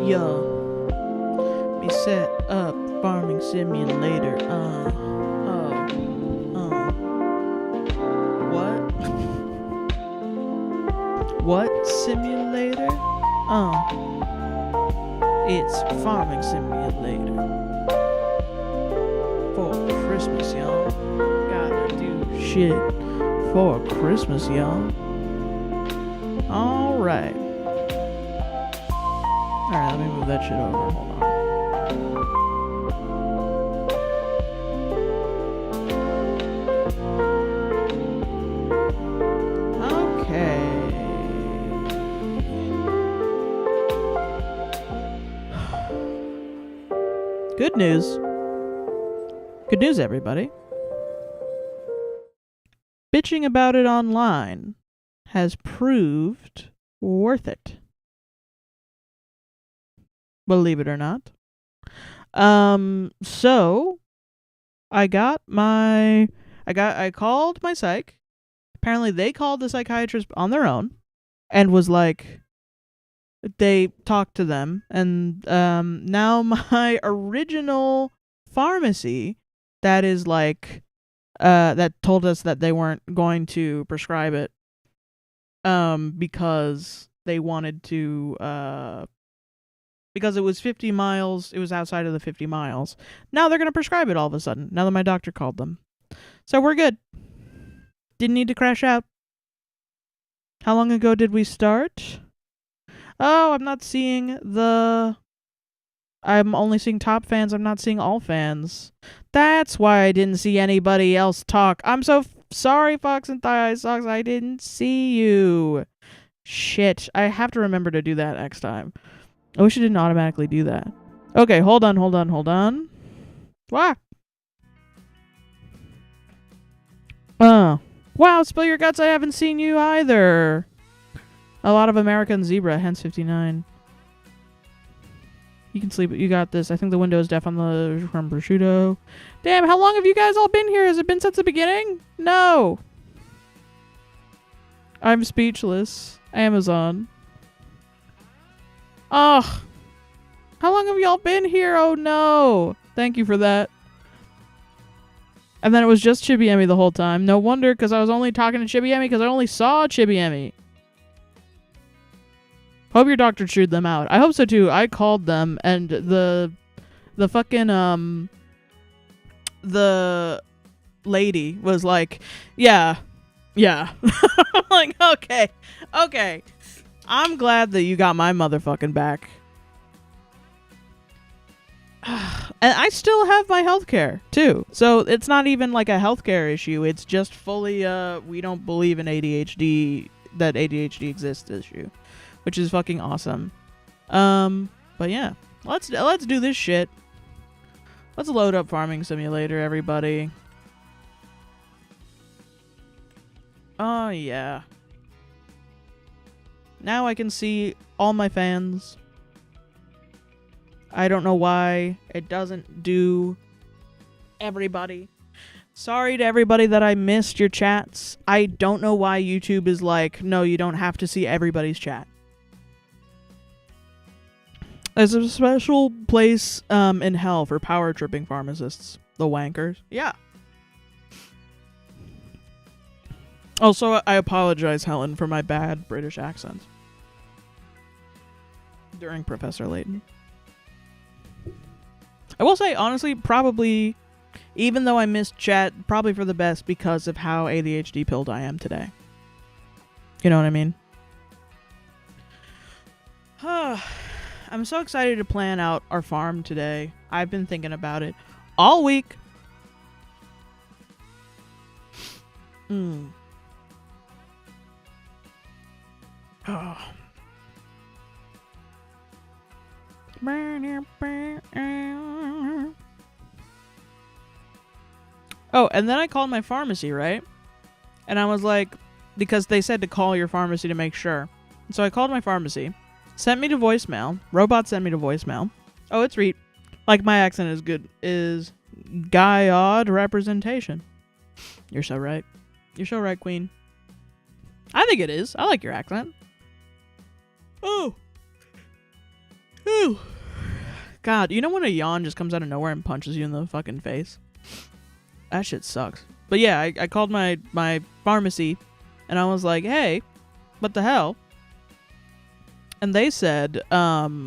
Yo. Me set up farming simulator. What? What simulator? It's farming simulator. For Christmas, y'all. Gotta do shit for Christmas, y'all. Alright. Alright, let me move that shit over. Hold on. Good news. Good news, everybody. Bitching about it online has proved worth it. Believe it or not. So I called my psych. Apparently they called the psychiatrist on their own and was like, they talked to them, and now my original pharmacy that is like that told us that they weren't going to prescribe it because they wanted to because it was 50 miles, it was outside of the 50 miles. Now they're going to prescribe it all of a sudden, now that my doctor called them. So we're good. Didn't need to crash out. How long ago did we start? Oh, I'm not seeing I'm only seeing top fans. I'm not seeing all fans. That's why I didn't see anybody else talk. I'm so sorry, Fox and Thigh Socks. I didn't see you. Shit. I have to remember to do that next time. I wish it didn't automatically do that. Okay, hold on. Wow. Wow, Spill Your Guts. I haven't seen you either. A lot of American zebra, hence 59. You can sleep. You got this. I think the window is deaf on the from prosciutto. Damn, how long have you guys all been here? Has it been since the beginning? No. I'm speechless. Amazon. Ugh. How long have y'all been here? Oh no. Thank you for that. And then it was just Chibi Emmy the whole time. No wonder, because I was only talking to Chibi Emmy because I only saw Chibi Emmy. Hope your doctor chewed them out. I hope so too. I called them and the fucking the lady was like, yeah. I'm like, okay. I'm glad that you got my motherfucking back. And I still have my healthcare too. So it's not even like a healthcare issue. It's just fully we don't believe in ADHD, that ADHD exists issue. Which is fucking awesome. But yeah, let's do this shit. Let's load up Farming Simulator, everybody. Oh yeah. Now I can see all my fans. I don't know why it doesn't do everybody. Sorry to everybody that I missed your chats. I don't know why YouTube is like, no, you don't have to see everybody's chat. There's a special place in hell for power tripping pharmacists. The wankers. Yeah. Also, I apologize, Helen, for my bad British accent. During Professor Layton. I will say, honestly, probably, even though I missed chat, probably for the best because of how ADHD pilled I am today. You know what I mean? I'm so excited to plan out our farm today. I've been thinking about it all week. Oh. Oh, and then I called my pharmacy, right? And I was like, because they said to call your pharmacy to make sure. So I called my pharmacy. Sent me to voicemail. Robot sent me to voicemail. Oh, it's Reet. Like, my accent is good. Is Guy-odd representation. You're so right. You're so right, Queen. I think it is. I like your accent. Oh. Whew. God, you know when a yawn just comes out of nowhere and punches you in the fucking face? That shit sucks. But yeah, I called my pharmacy and I was like, hey, what the hell? And they said, but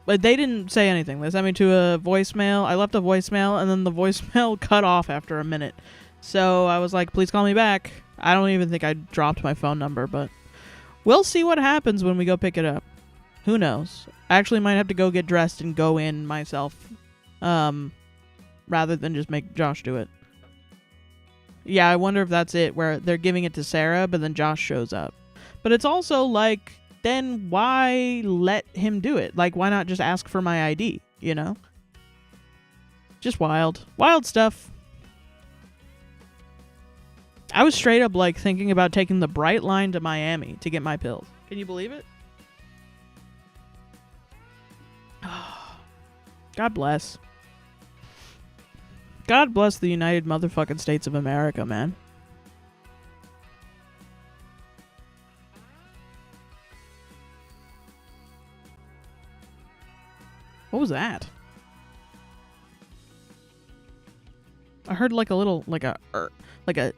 they didn't say anything. They sent me to a voicemail. I left a voicemail and then the voicemail cut off after a minute. So I was like, please call me back. I don't even think I dropped my phone number, but we'll see what happens when we go pick it up. Who knows? I actually might have to go get dressed and go in myself, rather than just make Josh do it. Yeah, I wonder if that's it, where they're giving it to Sarah, but then Josh shows up. But it's also like, then why let him do it? Like, why not just ask for my ID, you know? Just wild. Wild stuff. I was straight up, like, thinking about taking the Bright Line to Miami to get my pills. Can you believe it? God bless. God bless the United motherfucking States of America, man. What was that? I heard like a little, like a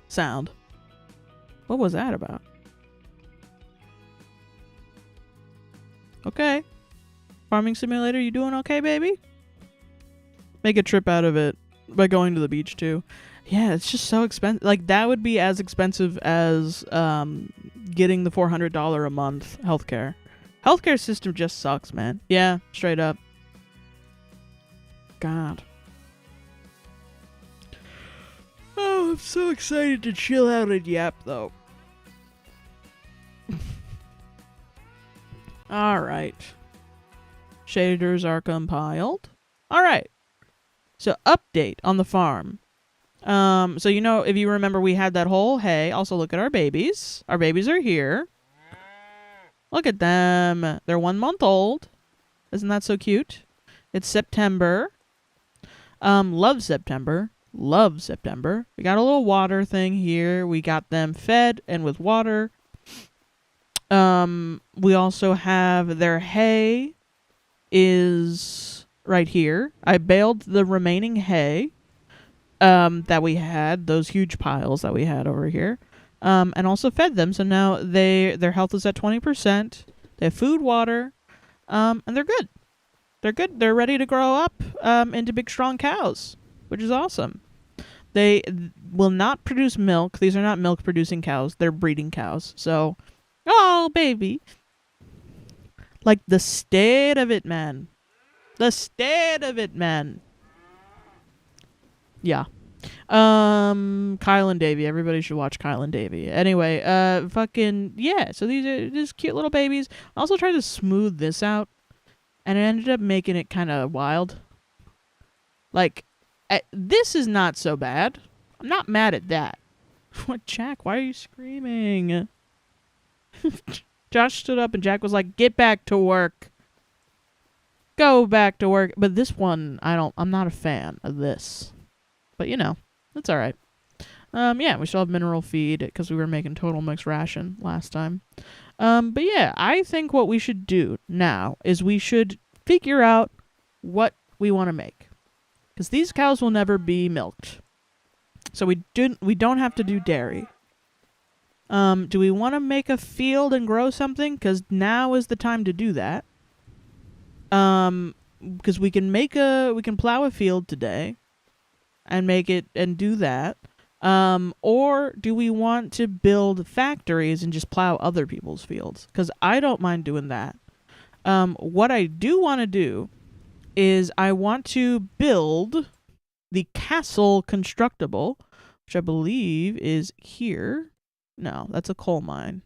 sound. What was that about? Okay. Farming Simulator, you doing okay, baby? Make a trip out of it by going to the beach, too. Yeah, it's just so expensive. Like, that would be as expensive as getting the $400 a month healthcare. Healthcare system just sucks, man. Yeah, straight up. God. Oh, I'm so excited to chill out and yap, though. Alright. Shaders are compiled. Alright. So, update on the farm. So, you know, if you remember, we had that whole hay. Also, look at our babies. Our babies are here. Look at them. They're 1 month old. Isn't that so cute? It's September. Love September. Love September. We got a little water thing here. We got them fed and with water. We also have their hay is right here. I baled the remaining hay that we had, those huge piles that we had over here, and also fed them. So now their health is at 20%. They have food, water, and they're good. They're good. They're ready to grow up into big, strong cows, which is awesome. They will not produce milk. These are not milk-producing cows. They're breeding cows. So, oh, baby. Like, the state of it, man. The state of it, man. Yeah. Kyle and Davy. Everybody should watch Kyle and Davy. Anyway, fucking, yeah. So these are just cute little babies. I also tried to smooth this out, and it ended up making it kind of wild. Like, this is not so bad. I'm not mad at that. What, Jack? Why are you screaming? Josh stood up and Jack was like, get back to work. Go back to work. But this one, I'm not a fan of this. But, you know, that's all right. Yeah, we still have mineral feed because we were making total mixed ration last time. But yeah, I think what we should do now is we should figure out what we want to make. Because these cows will never be milked. So we don't have to do dairy. Do we want to make a field and grow something? Because now is the time to do that. Because we can plow a field today and make it and do that. Or do we want to build factories and just plow other people's fields? Because I don't mind doing that. What I do want to do is I want to build the castle constructible, which I believe is here. No, that's a coal mine.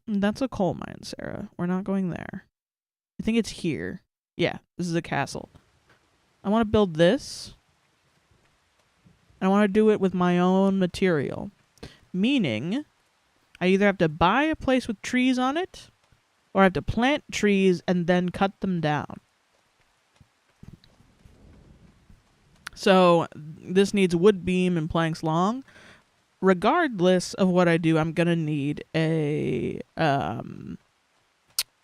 That's a coal mine, Sarah. We're not going there. I think it's here. Yeah, this is a castle. I want to build this. I want to do it with my own material. Meaning, I either have to buy a place with trees on it, or I have to plant trees and then cut them down. So, this needs wood beam and planks long. Regardless of what I do, I'm going to need a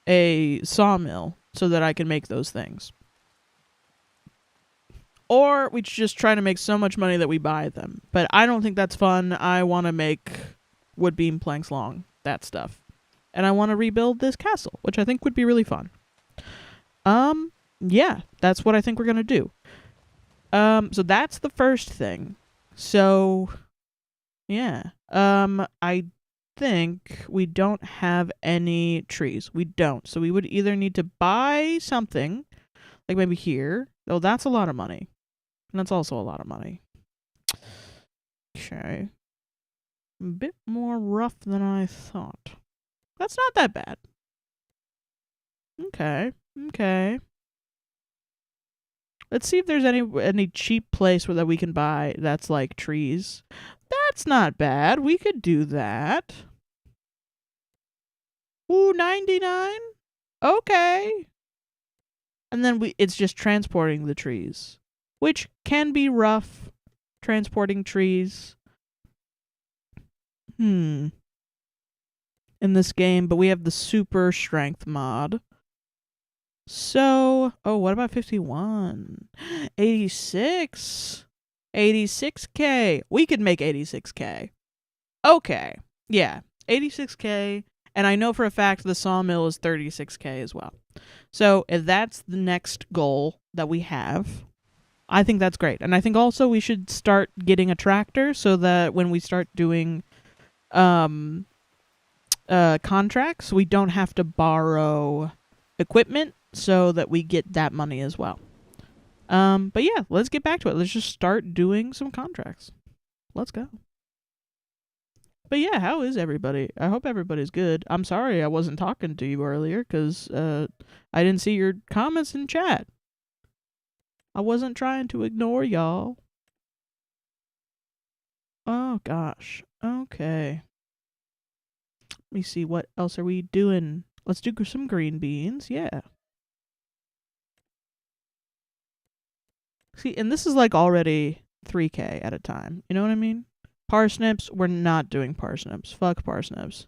a sawmill so that I can make those things. Or we just try to make so much money that we buy them. But I don't think that's fun. I want to make wood beam planks long, that stuff. And I want to rebuild this castle, which I think would be really fun. Yeah, that's what I think we're going to do. So that's the first thing. So, yeah. I think we don't have any trees. We don't. So we would either need to buy something, like maybe here. Oh, that's a lot of money. And that's also a lot of money. Okay. A bit more rough than I thought. That's not that bad. Okay. Okay. Let's see if there's any cheap place that we can buy that's like trees. That's not bad. We could do that. Ooh, 99? Okay. And then it's just transporting the trees, which can be rough, transporting trees. In this game, but we have the super strength mod. So, oh, what about 51? 86? 86k. We could make 86k. Okay. Yeah, 86k. And I know for a fact the sawmill is 36k as well. So if that's the next goal that we have, I think that's great. And I think also we should start getting a tractor so that when we start doing contracts, we don't have to borrow equipment so that we get that money as well. But yeah, let's get back to it. Let's just start doing some contracts. Let's go. But yeah, how is everybody? I hope everybody's good. I'm sorry I wasn't talking to you earlier because I didn't see your comments in chat. I wasn't trying to ignore y'all. Oh gosh. Okay. Let me see, what else are we doing? Let's do some green beans. Yeah. See, and this is like already 3k at a time. You know what I mean? Parsnips, we're not doing parsnips. Fuck parsnips.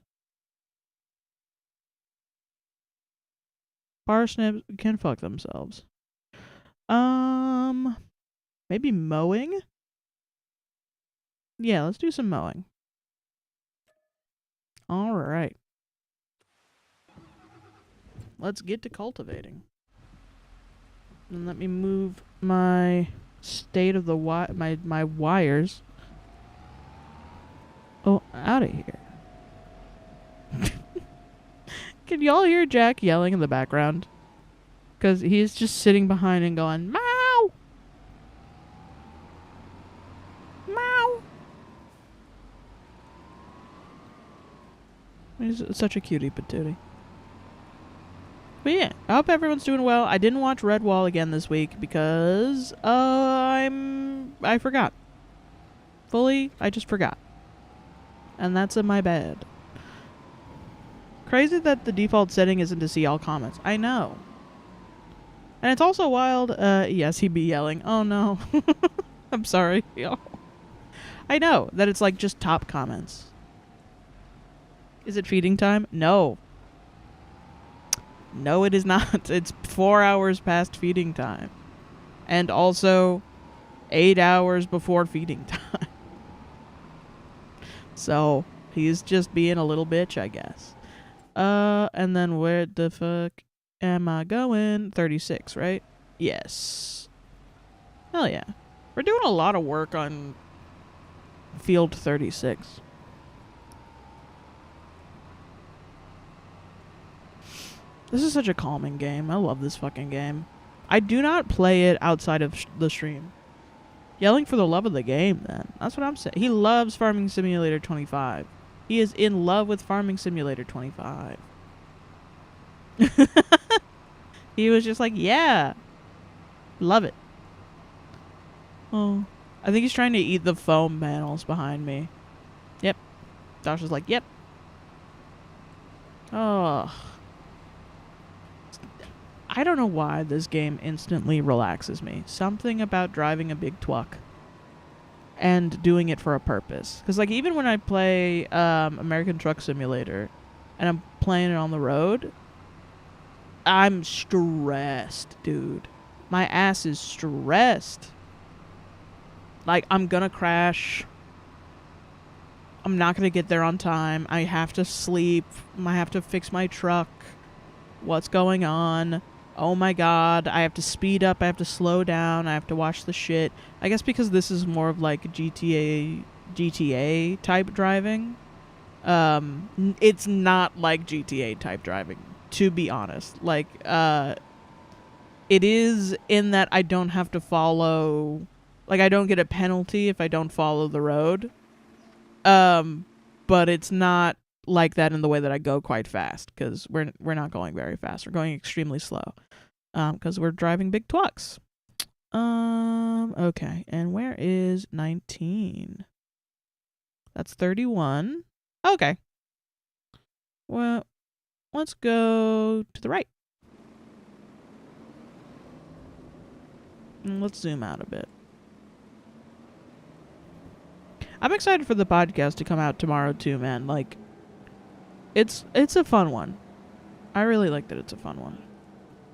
Parsnips can fuck themselves. Maybe mowing? Yeah, let's do some mowing. All right. Let's get to cultivating. And let me move my state of the my wires. Oh, out of here. Can y'all hear Jack yelling in the background? Because he's just sitting behind and going, meow! Meow! He's such a cutie patootie. But yeah, I hope everyone's doing well. I didn't watch Redwall again this week because I forgot. Fully, I just forgot. And that's my bad. Crazy that the default setting isn't to see all comments. I know. And it's also wild. Yes, he'd be yelling. Oh no. I'm sorry, y'all. I know that it's like just top comments. Is it feeding time? No. No, it is not. It's 4 hours past feeding time. And also 8 hours before feeding time. So, he's just being a little bitch, I guess. And then where the fuck am I going? 36, right? Yes. Hell yeah. We're doing a lot of work on field 36. This is such a calming game. I love this fucking game. I do not play it outside of the stream. Yelling for the love of the game, then. That's what I'm saying. He loves Farming Simulator 25. He is in love with Farming Simulator 25. He was just like, yeah. Love it. Oh. I think he's trying to eat the foam panels behind me. Yep. Josh is like, yep. Oh. I don't know why this game instantly relaxes me. Something about driving a big truck and doing it for a purpose. Because like even when I play American Truck Simulator and I'm playing it on the road, I'm stressed, dude. My ass is stressed. Like, I'm gonna crash. I'm not gonna get there on time. I have to sleep. I have to fix my truck. What's going on? Oh my god. I have to speed up. I have to slow down. I have to watch the shit. I guess because this is more of like GTA type driving. It's not like GTA type driving, to be honest. Like, it is in that I don't have to follow, like, I don't get a penalty if I don't follow the road. But it's not like that in the way that I go quite fast, because we're not going very fast. We're going extremely slow, because we're driving big trucks. Okay, and where is 19? That's 31. Okay. Well, let's go to the right. And let's zoom out a bit. I'm excited for the podcast to come out tomorrow too, man. Like, it's a fun one. I really like that it's a fun one.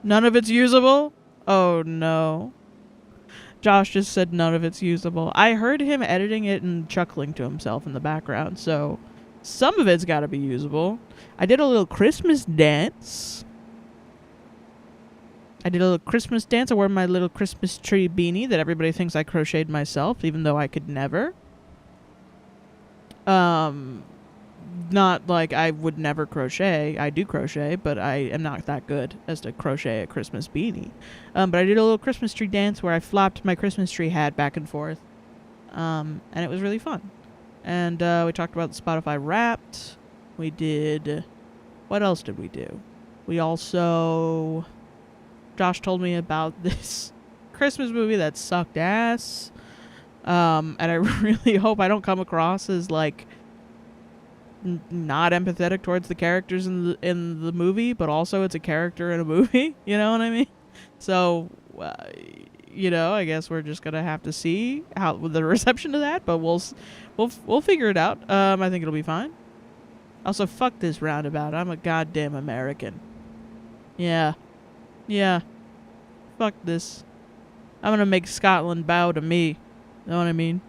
None of it's usable? Oh no. Josh just said none of it's usable. I heard him editing it and chuckling to himself in the background, so some of it's gotta be usable. I did a little Christmas dance. I wore my little Christmas tree beanie that everybody thinks I crocheted myself, even though I could never. Not like I would never crochet. I do crochet, but I am not that good as to crochet a Christmas beanie. But I did a little Christmas tree dance where I flopped my Christmas tree hat back and forth. And it was really fun. And we talked about the Spotify Wrapped. We did... What else did we do? We also... Josh told me about this Christmas movie that sucked ass. And I really hope I don't come across as, like, not empathetic towards the characters in the movie, but also it's a character in a movie. You know what I mean? So, you know, I guess we're just gonna have to see how the reception to that, but we'll figure it out. I think it'll be fine. Also, fuck this roundabout. I'm a goddamn American. Yeah. Fuck this. I'm gonna make Scotland bow to me. Know what I mean?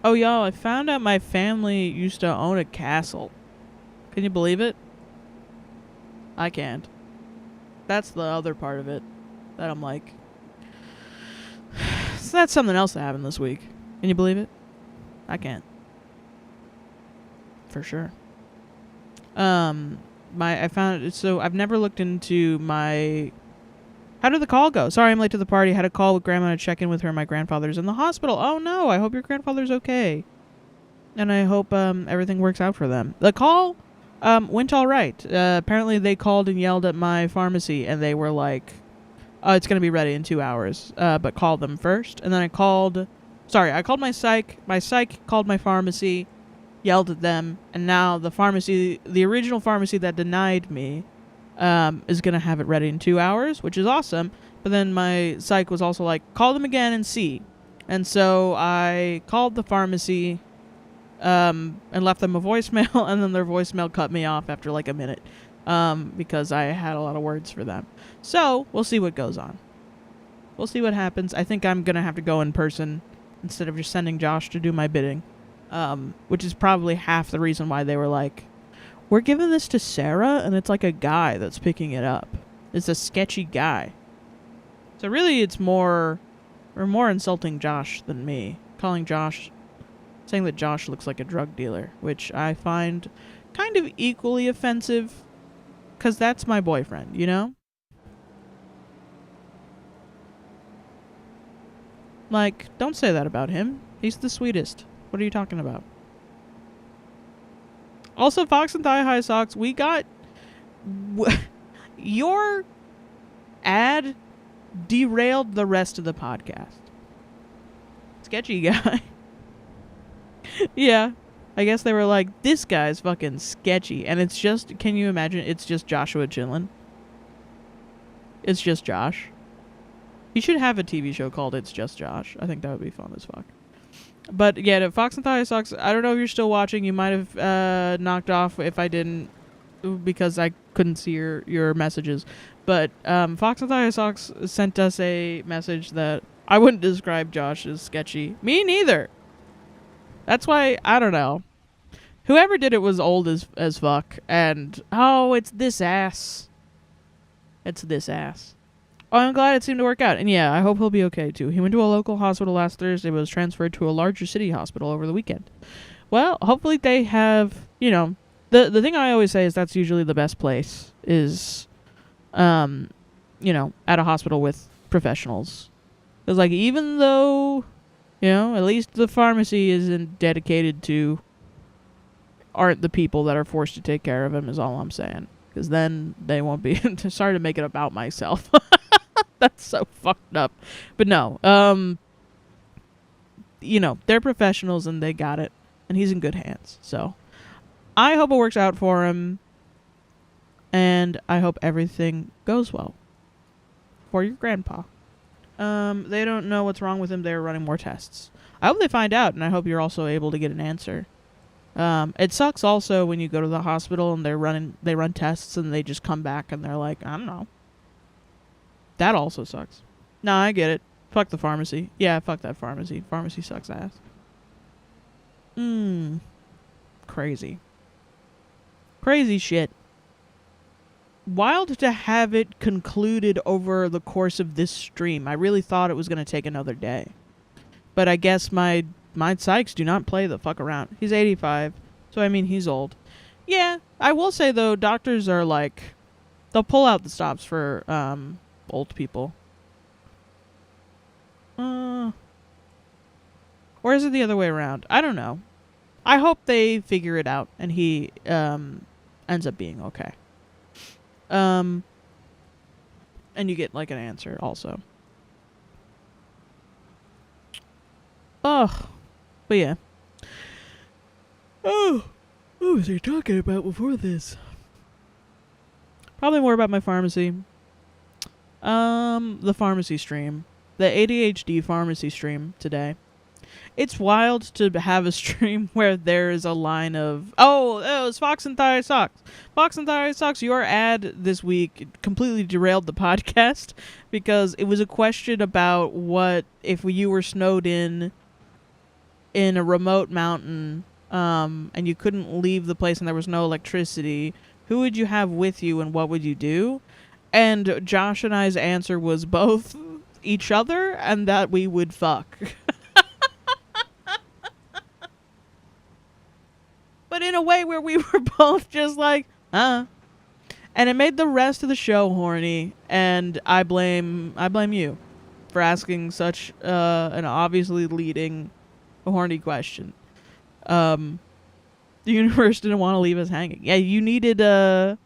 Oh, y'all, I found out my family used to own a castle. Can you believe it? I can't. That's the other part of it that I'm like... So that's something else that happened this week. Can you believe it? I can't. For sure. I found it, so I've never looked into my... How did the call go? Sorry I'm late to the party. Had a call with Grandma to check in with her. My grandfather's in the hospital. Oh no, I hope your grandfather's okay. And I hope everything works out for them. The call went all right. Apparently they called and yelled at my pharmacy and they were like, oh, it's going to be ready in 2 hours. But call them first. And then I called my psych. My psych called my pharmacy, yelled at them, and now the original pharmacy that denied me is going to have it ready in 2 hours, which is awesome. But then my psych was also like, call them again and see. And so I called the pharmacy and left them a voicemail, and then their voicemail cut me off after like a minute because I had a lot of words for them. So we'll see what goes on. We'll see what happens. I think I'm going to have to go in person instead of just sending Josh to do my bidding, which is probably half the reason why they were like, we're giving this to Sarah, and it's like a guy that's picking it up. It's a sketchy guy. So really, we're more insulting Josh than me. Saying that Josh looks like a drug dealer, which I find kind of equally offensive, because that's my boyfriend, you know? Like, don't say that about him. He's the sweetest. What are you talking about? Also, Fox and Thigh High Socks, we got... your ad derailed the rest of the podcast. Sketchy guy. Yeah. I guess they were like, this guy's fucking sketchy. And it's just, can you imagine, it's just Joshua Chinlin. It's just Josh. He should have a TV show called It's Just Josh. I think that would be fun as fuck. But yeah, Fox and Thigh Socks, I don't know if you're still watching. You might have knocked off if I didn't, because I couldn't see your messages. But Fox and Thigh Socks sent us a message that I wouldn't describe Josh as sketchy. Me neither. That's why, I don't know. Whoever did it was old as fuck. And, oh, it's this ass. It's this ass. Oh, I'm glad it seemed to work out. And yeah, I hope he'll be okay too. He went to a local hospital last Thursday, but was transferred to a larger city hospital over the weekend. Well, hopefully they have, you know, the thing I always say is that's usually the best place is, you know, at a hospital with professionals. Because, like, even though, you know, at least the pharmacy isn't dedicated to, aren't the people that are forced to take care of him is all I'm saying. Because then they won't be, sorry to make it about myself. That's so fucked up. But no, you know, they're professionals and they got it. And he's in good hands. So I hope it works out for him. And I hope everything goes well for your grandpa. They don't know what's wrong with him. They're running more tests. I hope they find out, and I hope you're also able to get an answer. It sucks also when you go to the hospital and they run tests and they just come back and they're like, I don't know. That also sucks. No, I get it. Fuck the pharmacy. Yeah, fuck that pharmacy. Pharmacy sucks ass. Crazy. Crazy shit. Wild to have it concluded over the course of this stream. I really thought it was going to take another day. But I guess my psychs do not play the fuck around. He's 85, so I mean, he's old. Yeah, I will say, though, doctors are like, they'll pull out the stops for old people. Or is it the other way around? I don't know. I hope they figure it out and he ends up being okay. And you get like an answer also. Oh, but yeah. Oh, what was I talking about before this? Probably more about my pharmacy. The pharmacy stream. The ADHD pharmacy stream today. It's wild to have a stream where there is a line of, oh, it was Fox and Thigh Socks. Fox and Thigh Socks, your ad this week completely derailed the podcast because it was a question about what if you were snowed in a remote mountain and you couldn't leave the place and there was no electricity, who would you have with you and what would you do? And Josh and I's answer was both each other and that we would fuck. But in a way where we were both just like, And it made the rest of the show horny, and I blame you for asking such an obviously leading horny question. The universe didn't want to leave us hanging. Yeah, you needed they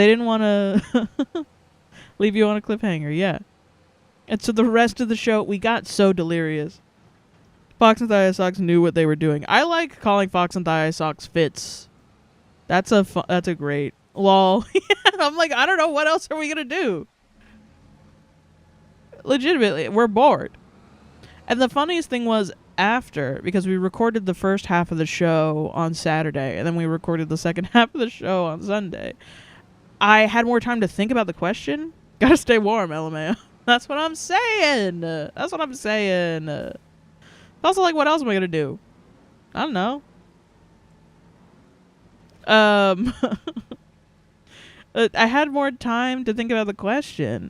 didn't want to leave you on a cliffhanger, yeah. And so the rest of the show, we got so delirious. Fox and Thigh Socks knew what they were doing. I like calling Fox and Thigh Socks Fitz. That's a great lol. I'm like, I don't know, what else are we gonna do? Legitimately, we're bored. And the funniest thing was after, because we recorded the first half of the show on Saturday, and then we recorded the second half of the show on Sunday. I had more time to think about the question. Gotta stay warm, LMAO. That's what I'm saying. That's what I'm saying. Also, like, what else am I gonna do? I don't know. I had more time to think about the question,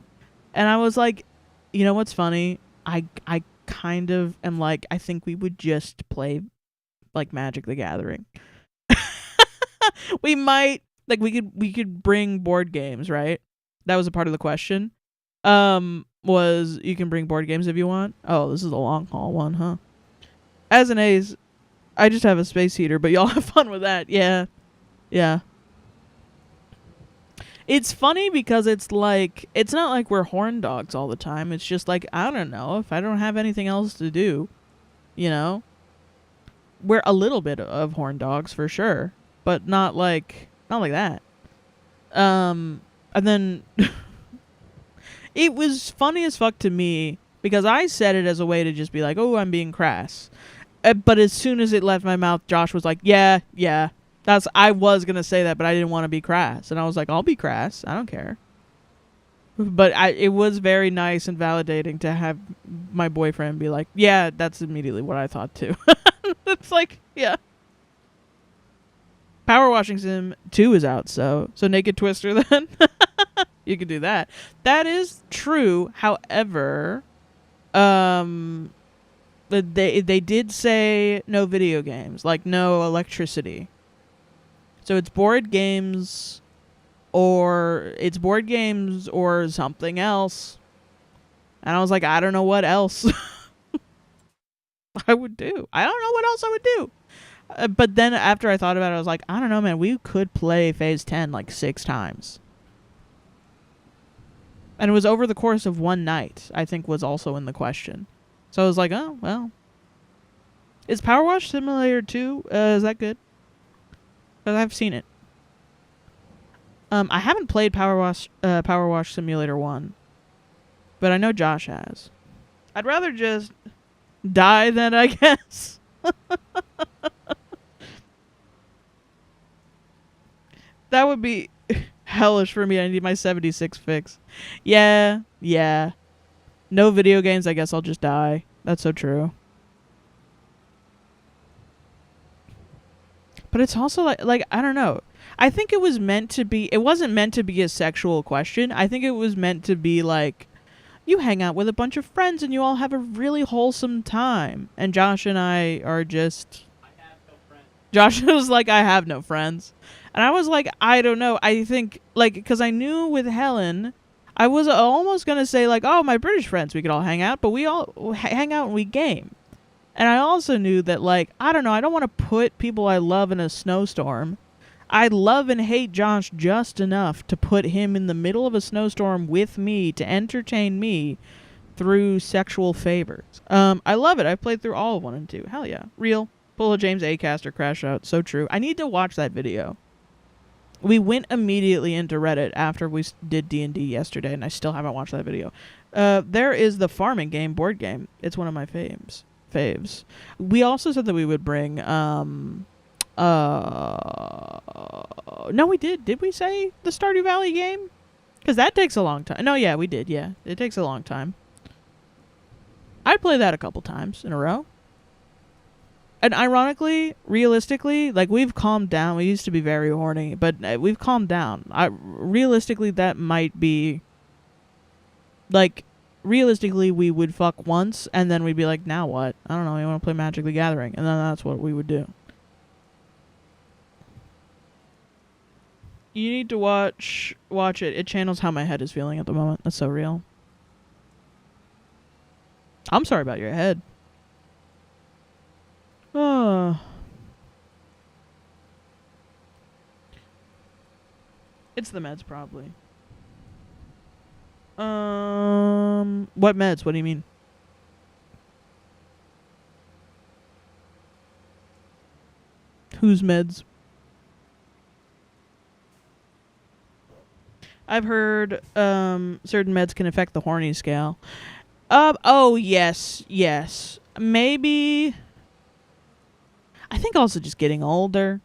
and I was like, you know what's funny? I kind of am like, I think we would just play like Magic the Gathering. We might, like, we could bring board games, right? That was a part of the question. Was you can bring board games if you want. Oh, this is a long haul one, huh? As an A's, I just have a space heater, but y'all have fun with that. Yeah. It's funny because it's like, it's not like we're horn dogs all the time. It's just like, I don't know, if I don't have anything else to do, you know? We're a little bit of horn dogs for sure, but not like that. And then it was funny as fuck to me because I said it as a way to just be like, oh, I'm being crass. But as soon as it left my mouth, Josh was like, yeah. I was going to say that, but I didn't want to be crass. And I was like, I'll be crass. I don't care. But it was very nice and validating to have my boyfriend be like, yeah, that's immediately what I thought too. It's like, yeah. Power Washing Sim 2 is out, so Naked Twister then. You could do that. That is true. However, they did say no video games, like no electricity. So it's board games or something else. And I was like, I don't know what else I would do. I don't know what else I would do. But then after I thought about it, I was like, I don't know, man. We could play Phase 10 like 6 times. And it was over the course of one night, I think was also in the question. So I was like, oh, well. Is Power Wash Simulator 2, is that good? Because I've seen it. I haven't played Power Wash Simulator 1. But I know Josh has. I'd rather just die then, I guess. That would be hellish for me. I need my 76 fix. Yeah. No video games, I guess I'll just die. That's so true. But it's also like I don't know. I think it was meant to be, it wasn't meant to be a sexual question. I think it was meant to be like, you hang out with a bunch of friends and you all have a really wholesome time. And Josh and I are just... I have no friends. Josh was like, I have no friends. And I was like, I don't know. I think, like, because I knew with Helen, I was almost going to say, like, oh, my British friends, we could all hang out. But we all hang out and we game. And I also knew that, like, I don't know. I don't want to put people I love in a snowstorm. I love and hate Josh just enough to put him in the middle of a snowstorm with me to entertain me through sexual favors. I love it. I've played through all of 1 and 2. Hell yeah. Real. Pull a James Acaster crash out. So true. I need to watch that video. We went immediately into Reddit after we did D&D yesterday, and I still haven't watched that video. There is the farming game, board game. It's one of my faves. We also said that we would bring... no, we did. Did we say the Stardew Valley game? Because that takes a long time. No, yeah, we did. Yeah, it takes a long time. I'd play that a couple times in a row. And ironically, realistically, like, we've calmed down. We used to be very horny, but we've calmed down. Realistically, that might be... Like, realistically, we would fuck once, and then we'd be like, now what? I don't know, we want to play Magic the Gathering. And then that's what we would do. You need to watch it. It channels how my head is feeling at the moment. That's so real. I'm sorry about your head. Oh. It's the meds, probably. What meds? What do you mean? Whose meds? I've heard certain meds can affect the horny scale. Oh, yes. Maybe... I think also just getting older.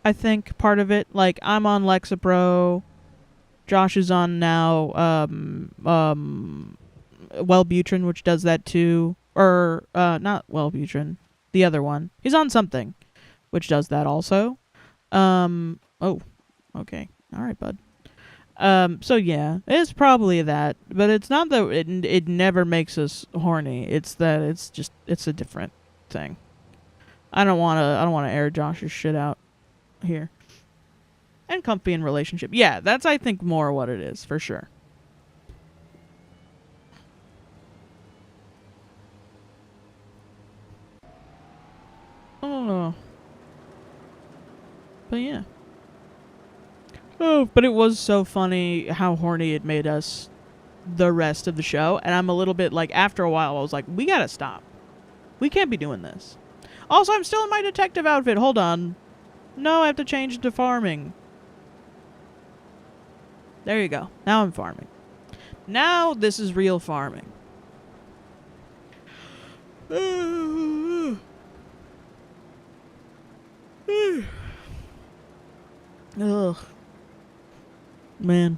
I think part of it. Like, I'm on Lexapro. Josh is on now Wellbutrin, which does that too. Or, not Wellbutrin. The other one. He's on something, which does that also. Oh, okay. All right, bud. So yeah, it's probably that, but it's not that it never makes us horny. It's that it's a different thing. I don't want to air Josh's shit out here. And comfy in relationship. Yeah, that's, I think, more what it is, for sure. Oh. But yeah. Oh, but it was so funny how horny it made us the rest of the show. And I'm a little bit like, after a while, I was like, we gotta stop. We can't be doing this. Also, I'm still in my detective outfit. Hold on. No, I have to change to farming. There you go. Now I'm farming. Now this is real farming. Ugh. Man.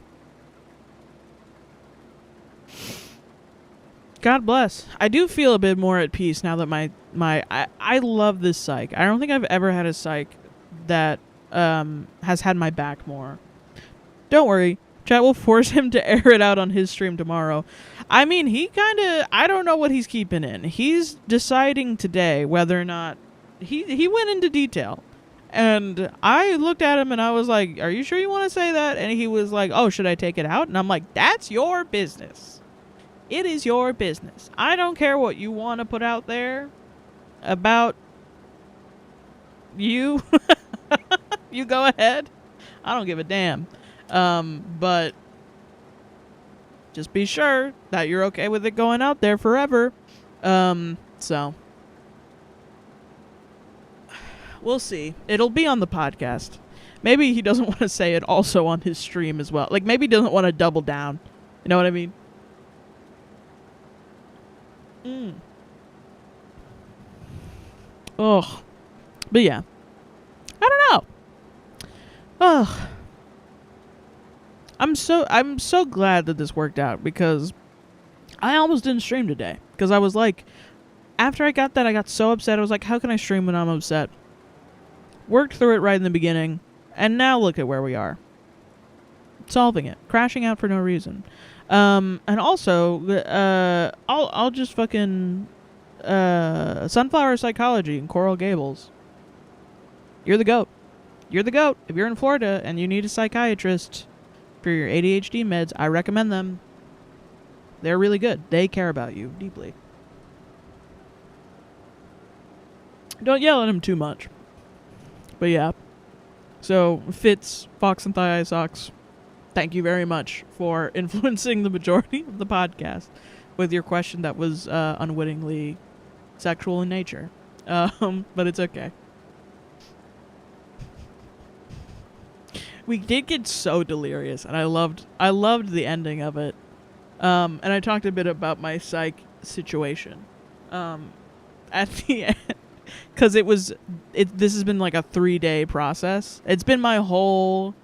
God bless. I do feel a bit more at peace now that I love this psych. I don't think I've ever had a psych that has had my back more. Don't worry. Chat will force him to air it out on his stream tomorrow. I mean, he kind of, I don't know what he's keeping in. He's deciding today whether or not, he went into detail. And I looked at him and I was like, are you sure you want to say that? And he was like, oh, should I take it out? And I'm like, that's your business. It is your business. I don't care what you want to put out there about you. You go ahead. I don't give a damn. But just be sure that you're okay with it going out there forever. So we'll see. It'll be on the podcast. Maybe he doesn't want to say it also on his stream as well. Like, maybe he doesn't want to double down. You know what I mean? Oh, but yeah, I don't know. Oh, I'm so glad that this worked out, because I almost didn't stream today, because I was like, after I got that, I got so upset. I was like, how can I stream when I'm upset? Worked through it right in the beginning, and now look at where we are. Solving it, crashing out for no reason. And also, I'll just fucking, Sunflower Psychology in Coral Gables. You're the GOAT. You're the GOAT. If you're in Florida and you need a psychiatrist for your ADHD meds, I recommend them. They're really good. They care about you deeply. Don't yell at them too much. But yeah. So, Fitz, Fox and Thigh Eye Socks, thank you very much for influencing the majority of the podcast with your question that was unwittingly sexual in nature. But it's okay. We did get so delirious, and I loved the ending of it. And I talked a bit about my psych situation at the end, because this has been like a 3-day process. It's been my whole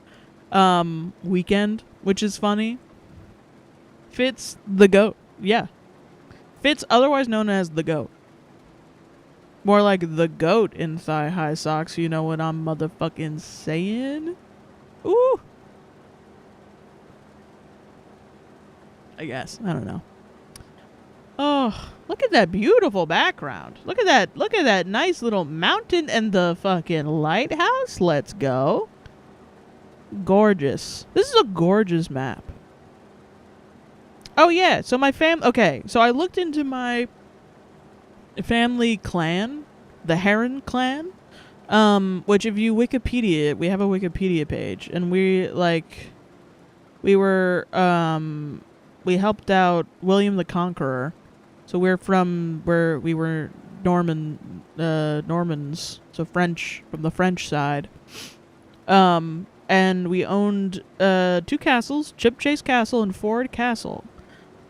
weekend, which is funny. Fitz the GOAT. Yeah. Fitz, otherwise known as the GOAT. More like the GOAT in Thigh High Socks, you know what I'm motherfucking saying? Ooh. I guess. I don't know. Oh, look at that beautiful background. Look at that nice little mountain and the fucking lighthouse. Let's go. Gorgeous. This is a gorgeous map. Oh yeah, so my okay, so I looked into my family clan, the Heron clan, which if you Wikipedia it, we have a Wikipedia page, and we helped out William the Conqueror, so we were Normans, so French, from the French side, and we owned 2 castles, Chip Chase Castle and Ford Castle,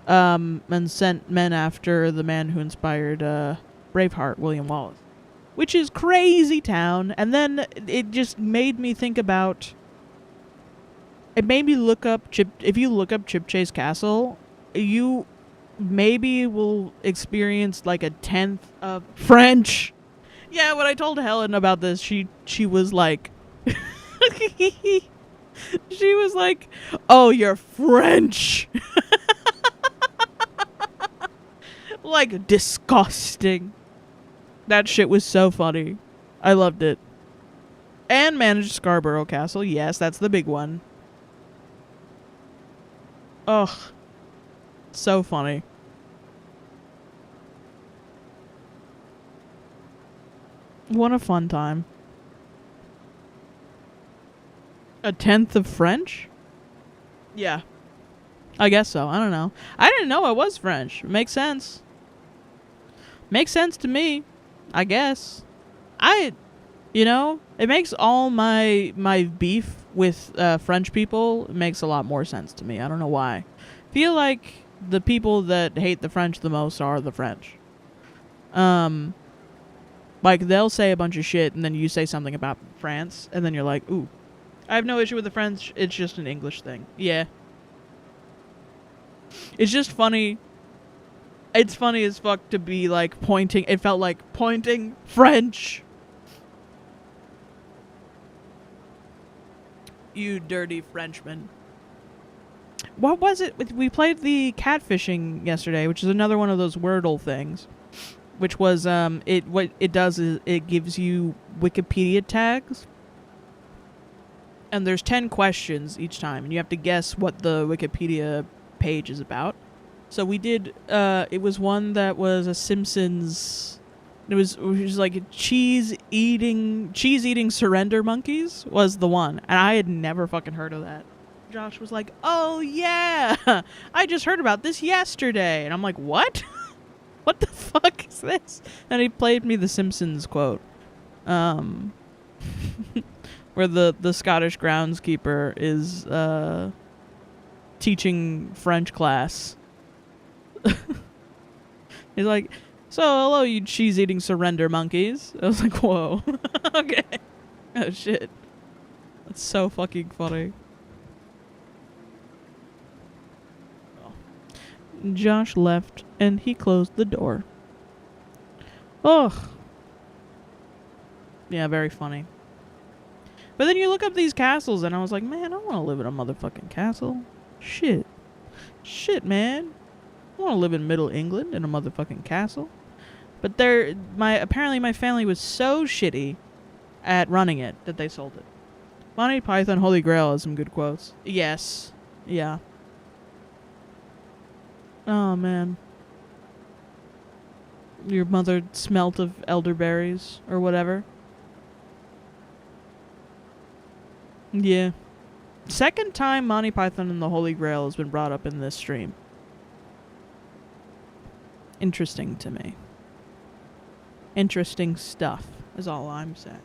and sent men after the man who inspired Braveheart, William Wallace, which is crazy town. And then it just made me think about, it made me look up if you look up Chip Chase Castle, you maybe will experience like a 10th of French. Yeah, when I told Helen about this, she was like, she was like, oh, you're French. Like, disgusting. That shit was so funny. I loved it. And managed Scarborough Castle. Yes, that's the big one. Ugh. So funny. What a fun time. A 10th of French? Yeah. I guess so. I don't know. I didn't know I was French. Makes sense. Makes sense to me. I guess. It makes all my beef with French people, it makes a lot more sense to me. I don't know why. Feel like the people that hate the French the most are the French. Like, they'll say a bunch of shit, and then you say something about France, and then you're like, ooh, I have no issue with the French, it's just an English thing. Yeah. It's just funny. It's funny as fuck to be, like, pointing. It felt like pointing French. You dirty Frenchman. What was it? We played the catfishing yesterday, which is another one of those Wordle things. Which was, what it does is it gives you Wikipedia tags. And there's 10 questions each time, and you have to guess what the Wikipedia page is about. So we did, it was one that was a Simpsons, it was like cheese eating surrender monkeys was the one. And I had never fucking heard of that. Josh was like, oh yeah, I just heard about this yesterday. And I'm like, what? What the fuck is this? And he played me the Simpsons quote. Where the Scottish groundskeeper is, teaching French class. He's like, so hello you cheese-eating surrender monkeys. I was like, whoa. Okay. Oh shit. That's so fucking funny. Josh left and he closed the door. Ugh. Yeah, very funny. But then you look up these castles and I was like, man, I want to live in a motherfucking castle. Shit. Shit, man. I want to live in Middle England in a motherfucking castle. But apparently my family was so shitty at running it that they sold it. Monty Python Holy Grail has some good quotes. Yes. Yeah. Oh, man. Your mother smelt of elderberries or whatever. Yeah. Second time Monty Python and the Holy Grail has been brought up in this stream. Interesting to me. Interesting stuff is all I'm saying.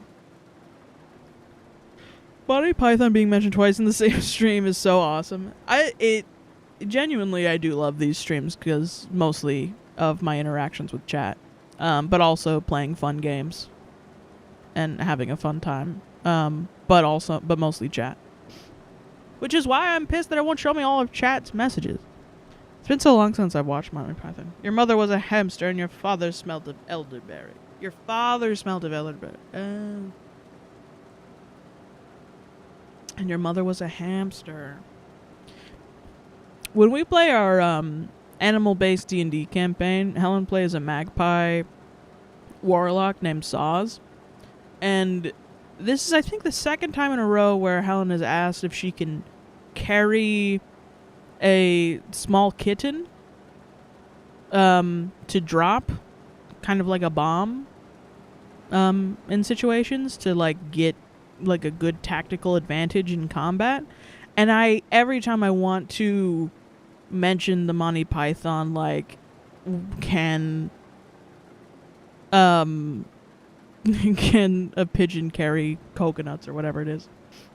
Monty Python being mentioned twice in the same stream is so awesome. Genuinely, I do love these streams because mostly of my interactions with chat. But also playing fun games. And having a fun time. But mostly chat. Which is why I'm pissed that it won't show me all of chat's messages. It's been so long since I've watched Monty Python. Your mother was a hamster and your father smelled of elderberry. Your father smelled of elderberry. And your mother was a hamster. When we play our animal-based D&D campaign, Helen plays a magpie warlock named Saws. And this is, I think, the second time in a row where Helen has asked if she can carry a small kitten to drop, kind of like a bomb, in situations to, like, get, like, a good tactical advantage in combat. And every time I want to mention the Monty Python, like, can a pigeon carry coconuts or whatever it is,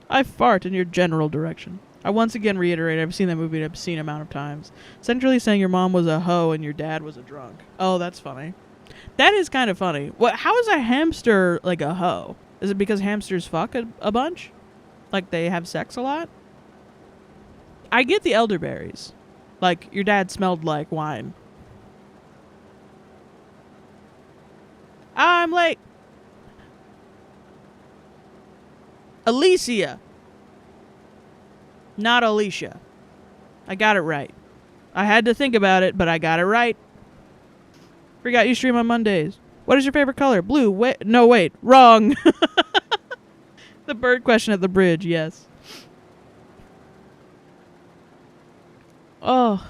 I fart in your general direction. I once again reiterate, I've seen that movie an obscene amount of times. Essentially saying your mom was a hoe and your dad was a drunk. Oh, that's funny. That is kind of funny. How is a hamster like a hoe? Is it because hamsters fuck a bunch? Like they have sex a lot? I get the elderberries. Like, your dad smelled like wine. I'm late. Alicia. Not Alicia. I got it right. I had to think about it, but I got it right. Forgot you stream on Mondays. What is your favorite color? Blue. Wait. Wrong. The bird question at the bridge, yes. Oh.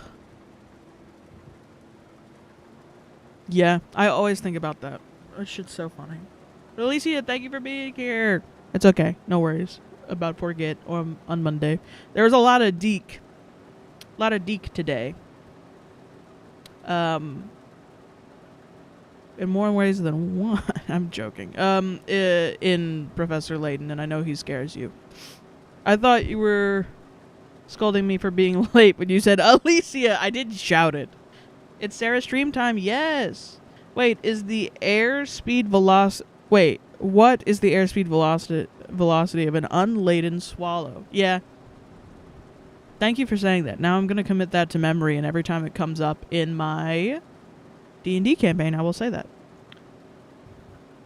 Yeah, I always think about that. That shit's so funny. Alicia, thank you for being here. It's okay. No worries about forget on Monday. There was a lot of deek. A lot of deek today. In more ways than one. I'm joking. In Professor Layton, and I know he scares you. I thought you were scolding me for being late when you said Alicia. I did shout it. It's Sarah's stream time. Yes. Wait, is the airspeed velocity... Wait, what is the airspeed velocity of an unladen swallow? Yeah. Thank you for saying that. Now I'm going to commit that to memory, and every time it comes up in my D&D campaign, I will say that.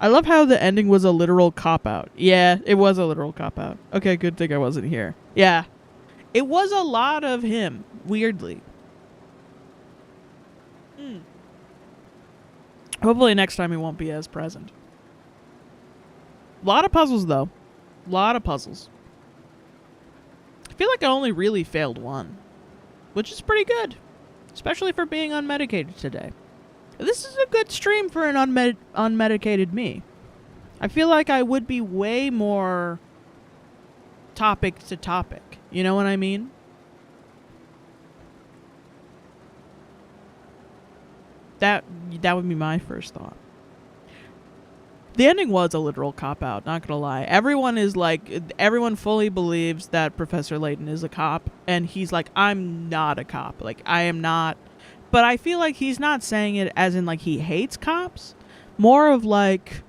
I love how the ending was a literal cop-out. Yeah, it was a literal cop-out. Okay, good thing I wasn't here. Yeah. It was a lot of him, weirdly. Hopefully next time he won't be as present. A lot of puzzles, though. A lot of puzzles. I feel like I only really failed one, which is pretty good, especially for being unmedicated today. This is a good stream for an unmedicated me. I feel like I would be way more topic to topic. You know what I mean? That would be my first thought. The ending was a literal cop-out, not gonna lie. Everyone fully believes that Professor Layton is a cop, and he's like, I'm not a cop. Like, I am not. But I feel like he's not saying it as in, like, he hates cops. More of, like,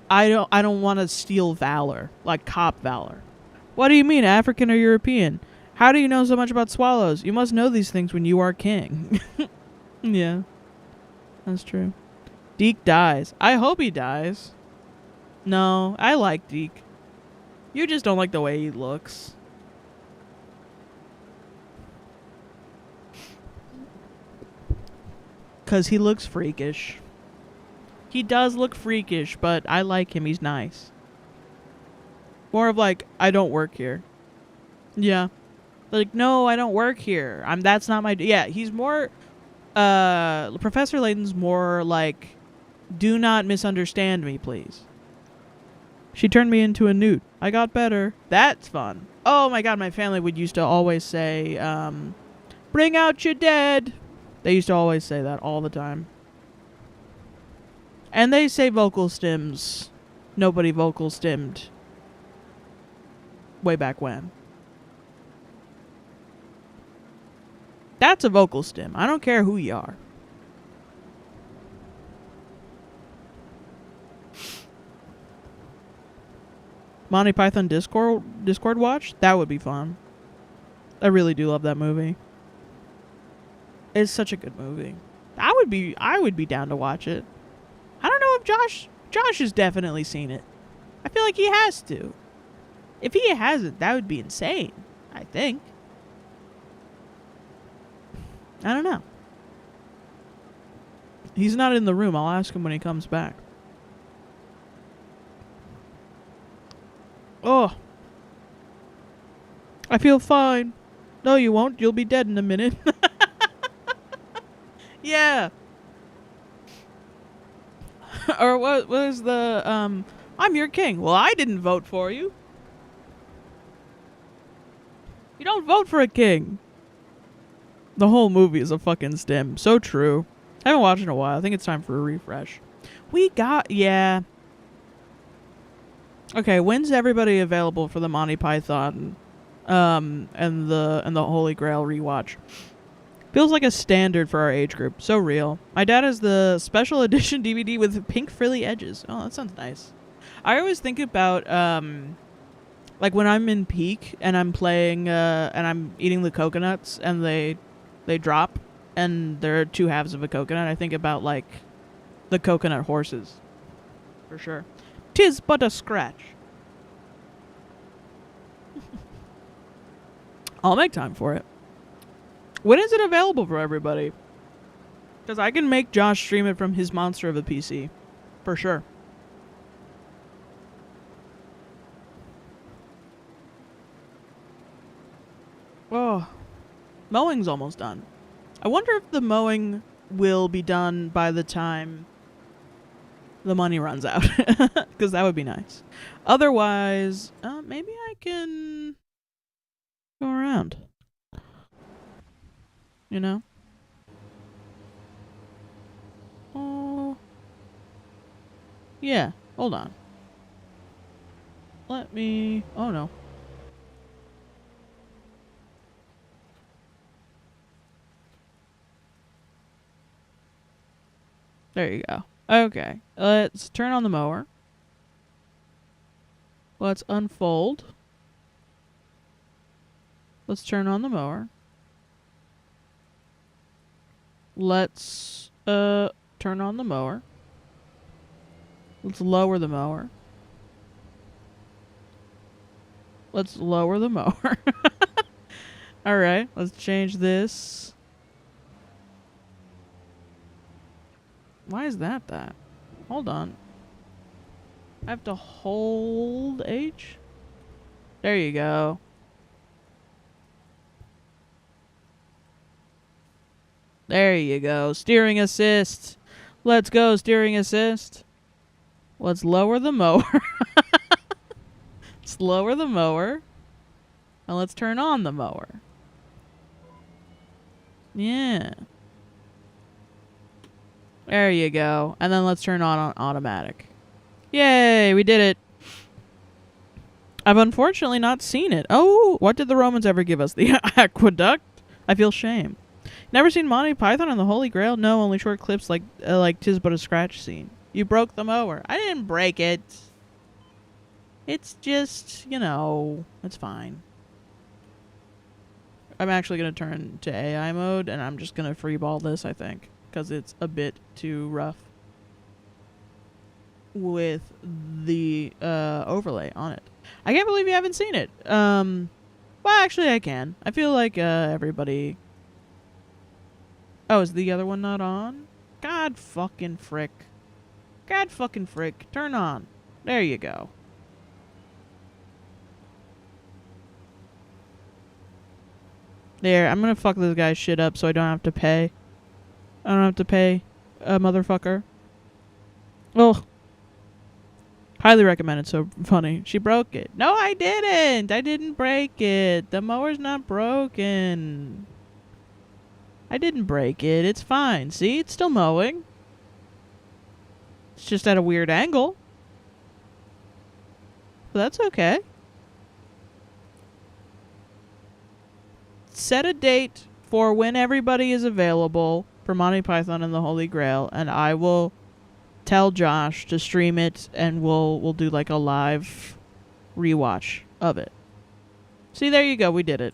I don't want to steal valor, like cop valor. What do you mean, African or European? How do you know so much about swallows? You must know these things when you are king. Yeah, that's true. Deke dies. I hope he dies. No, I like Deke. You just don't like the way he looks. Because he looks freakish. He does look freakish, but I like him. He's nice. More of like, I don't work here. Yeah. Like, no, I don't work here. That's not my... Yeah, he's more... Professor Layton's more like, do not misunderstand me, please. She turned me into a newt. I got better. That's fun. Oh my god, my family would used to always say, bring out your dead. They used to always say that all the time. And they say vocal stems. Nobody vocal stemmed way back when. That's a vocal stem. I don't care who you are. Monty Python Discord watch? That would be fun. I really do love that movie. It's such a good movie. I would be down to watch it. I don't know if Josh has definitely seen it. I feel like he has to. If he hasn't, that would be insane, I think. I don't know. He's not in the room. I'll ask him when he comes back. Oh. I feel fine. No, you won't. You'll be dead in a minute. Yeah. Or what was the, I'm your king. Well, I didn't vote for you. You don't vote for a king. The whole movie is a fucking stem. So true. I haven't watched it in a while. I think it's time for a refresh. Yeah. Okay, when's everybody available for the Monty Python and the Holy Grail rewatch? Feels like a standard for our age group. So real. My dad has the special edition DVD with pink frilly edges. Oh, that sounds nice. I always think about like when I'm in peak and I'm playing and I'm eating the coconuts and they drop and there are two halves of a coconut. I think about like the coconut horses. For sure. 'Tis but a scratch. I'll make time for it. When is it available for everybody? Because I can make Josh stream it from his monster of a PC. For sure. Oh. Mowing's almost done. I wonder if the mowing will be done by the time the money runs out. Because that would be nice. Otherwise, maybe I can go around. You know? Oh. Yeah, hold on. Let me... Oh, no. There you go. Okay. Let's turn on the mower. Let's unfold. Let's turn on the mower. Let's turn on the mower. Let's lower the mower. Let's lower the mower. Alright, let's change this. Why is that? Hold on. I have to hold H? There you go. There you go. Steering assist. Let's go, steering assist. Let's lower the mower. Let's lower the mower. And let's turn on the mower. Yeah. There you go. And then let's turn on automatic. Yay, we did it. I've unfortunately not seen it. Oh, what did the Romans ever give us? The aqueduct? I feel shame. Never seen Monty Python and the Holy Grail? No, only short clips like 'Tis But a Scratch scene. You broke the mower. I didn't break it. It's just, you know, it's fine. I'm actually going to turn to AI mode, and I'm just going to freeball this, I think, because it's a bit too rough with the overlay on it. I can't believe you haven't seen it. Well, actually, I can. I feel like everybody... Oh, is the other one not on? God fucking frick. God fucking frick. Turn on. There you go. There, I'm gonna fuck this guy's shit up so I don't have to pay. I don't have to pay a motherfucker. Oh. Highly recommend it, so funny. She broke it. No, I didn't! I didn't break it. The mower's not broken. I didn't break it. It's fine. See? It's still mowing. It's just at a weird angle. But that's okay. Set a date for when everybody is available for Monty Python and the Holy Grail, and I will tell Josh to stream it, and we'll do like a live rewatch of it. See, there you go. We did it.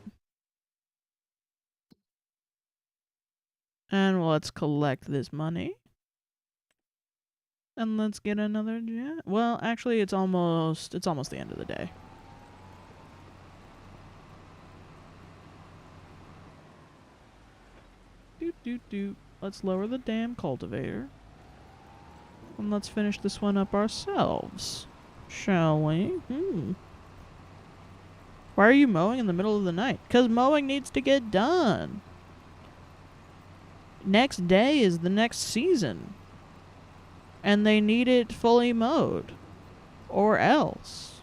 And let's collect this money. And let's get another jet. Well, actually, it's almost the end of the day. Doot. Let's lower the damn cultivator. And let's finish this one up ourselves. Shall we? Why are you mowing in the middle of the night? 'Cause mowing needs to get done. Next day is the next season. And they need it fully mowed. Or else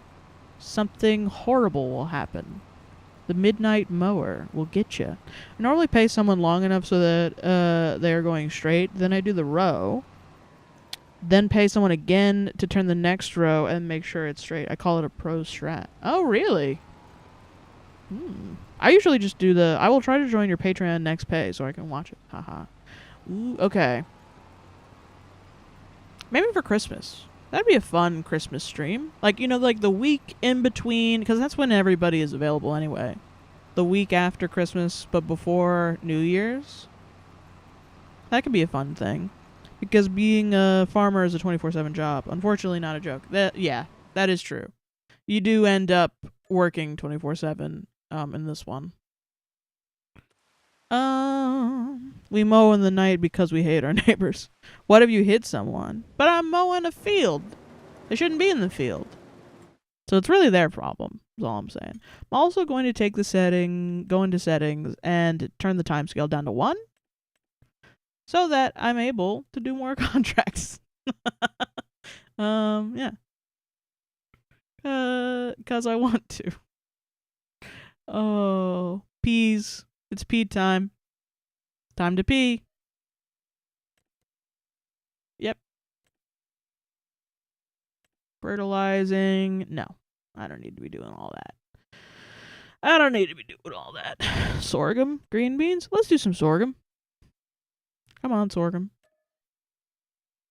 something horrible will happen. The midnight mower will get you. I normally pay someone long enough so that they're going straight. Then I do the row. Then pay someone again to turn the next row and make sure it's straight. I call it a pro strat. Oh, really? I usually just do I will try to join your Patreon next pay so I can watch it. Haha. Ooh, okay. Maybe for Christmas. That'd be a fun Christmas stream. Like, you know, like the week in between, because that's when everybody is available anyway. The week after Christmas, but before New Year's. That could be a fun thing. Because being a farmer is a 24/7 job. Unfortunately, not a joke. Yeah, that is true. You do end up working 24/7 in this one. We mow in the night because we hate our neighbors. What if you hit someone? But I'm mowing a field. They shouldn't be in the field. So it's really their problem, is all I'm saying. I'm also going to take go into settings, and turn the time scale down to 1. So that I'm able to do more contracts. Yeah. 'Cause I want to. Oh, peas. It's pee time. Time to pee. Yep. Fertilizing. No, I don't need to be doing all that. I don't need to be doing all that. Sorghum? Green beans? Let's do some sorghum. Come on, sorghum.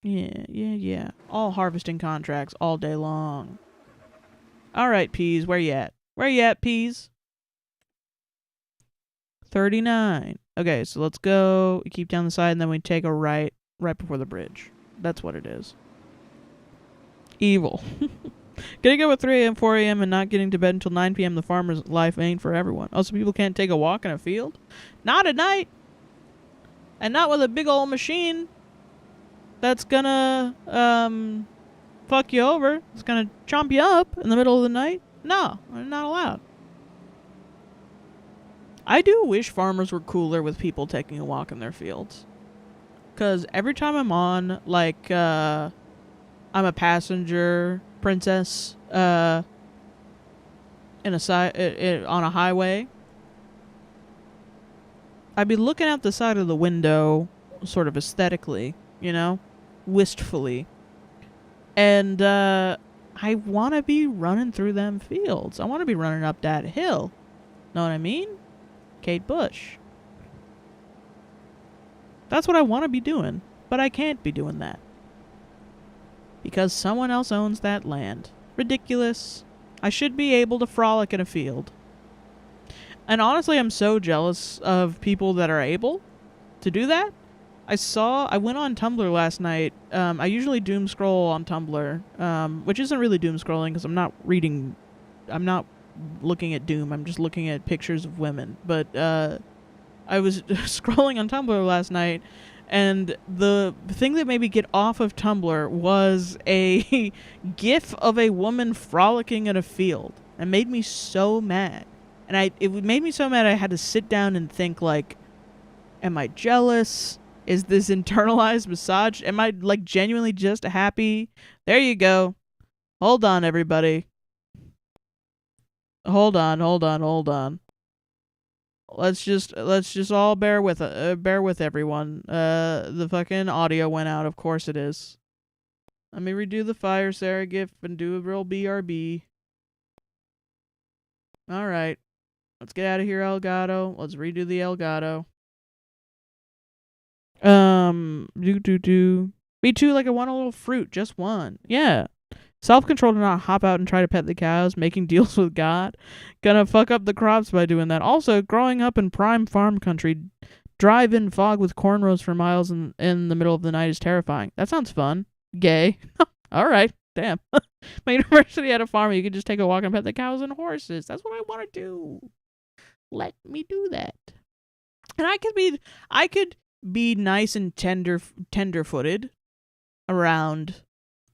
Yeah. All harvesting contracts all day long. Alright, Peas, where you at? Where you at, Peas? 39. Okay, so let's go. We keep down the side, and then we take a right before the bridge. That's what it is. Evil. Getting up at 3 a.m., 4 a.m., and not getting to bed until 9 p.m. The farmer's life ain't for everyone. Also, people can't take a walk in a field? Not at night! And not with a big old machine that's gonna, fuck you over. It's gonna chomp you up in the middle of the night. No, I'm not allowed. I do wish farmers were cooler with people taking a walk in their fields. Because every time I'm on, like, I'm a passenger princess, on a highway, I'd be looking out the side of the window, sort of aesthetically, you know, wistfully. And, I want to be running through them fields. I want to be running up that hill. Know what I mean? Kate Bush. That's what I want to be doing, but I can't be doing that. Because someone else owns that land. Ridiculous. I should be able to frolic in a field. And honestly, I'm so jealous of people that are able to do that. I went on Tumblr last night. I usually doom scroll on Tumblr, which isn't really doom scrolling because I'm not looking at doom. I'm just looking at pictures of women. But I was scrolling on Tumblr last night, and the thing that made me get off of Tumblr was a gif of a woman frolicking in a field. It made me so mad. And it made me so mad I had to sit down and think, like, am I jealous? Is this internalized massage? Am I, like, genuinely just happy? There you go. Hold on, everybody. Hold on. Let's just all bear with everyone. The fucking audio went out. Of course it is. Let me redo the Fire Sarah gif and do a real BRB. All right. Let's get out of here, Elgato. Let's redo the Elgato. Me too, like I want a little fruit, just one. Yeah. Self-control to not hop out and try to pet the cows, making deals with God. Gonna fuck up the crops by doing that. Also, growing up in prime farm country, drive-in fog with cornrows for miles in the middle of the night is terrifying. That sounds fun. Gay. Alright, damn. My university had a farm. You could just take a walk and pet the cows and horses. That's what I want to do. Let me do that. And I could be nice and tender-footed around,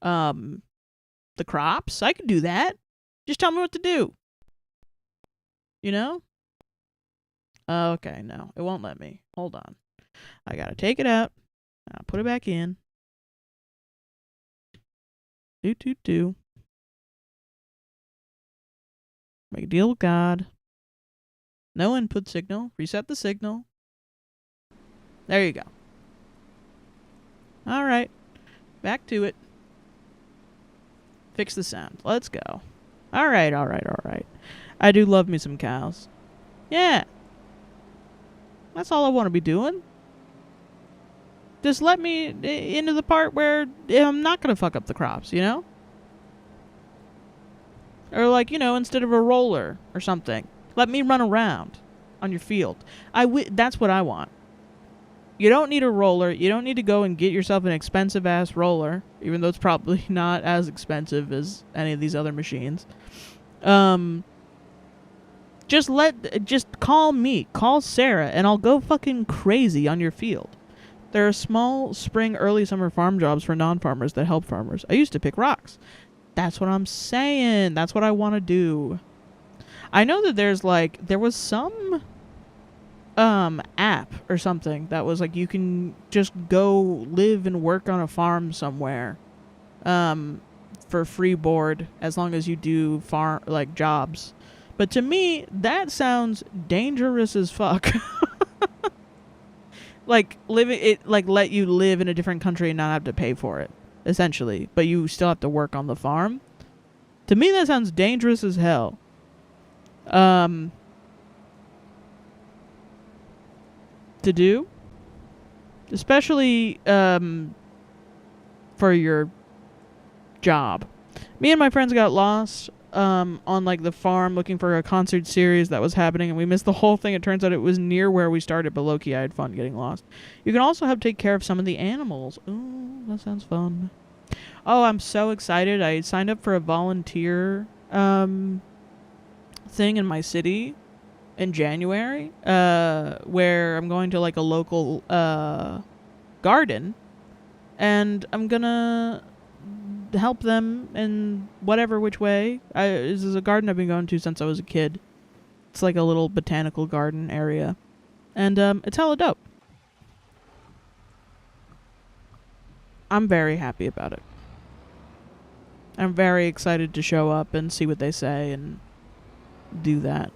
the crops. I could do that. Just tell me what to do. You know? Okay, no. It won't let me. Hold on. I gotta take it out. I'll put it back in. Do. Make a deal with God. No input signal. Reset the signal. There you go. Alright. Back to it. Fix the sound. Let's go. Alright. I do love me some cows. Yeah. That's all I want to be doing. Just let me into the part where I'm not going to fuck up the crops, you know? Or like, you know, instead of a roller or something. Let me run around on your field. That's what I want. You don't need a roller. You don't need to go and get yourself an expensive-ass roller, even though it's probably not as expensive as any of these other machines. Just call me. Call Sarah, and I'll go fucking crazy on your field. There are small spring, early summer farm jobs for non-farmers that help farmers. I used to pick rocks. That's what I'm saying. That's what I want to do. I know that there was some app or something that was like you can just go live and work on a farm somewhere for free board as long as you do jobs. But to me that sounds dangerous as fuck. Like let you live in a different country and not have to pay for it, essentially, but you still have to work on the farm. To me that sounds dangerous as hell. To do, especially for your job. Me and my friends got lost on like the farm looking for a concert series that was happening, and we missed the whole thing. It turns out it was near where we started, but low-key I had fun getting lost. You can also help take care of some of the animals. Ooh, that sounds fun. Oh, I'm so excited. I signed up for a volunteer thing in my city in January, where I'm going to like a local garden, and I'm gonna help them in whatever which way. This is a garden I've been going to since I was a kid. It's like a little botanical garden area, and it's hella dope. I'm very happy about it. I'm very excited to show up and see what they say and do that.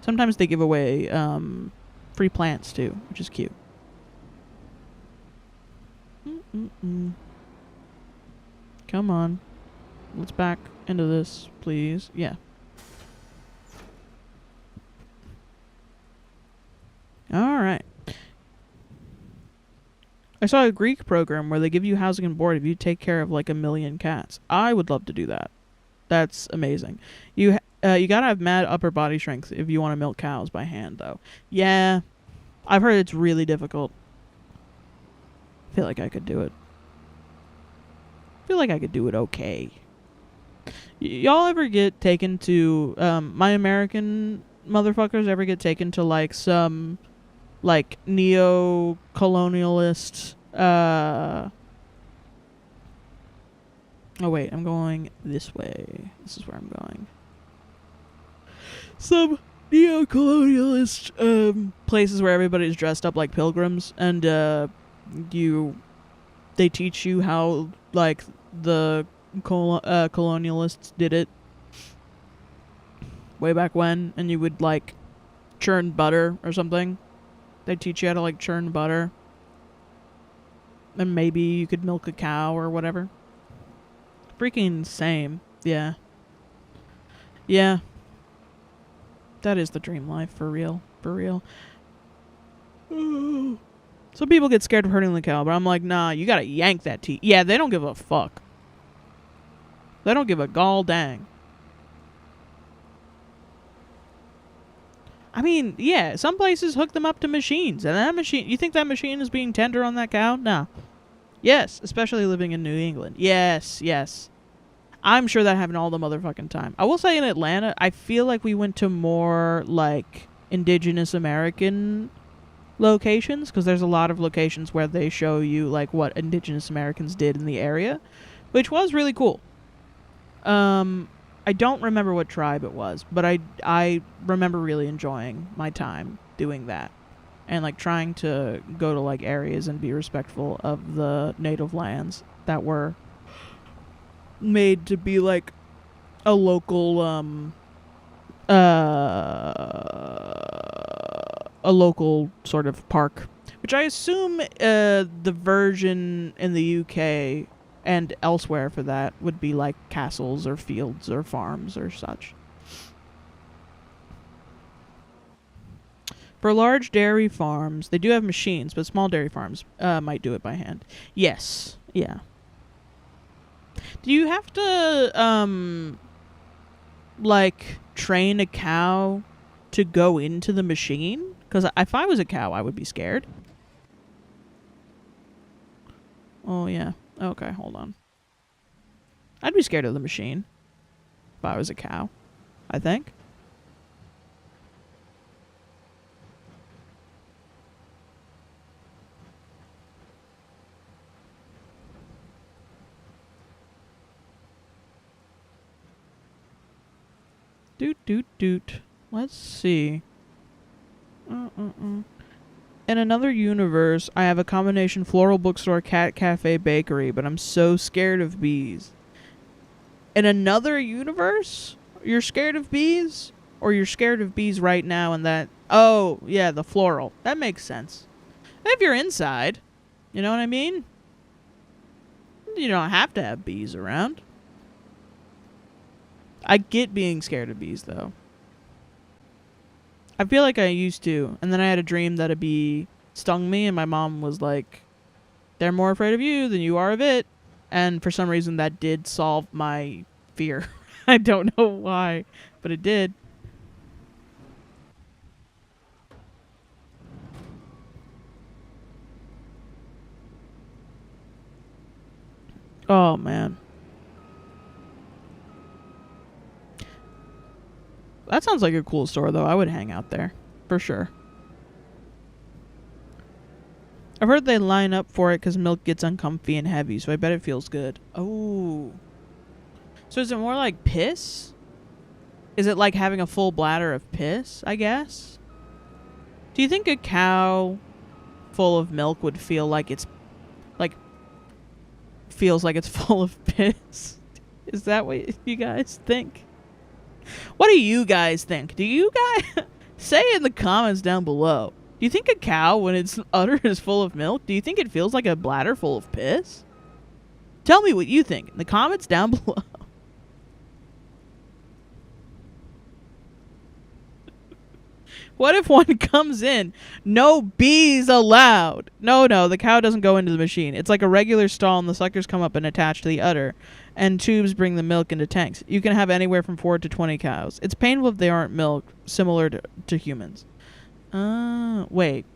Sometimes they give away free plants too, which is cute. Come on. Let's back into this, please. Yeah. Alright. I saw a Greek program where they give you housing and board if you take care of like 1 million cats. I would love to do that. That's amazing. You gotta have mad upper body strength if you want to milk cows by hand, though. Yeah. I've heard it's really difficult. I feel like I could do it. I feel like I could do it okay. Y'all ever get taken to, my American motherfuckers ever get taken to like some like neo-colonialist, oh wait, I'm going this way. This is where I'm going. Some neo-colonialist places where everybody's dressed up like pilgrims, and they teach you how like the colonialists did it way back when, and you would like churn butter or something. They teach you how to like churn butter, and maybe you could milk a cow or whatever. Freaking same. Yeah. Yeah. That is the dream life, for real. For real. Some people get scared of hurting the cow, but I'm like, nah, you gotta yank that teeth. Yeah, they don't give a fuck. They don't give a gall dang. I mean, yeah, some places hook them up to machines, and that machine, you think that machine is being tender on that cow? No. Yes, especially living in New England. Yes, yes. I'm sure that happened all the motherfucking time. I will say in Atlanta, I feel like we went to more, like, indigenous American locations, because there's a lot of locations where they show you, like, what indigenous Americans did in the area, which was really cool. I don't remember what tribe it was, but I remember really enjoying my time doing that. And, like, trying to go to, like, areas and be respectful of the native lands that were made to be, like, a local, a local sort of park. Which I assume, the version in the UK and elsewhere for that would be, like, castles or fields or farms or such. For large dairy farms, they do have machines, but small dairy farms might do it by hand. Yes. Yeah. Do you have to, like, train a cow to go into the machine? Because if I was a cow, I would be scared. Oh, yeah. Okay, hold on. I'd be scared of the machine if I was a cow, I think. Doot. Let's see. In another universe, I have a combination floral bookstore, cat cafe, bakery, but I'm so scared of bees. In another universe, you're scared of bees? Or you're scared of bees right now and that... Oh, yeah, the floral. That makes sense. If you're inside, you know what I mean? You don't have to have bees around. I get being scared of bees, though. I feel like I used to, and then I had a dream that a bee stung me, and my mom was like, they're more afraid of you than you are of it. And for some reason that did solve my fear. I don't know why, but it did. Oh, man. That sounds like a cool store, though. I would hang out there. For sure. I've heard they line up for it because milk gets uncomfy and heavy, so I bet it feels good. Oh. So is it more like piss? Is it like having a full bladder of piss, I guess? Do you think a cow full of milk would feel like it's... like... feels like it's full of piss? Is that what you guys think? What do you guys think? Do you guys... say in the comments down below. Do you think a cow, when its udder is full of milk, do you think it feels like a bladder full of piss? Tell me what you think in the comments down below. What if one comes in? No bees allowed. No, the cow doesn't go into the machine. It's like a regular stall, and the suckers come up and attach to the udder, and tubes bring the milk into tanks. You can have anywhere from 4 to 20 cows. It's painful if they aren't milked, similar to humans. Wait.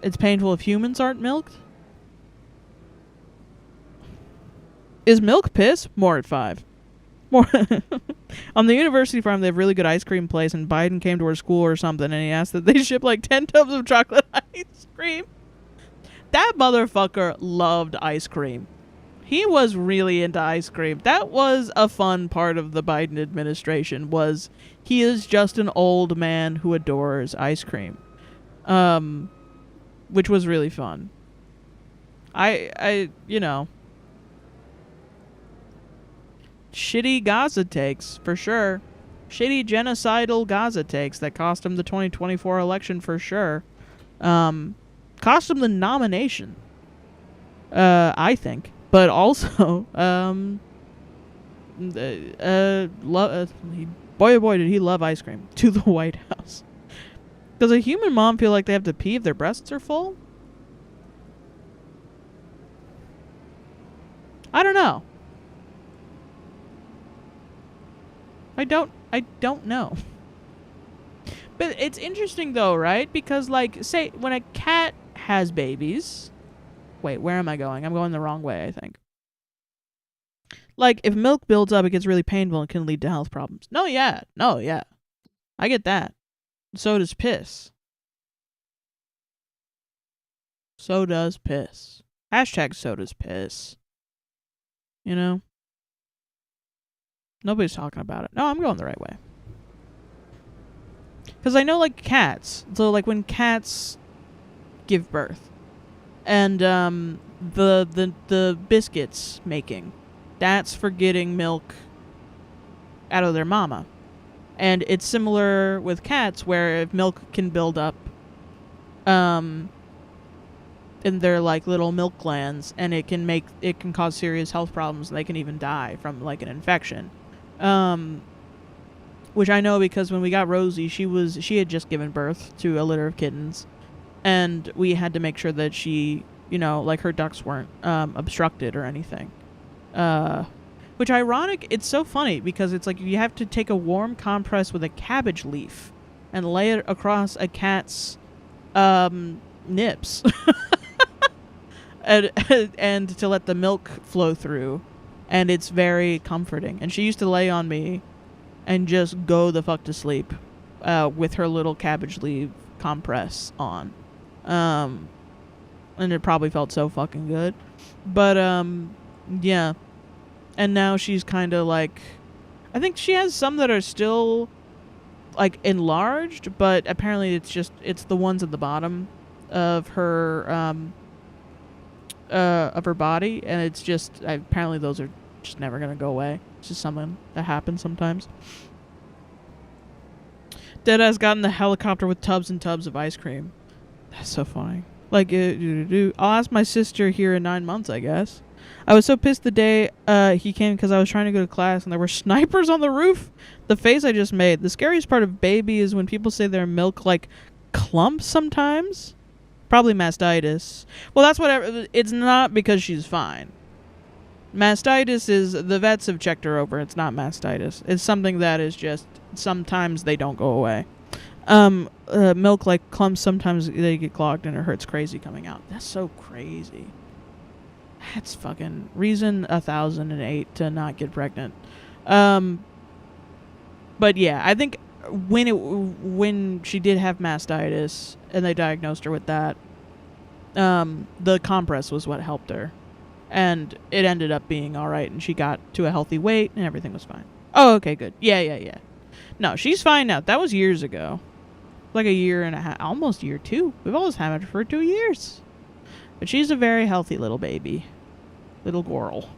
It's painful if humans aren't milked? Is milk piss? More at 5. More. On the university farm, they have really good ice cream place, and Biden came to our school or something, and he asked that they ship like 10 tubs of chocolate ice cream. That motherfucker loved ice cream. He was really into ice cream. That was a fun part of the Biden administration, was he is just an old man who adores ice cream. Which was really fun. I you know, shitty Gaza takes, for sure. Shitty genocidal Gaza takes that cost him the 2024 election, for sure. Cost him the nomination, I think. But also, boy oh boy did he love ice cream. To the White House. Does a human mom feel like they have to pee if their breasts are full? I don't know. I don't know. But it's interesting though, right? Because like, say when a cat has babies... Wait, where am I going? I'm going the wrong way, I think. Like, if milk builds up, it gets really painful and can lead to health problems. No, yeah. I get that. So does piss. So does piss. Hashtag so does piss. You know? Nobody's talking about it. No, I'm going the right way. Because I know, like, cats. So, like, when cats give birth. And the biscuits making, that's for getting milk out of their mama. And it's similar with cats, where if milk can build up in their like little milk glands, and it can cause serious health problems. They can even die from like an infection. Which I know because when we got Rosie, she had just given birth to a litter of kittens. And we had to make sure that she, you know, like her ducts weren't obstructed or anything. Which ironic, it's so funny because it's like you have to take a warm compress with a cabbage leaf and lay it across a cat's nips. and to let the milk flow through. And it's very comforting. And she used to lay on me and just go the fuck to sleep with her little cabbage leaf compress on. And it probably felt so fucking good. But, yeah. And now she's kind of like... I think she has some that are still, like, enlarged, but apparently it's the ones at the bottom of her body, and it's just... apparently those are just never gonna go away. It's just something that happens sometimes. Deadass got in the helicopter with tubs and tubs of ice cream. That's so funny. Like, I'll ask my sister here in 9 months, I guess. I was so pissed the day he came because I was trying to go to class and there were snipers on the roof. The face I just made. The scariest part of baby is when people say their milk, like, clumps sometimes. Probably mastitis. Well, that's whatever. It's not because she's fine. Mastitis is, the vets have checked her over. It's not mastitis. It's something that is just, sometimes they don't go away. Milk like clumps, sometimes they get clogged and it hurts crazy coming out. That's so crazy. That's fucking reason 1008 to not get pregnant. But yeah, I think when she did have mastitis and they diagnosed her with that, the compress was what helped her, and it ended up being all right, and she got to a healthy weight and everything was fine. Oh, okay, good. Yeah. No, she's fine now. That was years ago. Like a year and a half, almost year 2. We've always had her for 2 years. But she's a very healthy little baby. Little girl.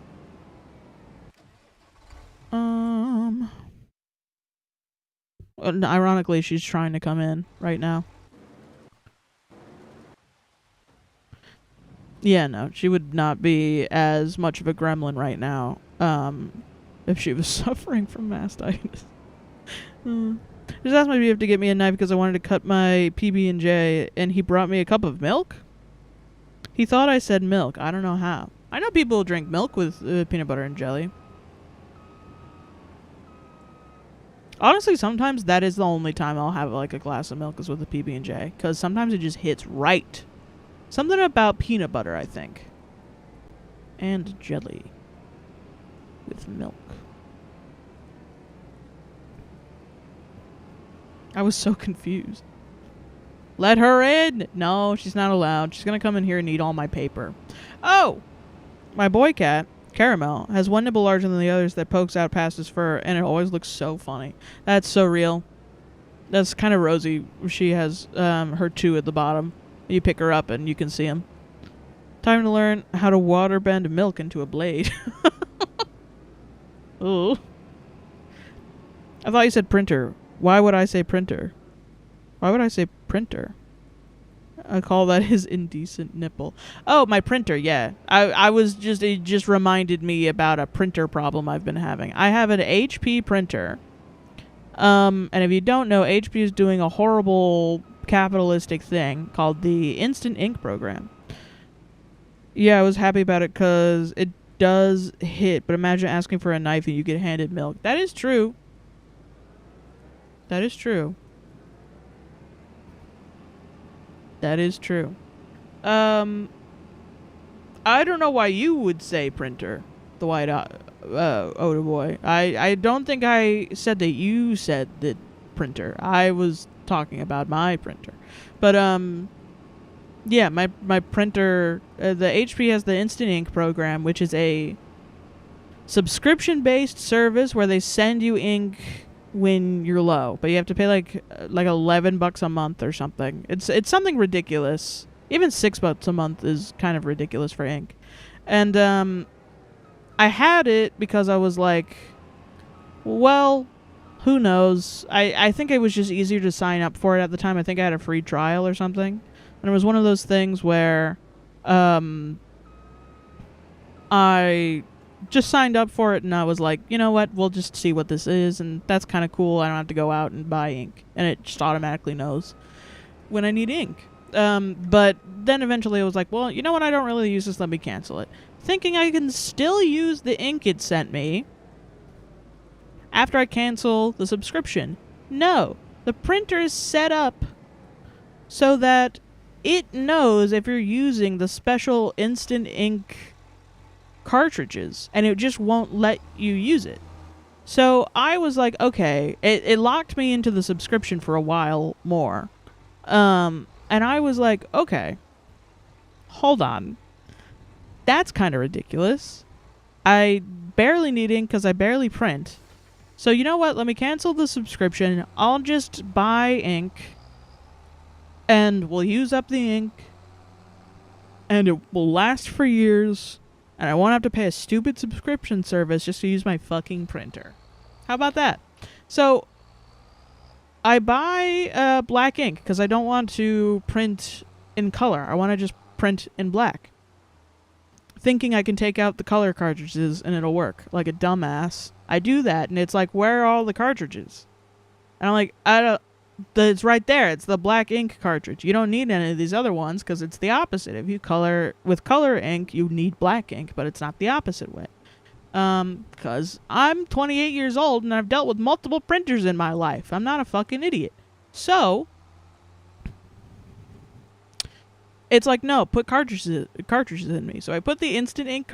Ironically, she's trying to come in right now. Yeah, no, she would not be as much of a gremlin right now, if she was suffering from mastitis. Just asked my BF to get me a knife because I wanted to cut my PB&J, and he brought me a cup of milk? He thought I said milk. I don't know how. I know people drink milk with peanut butter and jelly. Honestly, sometimes that is the only time I'll have like a glass of milk is with a PB&J, because sometimes it just hits right. Something about peanut butter, I think. And jelly. With milk. I was so confused. Let her in! No, she's not allowed. She's gonna come in here and eat all my paper. Oh! My boy cat, Caramel, has one nibble larger than the others that pokes out past his fur, and it always looks so funny. That's so real. That's kind of Rosie. She has her 2 at the bottom. You pick her up and you can see them. Time to learn how to water bend milk into a blade. Ooh. I thought you said printer. Why would I say printer? Why would I say printer? I call that his indecent nipple. Oh, my printer, yeah. I was just, it just reminded me about a printer problem I've been having. I have an HP printer. And if you don't know, HP is doing a horrible capitalistic thing called the Instant Ink program. Yeah, I was happy about it because it does hit, but imagine asking for a knife and you get handed milk. That is true. That is true. That is true. I don't know why you would say printer, the white Oda boy. I don't think I said that you said the printer. I was talking about my printer. But yeah, my printer, the HP has the Instant Ink program, which is a subscription-based service where they send you ink when you're low, but you have to pay like $11 a month or something. It's something ridiculous. Even $6 a month is kind of ridiculous for ink. And I had it because I was like, well, who knows? I think it was just easier to sign up for it at the time. I think I had a free trial or something. And it was one of those things where I just signed up for it and I was like, you know what, we'll just see what this is, and that's kind of cool. I don't have to go out and buy ink, and it just automatically knows when I need ink. But then eventually I was like, well, you know what, I don't really use this, let me cancel it. Thinking I can still use the ink it sent me after I cancel the subscription. No, the printer is set up so that it knows if you're using the special Instant Ink cartridges, and it just won't let you use it. So I was like, okay, it locked me into the subscription for a while more. And I was like, okay, hold on. That's kind of ridiculous. I barely need ink because I barely print. So you know what? Let me cancel the subscription. I'll just buy ink and we'll use up the ink and it will last for years. And I won't have to pay a stupid subscription service just to use my fucking printer. How about that? So I buy black ink because I don't want to print in color. I want to just print in black. Thinking I can take out the color cartridges and it'll work. Like a dumbass. I do that and it's like, where are all the cartridges? And I'm like, It's right there. It's the black ink cartridge. You don't need any of these other ones because it's the opposite. If you color with color ink, you need black ink, but it's not the opposite way. Because I'm 28 years old and I've dealt with multiple printers in my life. I'm not a fucking idiot. So, it's like, no, put cartridges in me. So I put the instant ink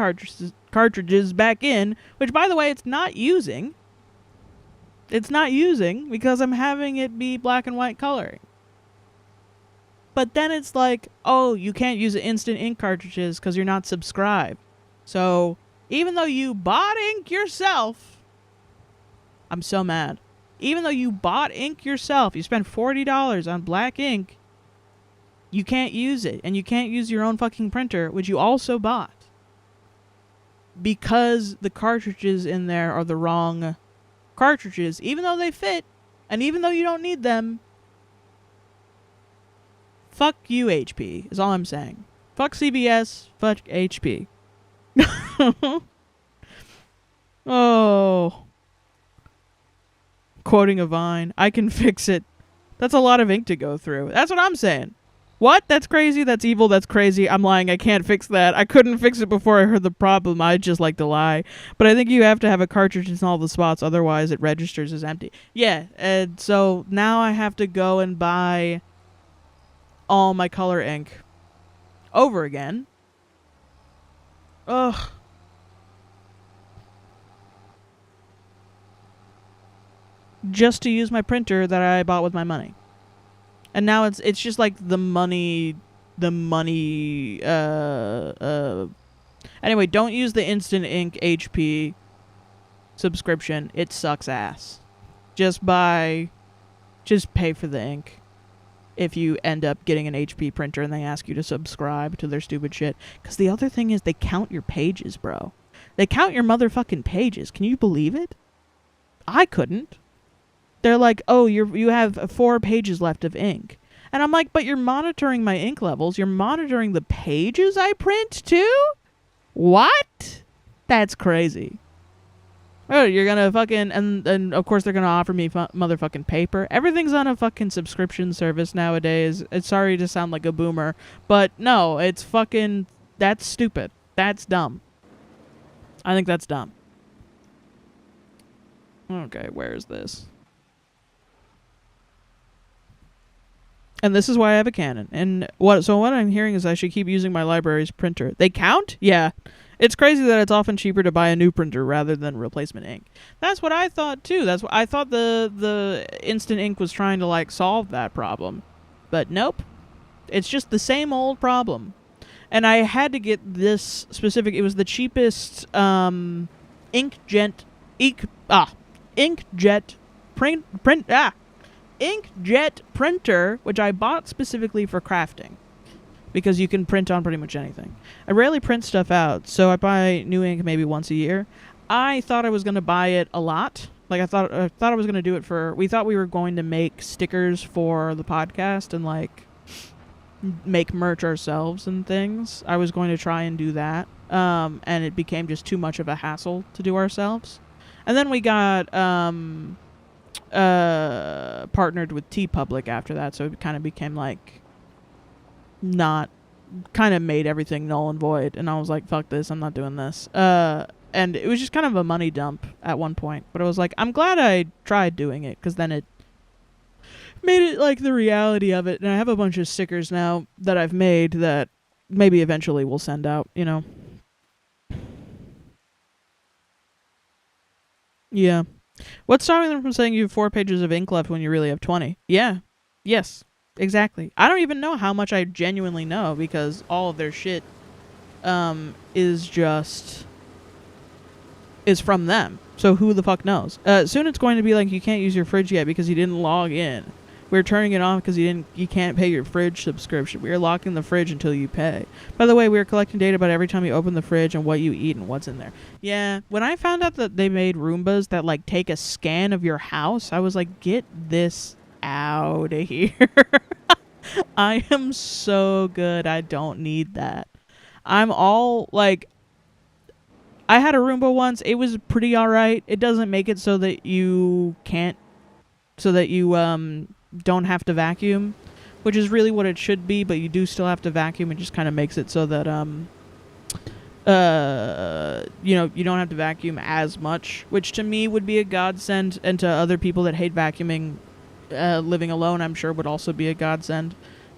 cartridges back in, which, by the way, it's not using. It's not using because I'm having it be black and white coloring. But then it's like, oh, you can't use the instant ink cartridges because you're not subscribed. So even though you bought ink yourself, I'm so mad. Even though you bought ink yourself, you spent $40 on black ink, you can't use it. And you can't use your own fucking printer, which you also bought. Because the cartridges in there are the wrong cartridges, even though they fit, and even though you don't need them. Fuck you, HP, is all I'm saying. Fuck CBS, fuck HP. Oh. Quoting a Vine, I can fix it. That's a lot of ink to go through. That's what I'm saying. What? That's crazy? That's evil? That's crazy? I'm lying. I can't fix that. I couldn't fix it before I heard the problem. I'd just like to lie. But I think you have to have a cartridge in all the spots. Otherwise, it registers as empty. Yeah, and so now I have to go and buy all my color ink over again. Ugh. Just to use my printer that I bought with my money. And now it's just like the money anyway, don't use the instant ink HP subscription. It sucks ass. Just pay for the ink if you end up getting an HP printer and they ask you to subscribe to their stupid shit. Because the other thing is they count your pages, bro. They count your motherfucking pages. Can you believe it? I couldn't. They're like, oh, you have 4 pages left of ink. And I'm like, but you're monitoring my ink levels. You're monitoring the pages I print too? What? That's crazy. Oh, you're gonna fucking... And of course they're gonna offer me motherfucking paper. Everything's on a fucking subscription service nowadays. It's sorry to sound like a boomer. But no, it's fucking... That's stupid. That's dumb. I think that's dumb. Okay, where is this? And this is why I have a Canon. And what I'm hearing is I should keep using my library's printer. They count? Yeah. It's crazy that it's often cheaper to buy a new printer rather than replacement ink. That's what I thought too. That's what I thought the instant ink was trying to like solve that problem. But nope. It's just the same old problem. And I had to get this specific, it was the cheapest inkjet inkjet printer, which I bought specifically for crafting because you can print on pretty much anything. I rarely print stuff out, so I buy new ink maybe once a year. I thought I was going to buy it a lot. Like I thought I was going to do it we thought we were going to make stickers for the podcast and like make merch ourselves and things. I was going to try and do that. And it became just too much of a hassle to do ourselves. And then we got partnered with TeePublic after that, so it kind of became like kind of made everything null and void, and I was like, fuck this, I'm not doing this. And it was just kind of a money dump at one point, but I was like, I'm glad I tried doing it, because then it made it like the reality of it, and I have a bunch of stickers now that I've made that maybe eventually we'll send out, you know. Yeah. What's stopping them from saying you have 4 pages of ink left when you really have 20? Yeah. Yes. Exactly. I don't even know how much I genuinely know because all of their shit is from them. So who the fuck knows? Soon it's going to be like you can't use your fridge yet because you didn't log in. We're turning it off because you can't pay your fridge subscription. We are locking the fridge until you pay. By the way, we are collecting data about every time you open the fridge and what you eat and what's in there. Yeah, when I found out that they made Roombas that like take a scan of your house, I was like, get this out of here. I am so good. I don't need that. I'm all like, I had a Roomba once. It was pretty alright. It doesn't make it so that you don't have to vacuum, which is really what it should be, but you do still have to vacuum. It just kind of makes it so that you know, you don't have to vacuum as much, which to me would be a godsend, and to other people that hate vacuuming, living alone, I'm sure would also be a godsend.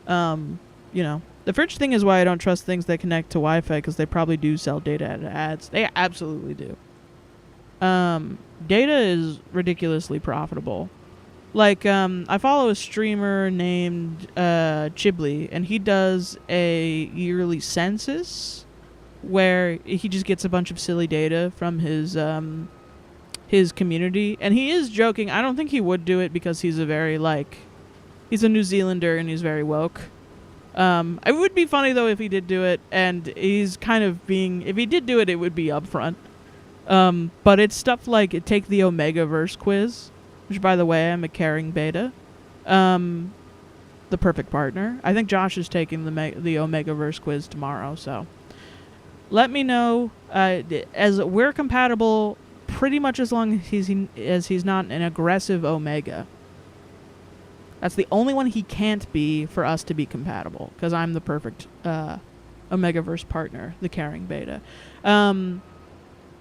You know, the fridge thing is why I don't trust things that connect to Wi-Fi, because they probably do sell data at ads. They absolutely do. Data is ridiculously profitable. Like, I follow a streamer named Chibli, and he does a yearly census where he just gets a bunch of silly data from his community. And he is joking. I don't think he would do it because he's a very, like, he's a New Zealander and he's very woke. It would be funny, though, if he did do it, and he's kind of being, if he did do it, it would be upfront. But it's stuff like, take the Omegaverse quiz, which, by the way, I'm a caring beta. The perfect partner. I think Josh is taking the Omegaverse quiz tomorrow, so let me know. As we're compatible pretty much as long as he's not an aggressive Omega. That's the only one he can't be for us to be compatible, because I'm the perfect Omegaverse partner, the caring beta.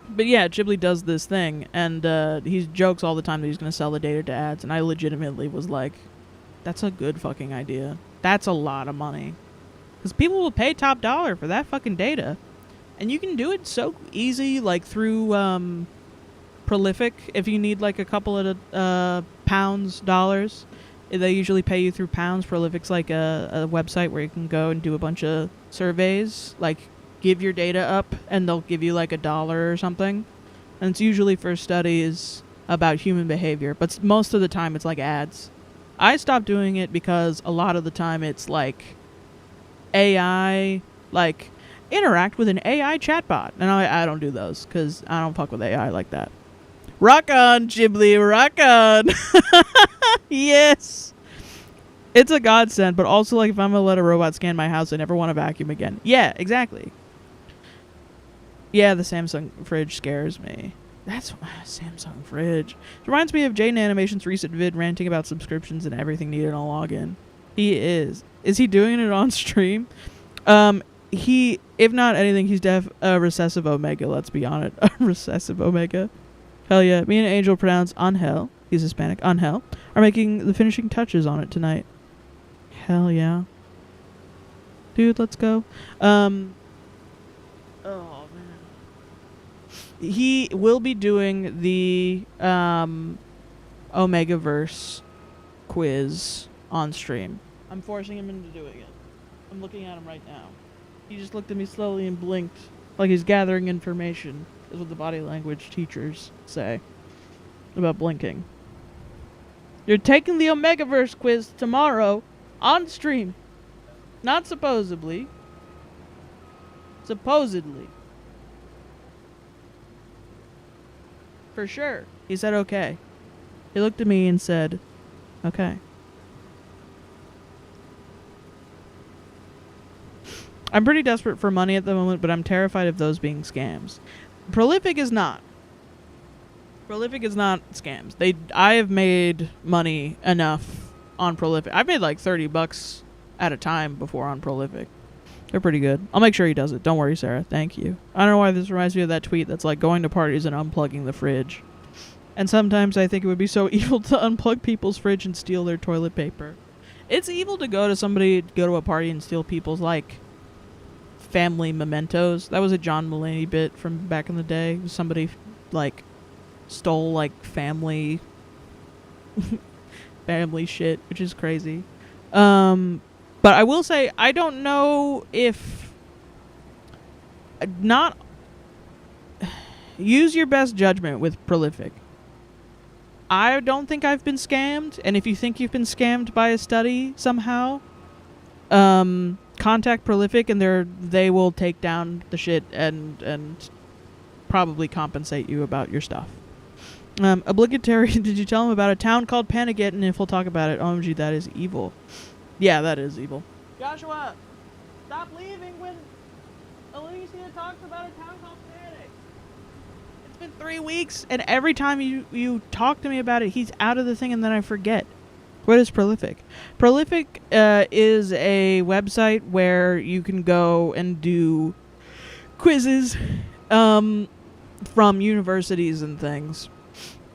But yeah, Ghibli does this thing, and he jokes all the time that he's going to sell the data to ads, and I legitimately was like, that's a good fucking idea. That's a lot of money. Because people will pay top dollar for that fucking data. And you can do it so easy, like through Prolific. If you need like a couple of pounds, dollars, they usually pay you through pounds. Prolific's like a website where you can go and do a bunch of surveys, like give your data up, and they'll give you like $1 or something. And it's usually for studies about human behavior, but most of the time it's like ads. I stopped doing it because a lot of the time it's like AI, like interact with an AI chatbot, and I don't do those because I don't fuck with AI like that. Rock on, Ghibli, rock on. Yes. It's a godsend, but also, like, if I'm gonna let a robot scan my house, I never want to vacuum again. Yeah, exactly. Yeah, the Samsung fridge scares me. That's Samsung fridge. It reminds me of Jaden Animation's recent vid ranting about subscriptions and everything needed a login. He is. Is he doing it on stream? He, if not anything, he's a recessive Omega, let's be honest. A recessive Omega. Hell yeah. Me and Angel, pronounced Angel, he's Hispanic, Angel, are making the finishing touches on it tonight. Hell yeah. Dude, let's go. Oh, man. He will be doing the Omegaverse quiz on stream. I'm forcing him into doing it. I'm looking at him right now. He just looked at me slowly and blinked, like he's gathering information, is what the body language teachers say about blinking. You're taking the Omegaverse quiz tomorrow on stream. Not supposedly. Supposedly. For sure. He said okay. He looked at me and said, okay. I'm pretty desperate for money at the moment, but I'm terrified of those being scams. Prolific is not. Prolific is not scams. I have made money enough on Prolific. I've made like $30 at a time before on Prolific. They're pretty good. I'll make sure he does it. Don't worry, Sarah. Thank you. I don't know why this reminds me of that tweet that's like going to parties and unplugging the fridge. And sometimes I think it would be so evil to unplug people's fridge and steal their toilet paper. It's evil to go to a party and steal people's, like, family mementos. That was a John Mulaney bit from back in the day. Somebody, like, stole, like, family shit, which is crazy. But I will say, I don't know if... Use your best judgment with Prolific. I don't think I've been scammed, and if you think you've been scammed by a study somehow, contact Prolific, and they will take down the shit and probably compensate you about your stuff. Obligatory, did you tell him about a town called Panageddon? If we'll talk about it, OMG, that is evil. Yeah, that is evil. Joshua, stop leaving when Alicia talks about a town called Panic. It's been 3 weeks, and every time you talk to me about it, he's out of the thing, and then I forget. What is Prolific? Prolific is a website where you can go and do quizzes from universities and things,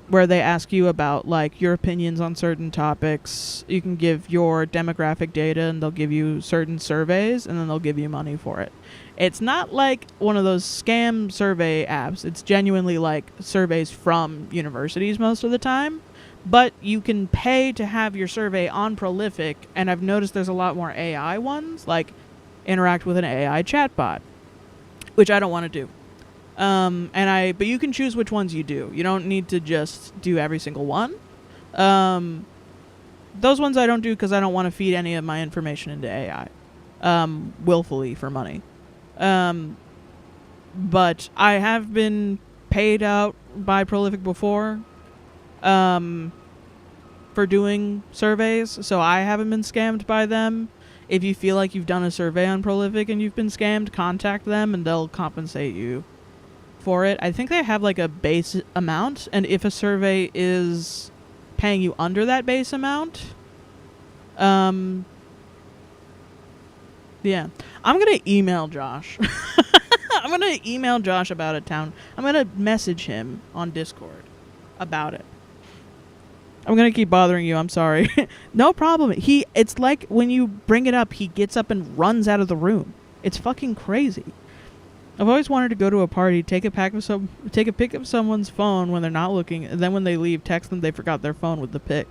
where they ask you about like your opinions on certain topics. You can give your demographic data and they'll give you certain surveys and then they'll give you money for it. It's not like one of those scam survey apps. It's genuinely like surveys from universities most of the time. But you can pay to have your survey on Prolific, and I've noticed there's a lot more AI ones, like interact with an AI chatbot, which I don't want to do. But you can choose which ones you do. You don't need to just do every single one. Those ones I don't do because I don't want to feed any of my information into AI, willfully for money. But I have been paid out by Prolific before, for doing surveys, so I haven't been scammed by them. If you feel like you've done a survey on Prolific and you've been scammed, contact them and they'll compensate you for it. I think they have like a base amount, and if a survey is paying you under that base amount, yeah. I'm gonna email Josh. I'm gonna email Josh about it, town. I'm gonna message him on Discord about it. I'm gonna keep bothering you, I'm sorry. No problem. It's like when you bring it up, he gets up and runs out of the room. It's fucking crazy. I've always wanted to go to a party, take a pic of someone's phone when they're not looking, and then when they leave, text them they forgot their phone with the pic.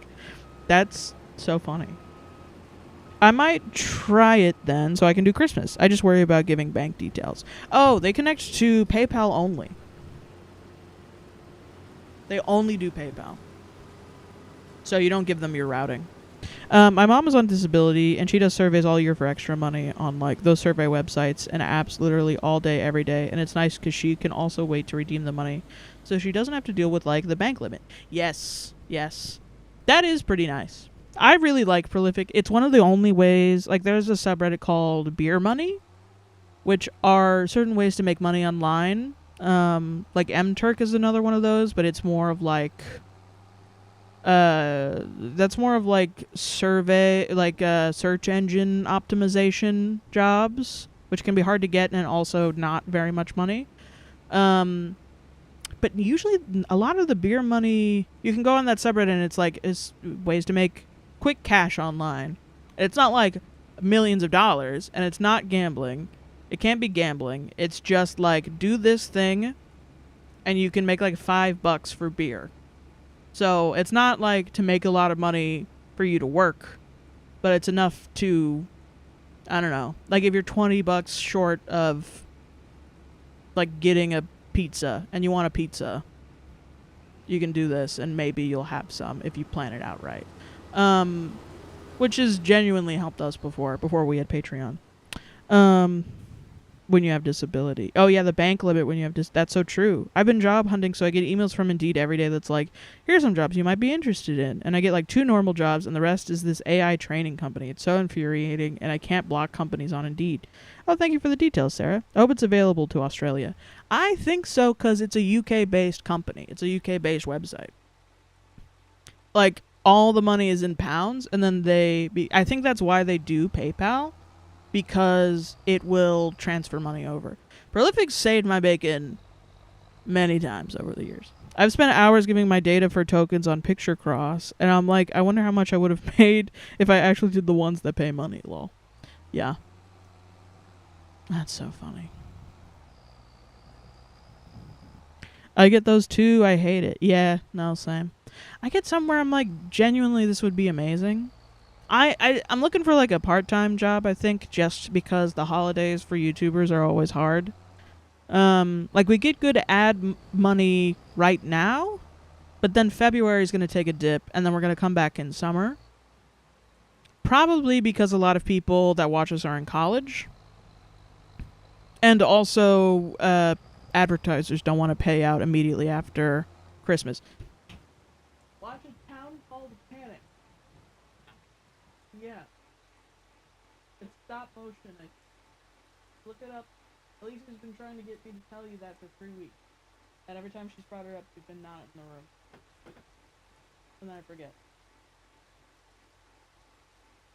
That's so funny. I might try it then, so I can do Christmas. I just worry about giving bank details. Oh, they connect to PayPal only. They only do PayPal. So you don't give them your routing. My mom is on disability, and she does surveys all year for extra money on like those survey websites and apps literally all day, every day. And it's nice because she can also wait to redeem the money, so she doesn't have to deal with like the bank limit. Yes. That is pretty nice. I really like Prolific. It's one of the only ways, like there's a subreddit called Beer Money, which are certain ways to make money online. Like MTurk is another one of those, but it's more of like that's more of like survey, like search engine optimization jobs, which can be hard to get and also not very much money. But usually a lot of the Beer Money, you can go on that subreddit and it's like is ways to make quick cash online. It's not like millions of dollars, and it's not gambling. It can't be gambling. It's just like do this thing and you can make like $5 for beer. So it's not like to make a lot of money for you to work, but it's enough to, I don't know, like if you're $20 short of like getting a pizza and you want a pizza, you can do this and maybe you'll have some if you plan it out right. Which has genuinely helped us before we had Patreon. When you have disability. Oh yeah, the bank limit when you have that's so true. I've been job hunting, so I get emails from Indeed every day that's like, here's some jobs you might be interested in. And I get like 2 normal jobs and the rest is this AI training company. It's so infuriating and I can't block companies on Indeed. Oh, thank you for the details, Sarah. I hope it's available to Australia. I think so, because it's a UK-based company. It's a UK-based website. Like, all the money is in pounds, and then I think that's why they do PayPal, because it will transfer money over. Prolific saved my bacon many times over the years. I've spent hours giving my data for tokens on Picture Cross, and I'm like, I wonder how much I would have paid if I actually did the ones that pay money, lol. Yeah. That's so funny. I get those too. I hate it. Yeah, no, same. I get somewhere I'm like, genuinely, this would be amazing. I'm looking for like a part-time job, I think, just because the holidays for YouTubers are always hard. Like we get good ad money right now, but then February is going to take a dip, and then we're going to come back in summer. Probably because a lot of people that watch us are in college. And also, advertisers don't want to pay out immediately after Christmas. Watch a town called Panic. Yeah. It's stop motion. Look it up. Alicia's been trying to get me to tell you that for 3 weeks. And every time she's brought it up, she's been not in the room. And then I forget.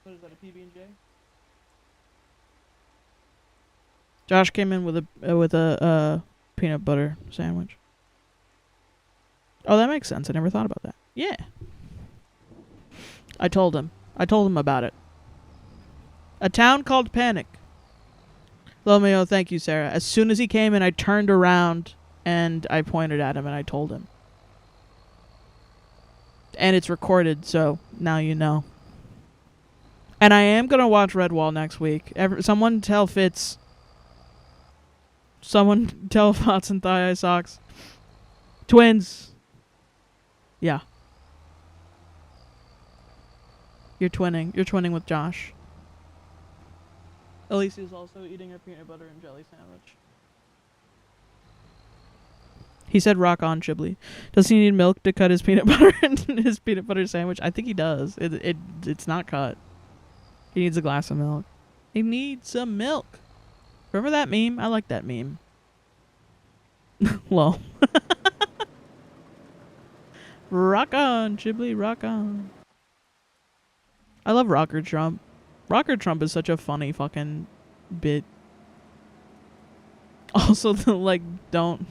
What is that, a PB&J? Josh came in with a peanut butter sandwich. Oh, that makes sense. I never thought about that. Yeah. I told him about it. A town called Panic. Lomeo, thank you, Sarah. As soon as he came in, I turned around and I pointed at him and I told him. And it's recorded, so now you know. And I am going to watch Redwall next week. Someone tell Fitz. Someone tell Fots and Thigh Eye Socks. Twins. Yeah. You're twinning. You're twinning with Josh. Elise is also eating a peanut butter and jelly sandwich. He said rock on, Chiblee. Does he need milk to cut his peanut butter into his peanut butter sandwich? I think he does. It's not cut. He needs a glass of milk. He needs some milk. Remember that meme? I like that meme. Lol. Rock on, Chiblee, rock on. I love Rocker Trump. Rocker Trump is such a funny fucking bit. Also, don't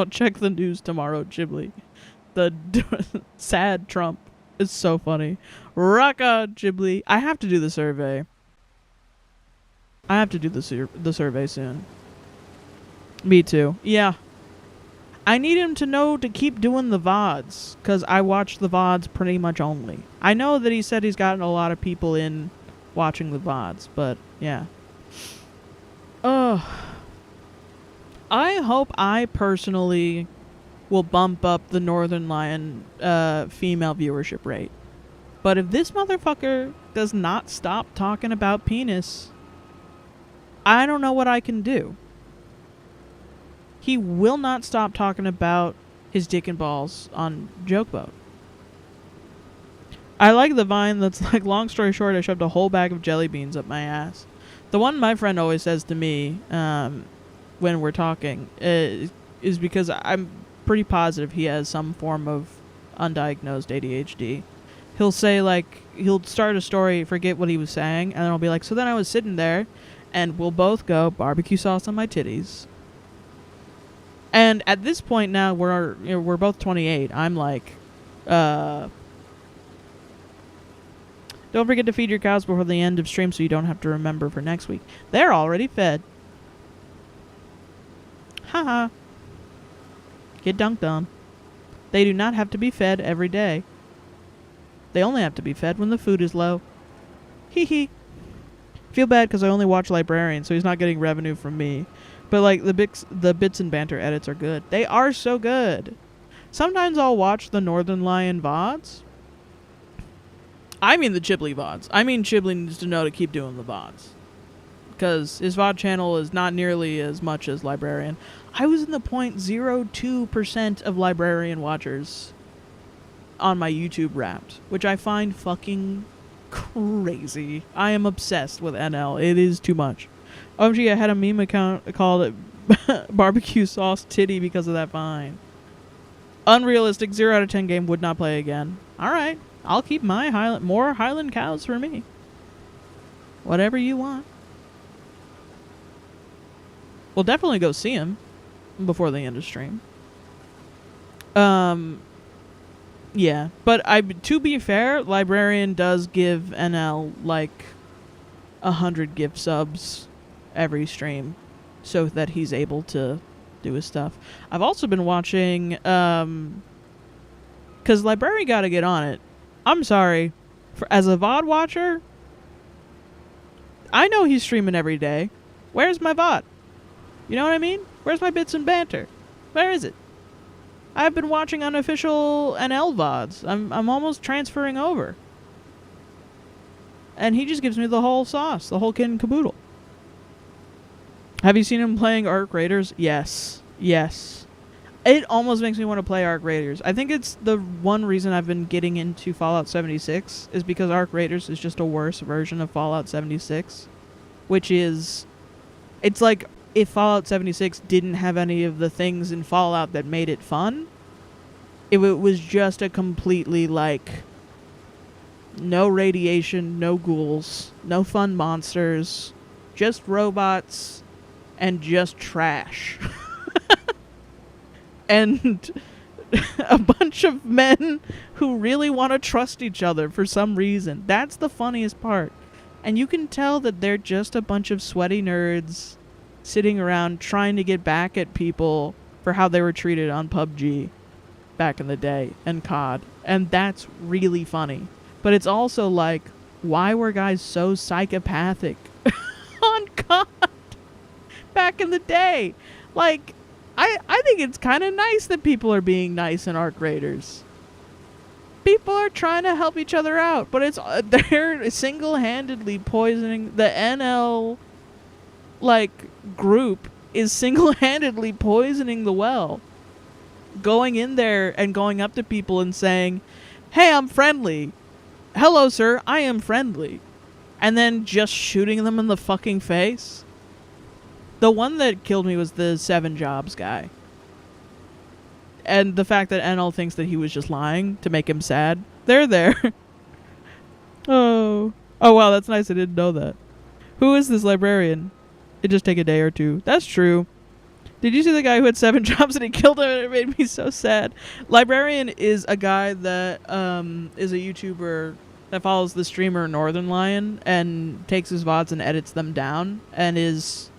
check the news tomorrow, Chiblee. The sad Trump is so funny. Rock on, Chiblee. I have to do the survey. I have to do the survey soon. Me too. Yeah. I need him to know to keep doing the VODs, because I watch the VODs pretty much only. I know that he said he's gotten a lot of people in watching the VODs, but yeah. I hope I personally will bump up the Northern Lion female viewership rate. But if this motherfucker does not stop talking about penis, I don't know what I can do. He will not stop talking about his dick and balls on Jokeboat. I like the Vine that's like, long story short, I shoved a whole bag of jelly beans up my ass. The one my friend always says to me when we're talking is because I'm pretty positive he has some form of undiagnosed ADHD. He'll say, like, he'll start a story, forget what he was saying, and then I'll be like, so then I was sitting there, and we'll both go, barbecue sauce on my titties. And at this point now, we're both 28. I'm like, don't forget to feed your cows before the end of stream so you don't have to remember for next week. They're already fed. Haha. Get dunked on. They do not have to be fed every day. They only have to be fed when the food is low. Hee hee. Feel bad because I only watch Librarian, so he's not getting revenue from me. But like the bits and banter edits are good. They are so good. Sometimes I'll watch the Northern Lion VODs. I mean the Chiblee VODs. I mean Chiblee needs to know to keep doing the VODs. Because his VOD channel is not nearly as much as Librarian. I was in the 0.02% of Librarian watchers on my YouTube Wrapped, which I find fucking crazy. I am obsessed with NL. It is too much. OMG, I had a meme account called Barbecue Sauce Titty because of that Vine. Unrealistic, 0 out of 10 game, would not play again. Alright, I'll keep my more Highland cows for me. Whatever you want. We'll definitely go see him before the end of stream. Yeah, but to be fair, Librarian does give NL like 100 gift subs every stream so that he's able to do his stuff. I've also been watching because Librarian gotta get on it. I'm sorry, as a VOD watcher, I know he's streaming every day. Where's my VOD? You know what I mean? Where's my bits and banter? Where is it? I've been watching unofficial NL VODs. I'm almost transferring over. And he just gives me the whole sauce, the whole kit and caboodle. Have you seen him playing Arc Raiders? Yes. Yes. It almost makes me want to play Arc Raiders. I think it's the one reason I've been getting into Fallout 76 is because Arc Raiders is just a worse version of Fallout 76. Which is... It's like if Fallout 76 didn't have any of the things in Fallout that made it fun. It was just a completely, like... No radiation, no ghouls, no fun monsters, just robots and just trash. And a bunch of men who really want to trust each other for some reason. That's the funniest part. And you can tell that they're just a bunch of sweaty nerds sitting around trying to get back at people for how they were treated on PUBG back in the day and COD. And that's really funny. But it's also like, why were guys so psychopathic on COD back in the day? Like, I think it's kind of nice that people are being nice in Arc Raiders. People are trying to help each other out, but it's they're single-handedly poisoning the NL group is single-handedly poisoning the well. Going in there and going up to people and saying, "Hey, I'm friendly. Hello, sir, I am friendly." And then just shooting them in the fucking face. The one that killed me was the 7 Jobs guy. And the fact that NL thinks that he was just lying to make him sad. They're there. Oh wow, that's nice. I didn't know that. Who is this librarian? It'd just take a day or two. That's true. Did you see the guy who had 7 jobs and he killed him? It made me so sad. Librarian is a guy that is a YouTuber that follows the streamer Northern Lion and takes his VODs and edits them down and is...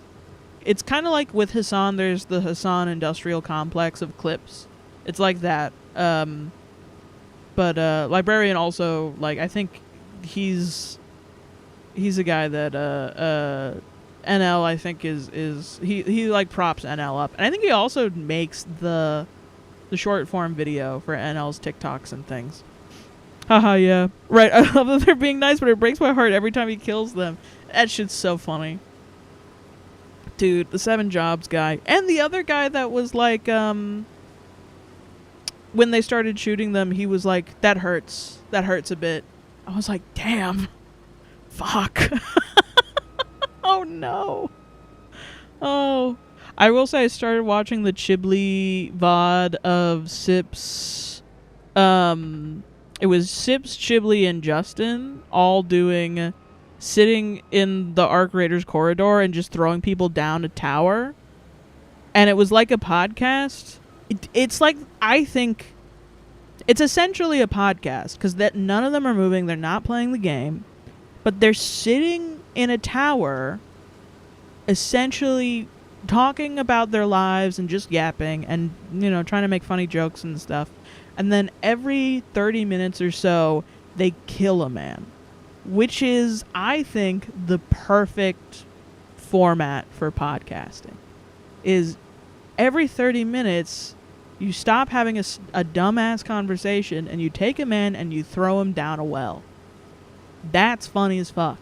It's kind of like with Hassan, there's the Hassan Industrial Complex of clips. It's like that. But Librarian also, like, I think he's a guy that NL, I think, is he like props NL up. And I think he also makes the short form video for NL's TikToks and things. Haha, yeah. Right, I love that they're being nice, but it breaks my heart every time he kills them. That shit's so funny. Dude, the 7 Jobs guy. And the other guy that was like, when they started shooting them, he was like, that hurts. That hurts a bit. I was like, damn. Fuck. Oh, no. Oh. I will say I started watching the Chibli VOD of Sips. It was Sips, Chibli, and Justin all doing... sitting in the Arc Raiders corridor and just throwing people down a tower. And it was like a podcast. It's like, I think... It's essentially a podcast, because that none of them are moving, they're not playing the game. But they're sitting in a tower, essentially talking about their lives and just yapping and, you know, trying to make funny jokes and stuff. And then every 30 minutes or so, they kill a man. Which is, I think, the perfect format for podcasting. Is every 30 minutes, you stop having a dumbass conversation and you take a man and you throw him down a well. That's funny as fuck.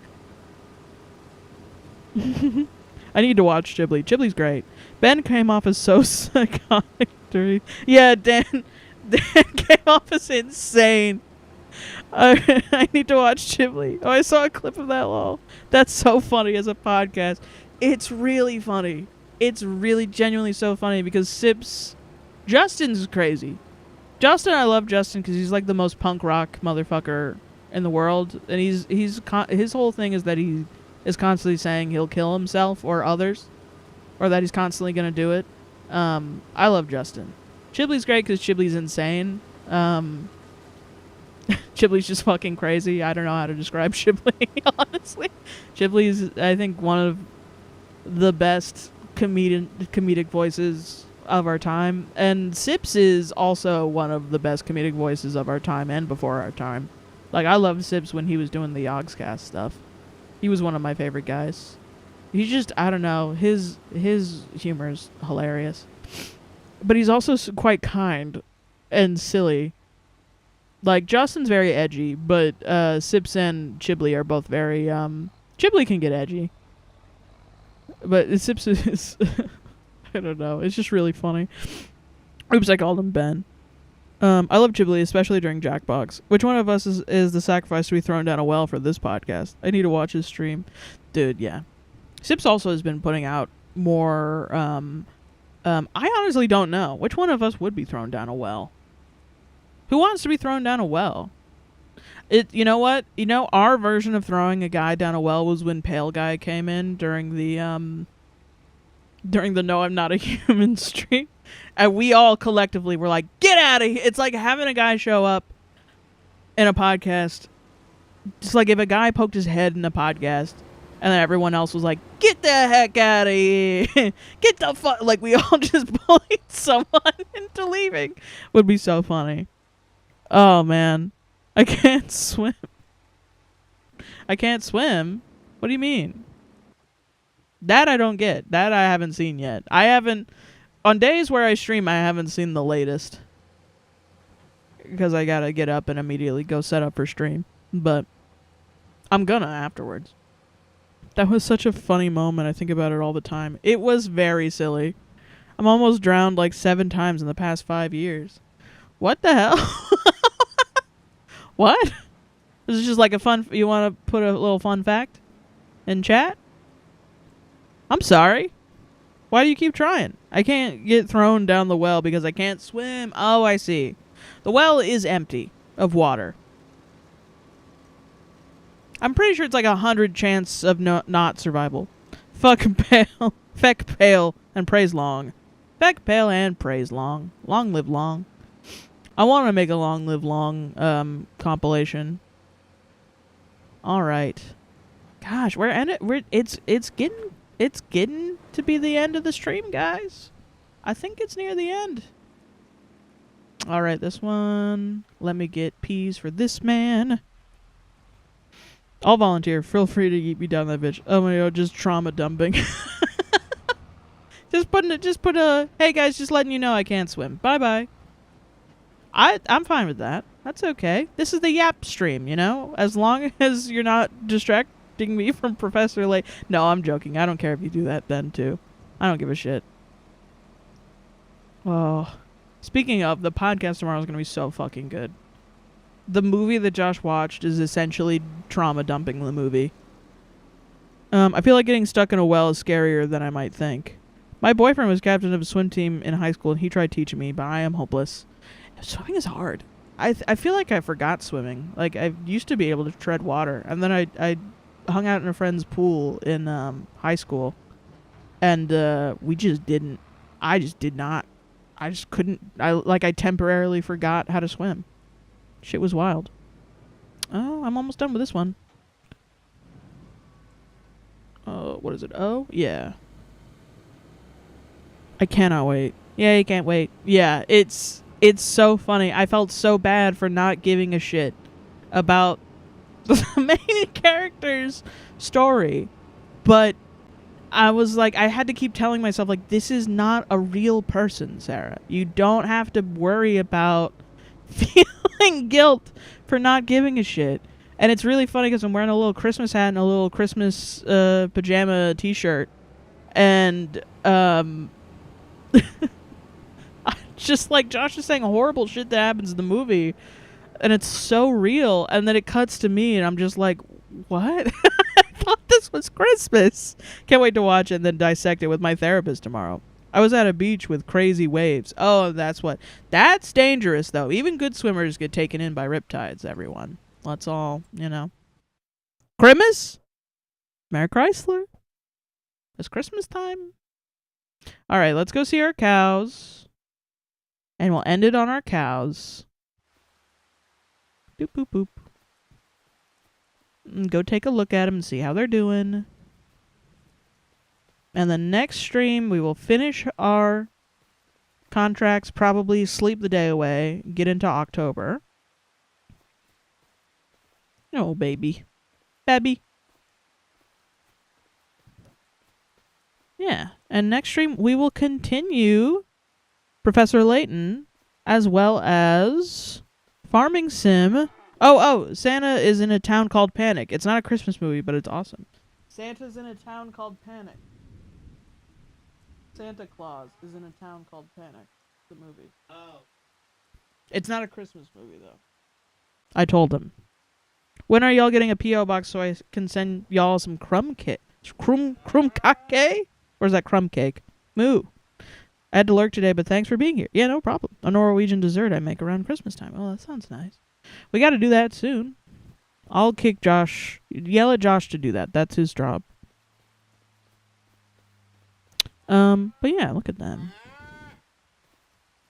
I need to watch Chibli. Chibli's great. Ben came off as so psychotic. Yeah, Dan came off as insane. I need to watch Chibli. Oh, I saw a clip of that, lol. That's so funny as a podcast. It's really funny. It's really genuinely so funny because Justin's crazy. Justin, I love Justin because he's like the most punk rock motherfucker in the world. And his whole thing is that he is constantly saying he'll kill himself or others. Or that he's constantly going to do it. I love Justin. Chibli's great because Chibli's insane. Chibli's just fucking crazy. I don't know how to describe Chibli, honestly. Chibli's, I think, one of the best comedic voices of our time. And Sips is also one of the best comedic voices of our time and before our time. Like, I loved Sips when he was doing the Yogscast stuff. He was one of my favorite guys. He's just, I don't know, his humor is hilarious. But he's also quite kind and silly. Like, Justin's very edgy, but Sips and Chibli are both very... Chibli can get edgy. But Sips is... I don't know. It's just really funny. Oops, I called him Ben. I love Chibli, especially during Jackbox. Which one of us is the sacrifice to be thrown down a well for this podcast? I need to watch his stream. Dude, yeah. Sips also has been putting out more... I honestly don't know. Which one of us would be thrown down a well? Who wants to be thrown down a well? You know what? You know, our version of throwing a guy down a well was when Pale Guy came in during the No I'm Not a Human stream. And we all collectively were like, get out of here. It's like having a guy show up in a podcast. Just like if a guy poked his head in a podcast and then everyone else was like, get the heck out of here. Get the fuck. Like we all just bullied someone into leaving. Would be so funny. Oh, man. I can't swim. I can't swim? What do you mean? That I don't get. That I haven't seen yet. I haven't... On days where I stream, I haven't seen the latest. Because I gotta get up and immediately go set up for stream. But I'm gonna afterwards. That was such a funny moment. I think about it all the time. It was very silly. I'm almost drowned like 7 times in the past 5 years. What the hell? What? This is just like a fun... You want to put a little fun fact in chat? I'm sorry. Why do you keep trying? I can't get thrown down the well because I can't swim. Oh, I see. The well is empty of water. I'm pretty sure it's like 100 chance of not survival. Fuck pale. Feck pale and praise long. Feck pale and praise long. Long live long. I want to make a long live long compilation. All right. Gosh, it's getting to be the end of the stream, guys. I think it's near the end. All right, this one. Let me get peas for this man. I'll volunteer. Feel free to keep me down that bitch. Oh my god, just trauma dumping. Just put a hey guys, just letting you know I can't swim. Bye bye. I'm fine with that. That's okay. This is the Yap stream, you know? As long as you're not distracting me from Professor Layton. No, I'm joking. I don't care if you do that then, too. I don't give a shit. Oh. Speaking of, the podcast tomorrow is going to be so fucking good. The movie that Josh watched is essentially trauma dumping the movie. I feel like getting stuck in a well is scarier than I might think. My boyfriend was captain of a swim team in high school, and he tried teaching me, but I am hopeless. Swimming is hard. I feel like I forgot swimming. Like, I used to be able to tread water. And then I hung out in a friend's pool in high school. And we just didn't. I just did not. I just couldn't. I temporarily forgot how to swim. Shit was wild. Oh, I'm almost done with this one. What is it? Oh, yeah. I cannot wait. Yeah, you can't wait. Yeah, it's so funny. I felt so bad for not giving a shit about the main character's story. But I was like, I had to keep telling myself, like, this is not a real person, Sarah. You don't have to worry about feeling guilt for not giving a shit. And it's really funny because I'm wearing a little Christmas hat and a little Christmas pajama t-shirt. And, just like Josh is saying horrible shit that happens in the movie, and it's so real, and then it cuts to me and I'm just like, what? I thought this was Christmas. Can't wait to watch it and then dissect it with my therapist tomorrow. I was at a beach with crazy waves. Oh, that's dangerous though. Even good swimmers get taken in by riptides, everyone. Let's all, you know. Christmas? Merry Chrysler. It's Christmas time. All right, let's go see our cows. And we'll end it on our cows. Doop, boop, boop. And go take a look at them and see how they're doing. And the next stream, we will finish our contracts, probably sleep the day away, get into October. Oh, baby. Baby. Yeah. And next stream, we will continue Professor Layton, as well as Farming Sim. Oh, Santa is in a town called Panic. It's not a Christmas movie, but it's awesome. Santa's in a town called Panic. Santa Claus is in a town called Panic. The movie. Oh. It's not a Christmas movie, though. I told him. When are y'all getting a P.O. box so I can send y'all some crumb cake? Crumb cake? Or is that crumb cake? Moo. I had to lurk today, but thanks for being here. Yeah, no problem. A Norwegian dessert I make around Christmas time. Oh, that sounds nice. We got to do that soon. I'll kick Josh. Yell at Josh to do that. That's his job. But yeah, look at them.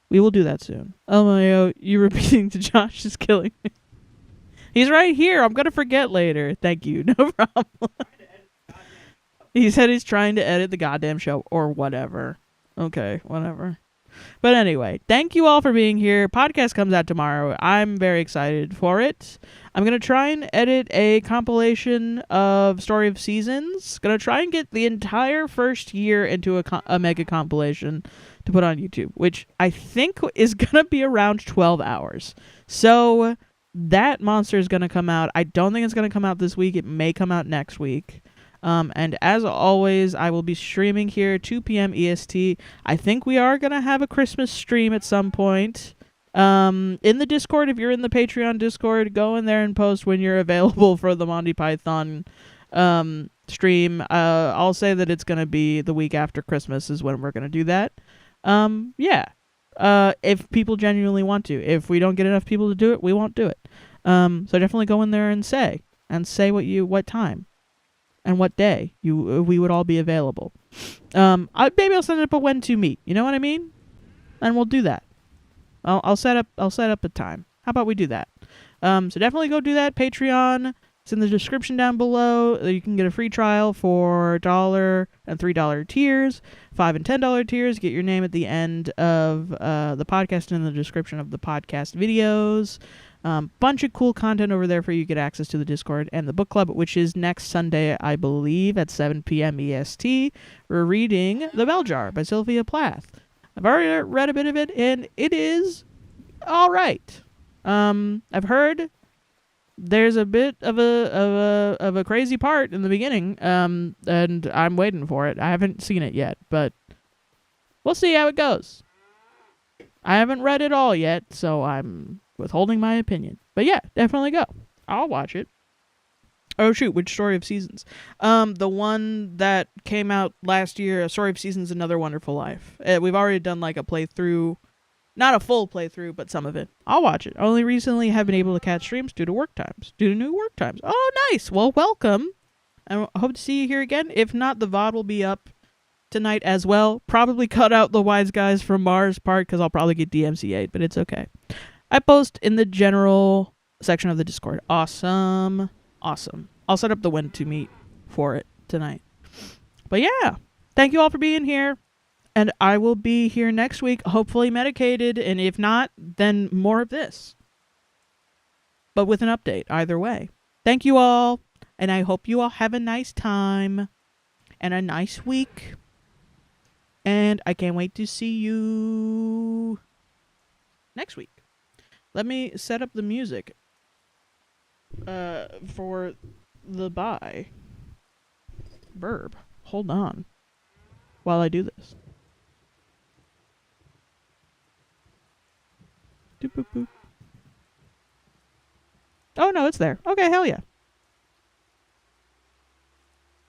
We will do that soon. Oh my, you repeating to Josh is killing me. He's right here. I'm gonna forget later. Thank you. No problem. He said he's trying to edit the goddamn show or whatever. Okay, whatever. But anyway, thank you all for being here. Podcast comes out tomorrow. I'm very excited for it. I'm going to try and edit a compilation of Story of Seasons. Going to try and get the entire first year into a mega compilation to put on YouTube, which I think is going to be around 12 hours. So that monster is going to come out. I don't think it's going to come out this week. It may come out next week. And as always, I will be streaming here 2 p.m. EST. I think we are going to have a Christmas stream at some point. In the Discord, if you're in the Patreon Discord, go in there and post when you're available for the Monty Python stream. I'll say that it's going to be the week after Christmas is when we're going to do that. Yeah. If people genuinely want to. If we don't get enough people to do it, we won't do it. So definitely go in there and say what time. And what day we would all be available. Maybe I'll send up a when to meet. You know what I mean? And we'll do that. I'll set up a time. How about we do that? So definitely go do that. Patreon. It's in the description down below. You can get a free trial for $1 and $3 tiers. $5 and $10 tiers. Get your name at the end of the podcast and in the description of the podcast videos. Bunch of cool content over there for you to get access to the Discord and the book club, which is next Sunday, I believe, at 7 p.m. EST. We're reading The Bell Jar by Sylvia Plath. I've already read a bit of it, and it is all right. I've heard there's a bit of a crazy part in the beginning, and I'm waiting for it. I haven't seen it yet, but we'll see how it goes. I haven't read it all yet, so I'm withholding my opinion. But yeah, definitely go. I'll watch it. Oh shoot, which Story of Seasons? The one that came out last year, A Story of Seasons, Another Wonderful Life. We've already done like a playthrough, not a full playthrough, but some of it. I'll watch it. Only recently have been able to catch streams due to new work times. Oh, nice. Well, welcome. I hope to see you here again. If not, the VOD will be up tonight as well. Probably cut out the Wise Guys from Mars part because I'll probably get DMCA'd, but it's okay. I post in the general section of the Discord. Awesome. I'll set up the when to meet for it tonight. But yeah, thank you all for being here. And I will be here next week, hopefully medicated. And if not, then more of this. But with an update, either way. Thank you all. And I hope you all have a nice time and a nice week. And I can't wait to see you next week. Let me set up the music for the bye verb. Hold on while I do this. Doop, boop, boop. Oh, no, it's there. Okay, hell yeah.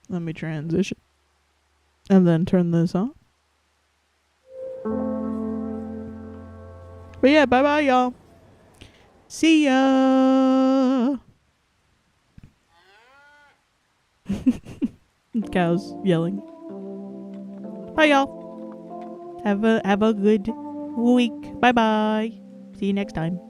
Let me transition. And then turn this on. But yeah, bye-bye, y'all. See ya. Cows yelling. Bye, y'all. Have a good week. Bye bye. See you next time.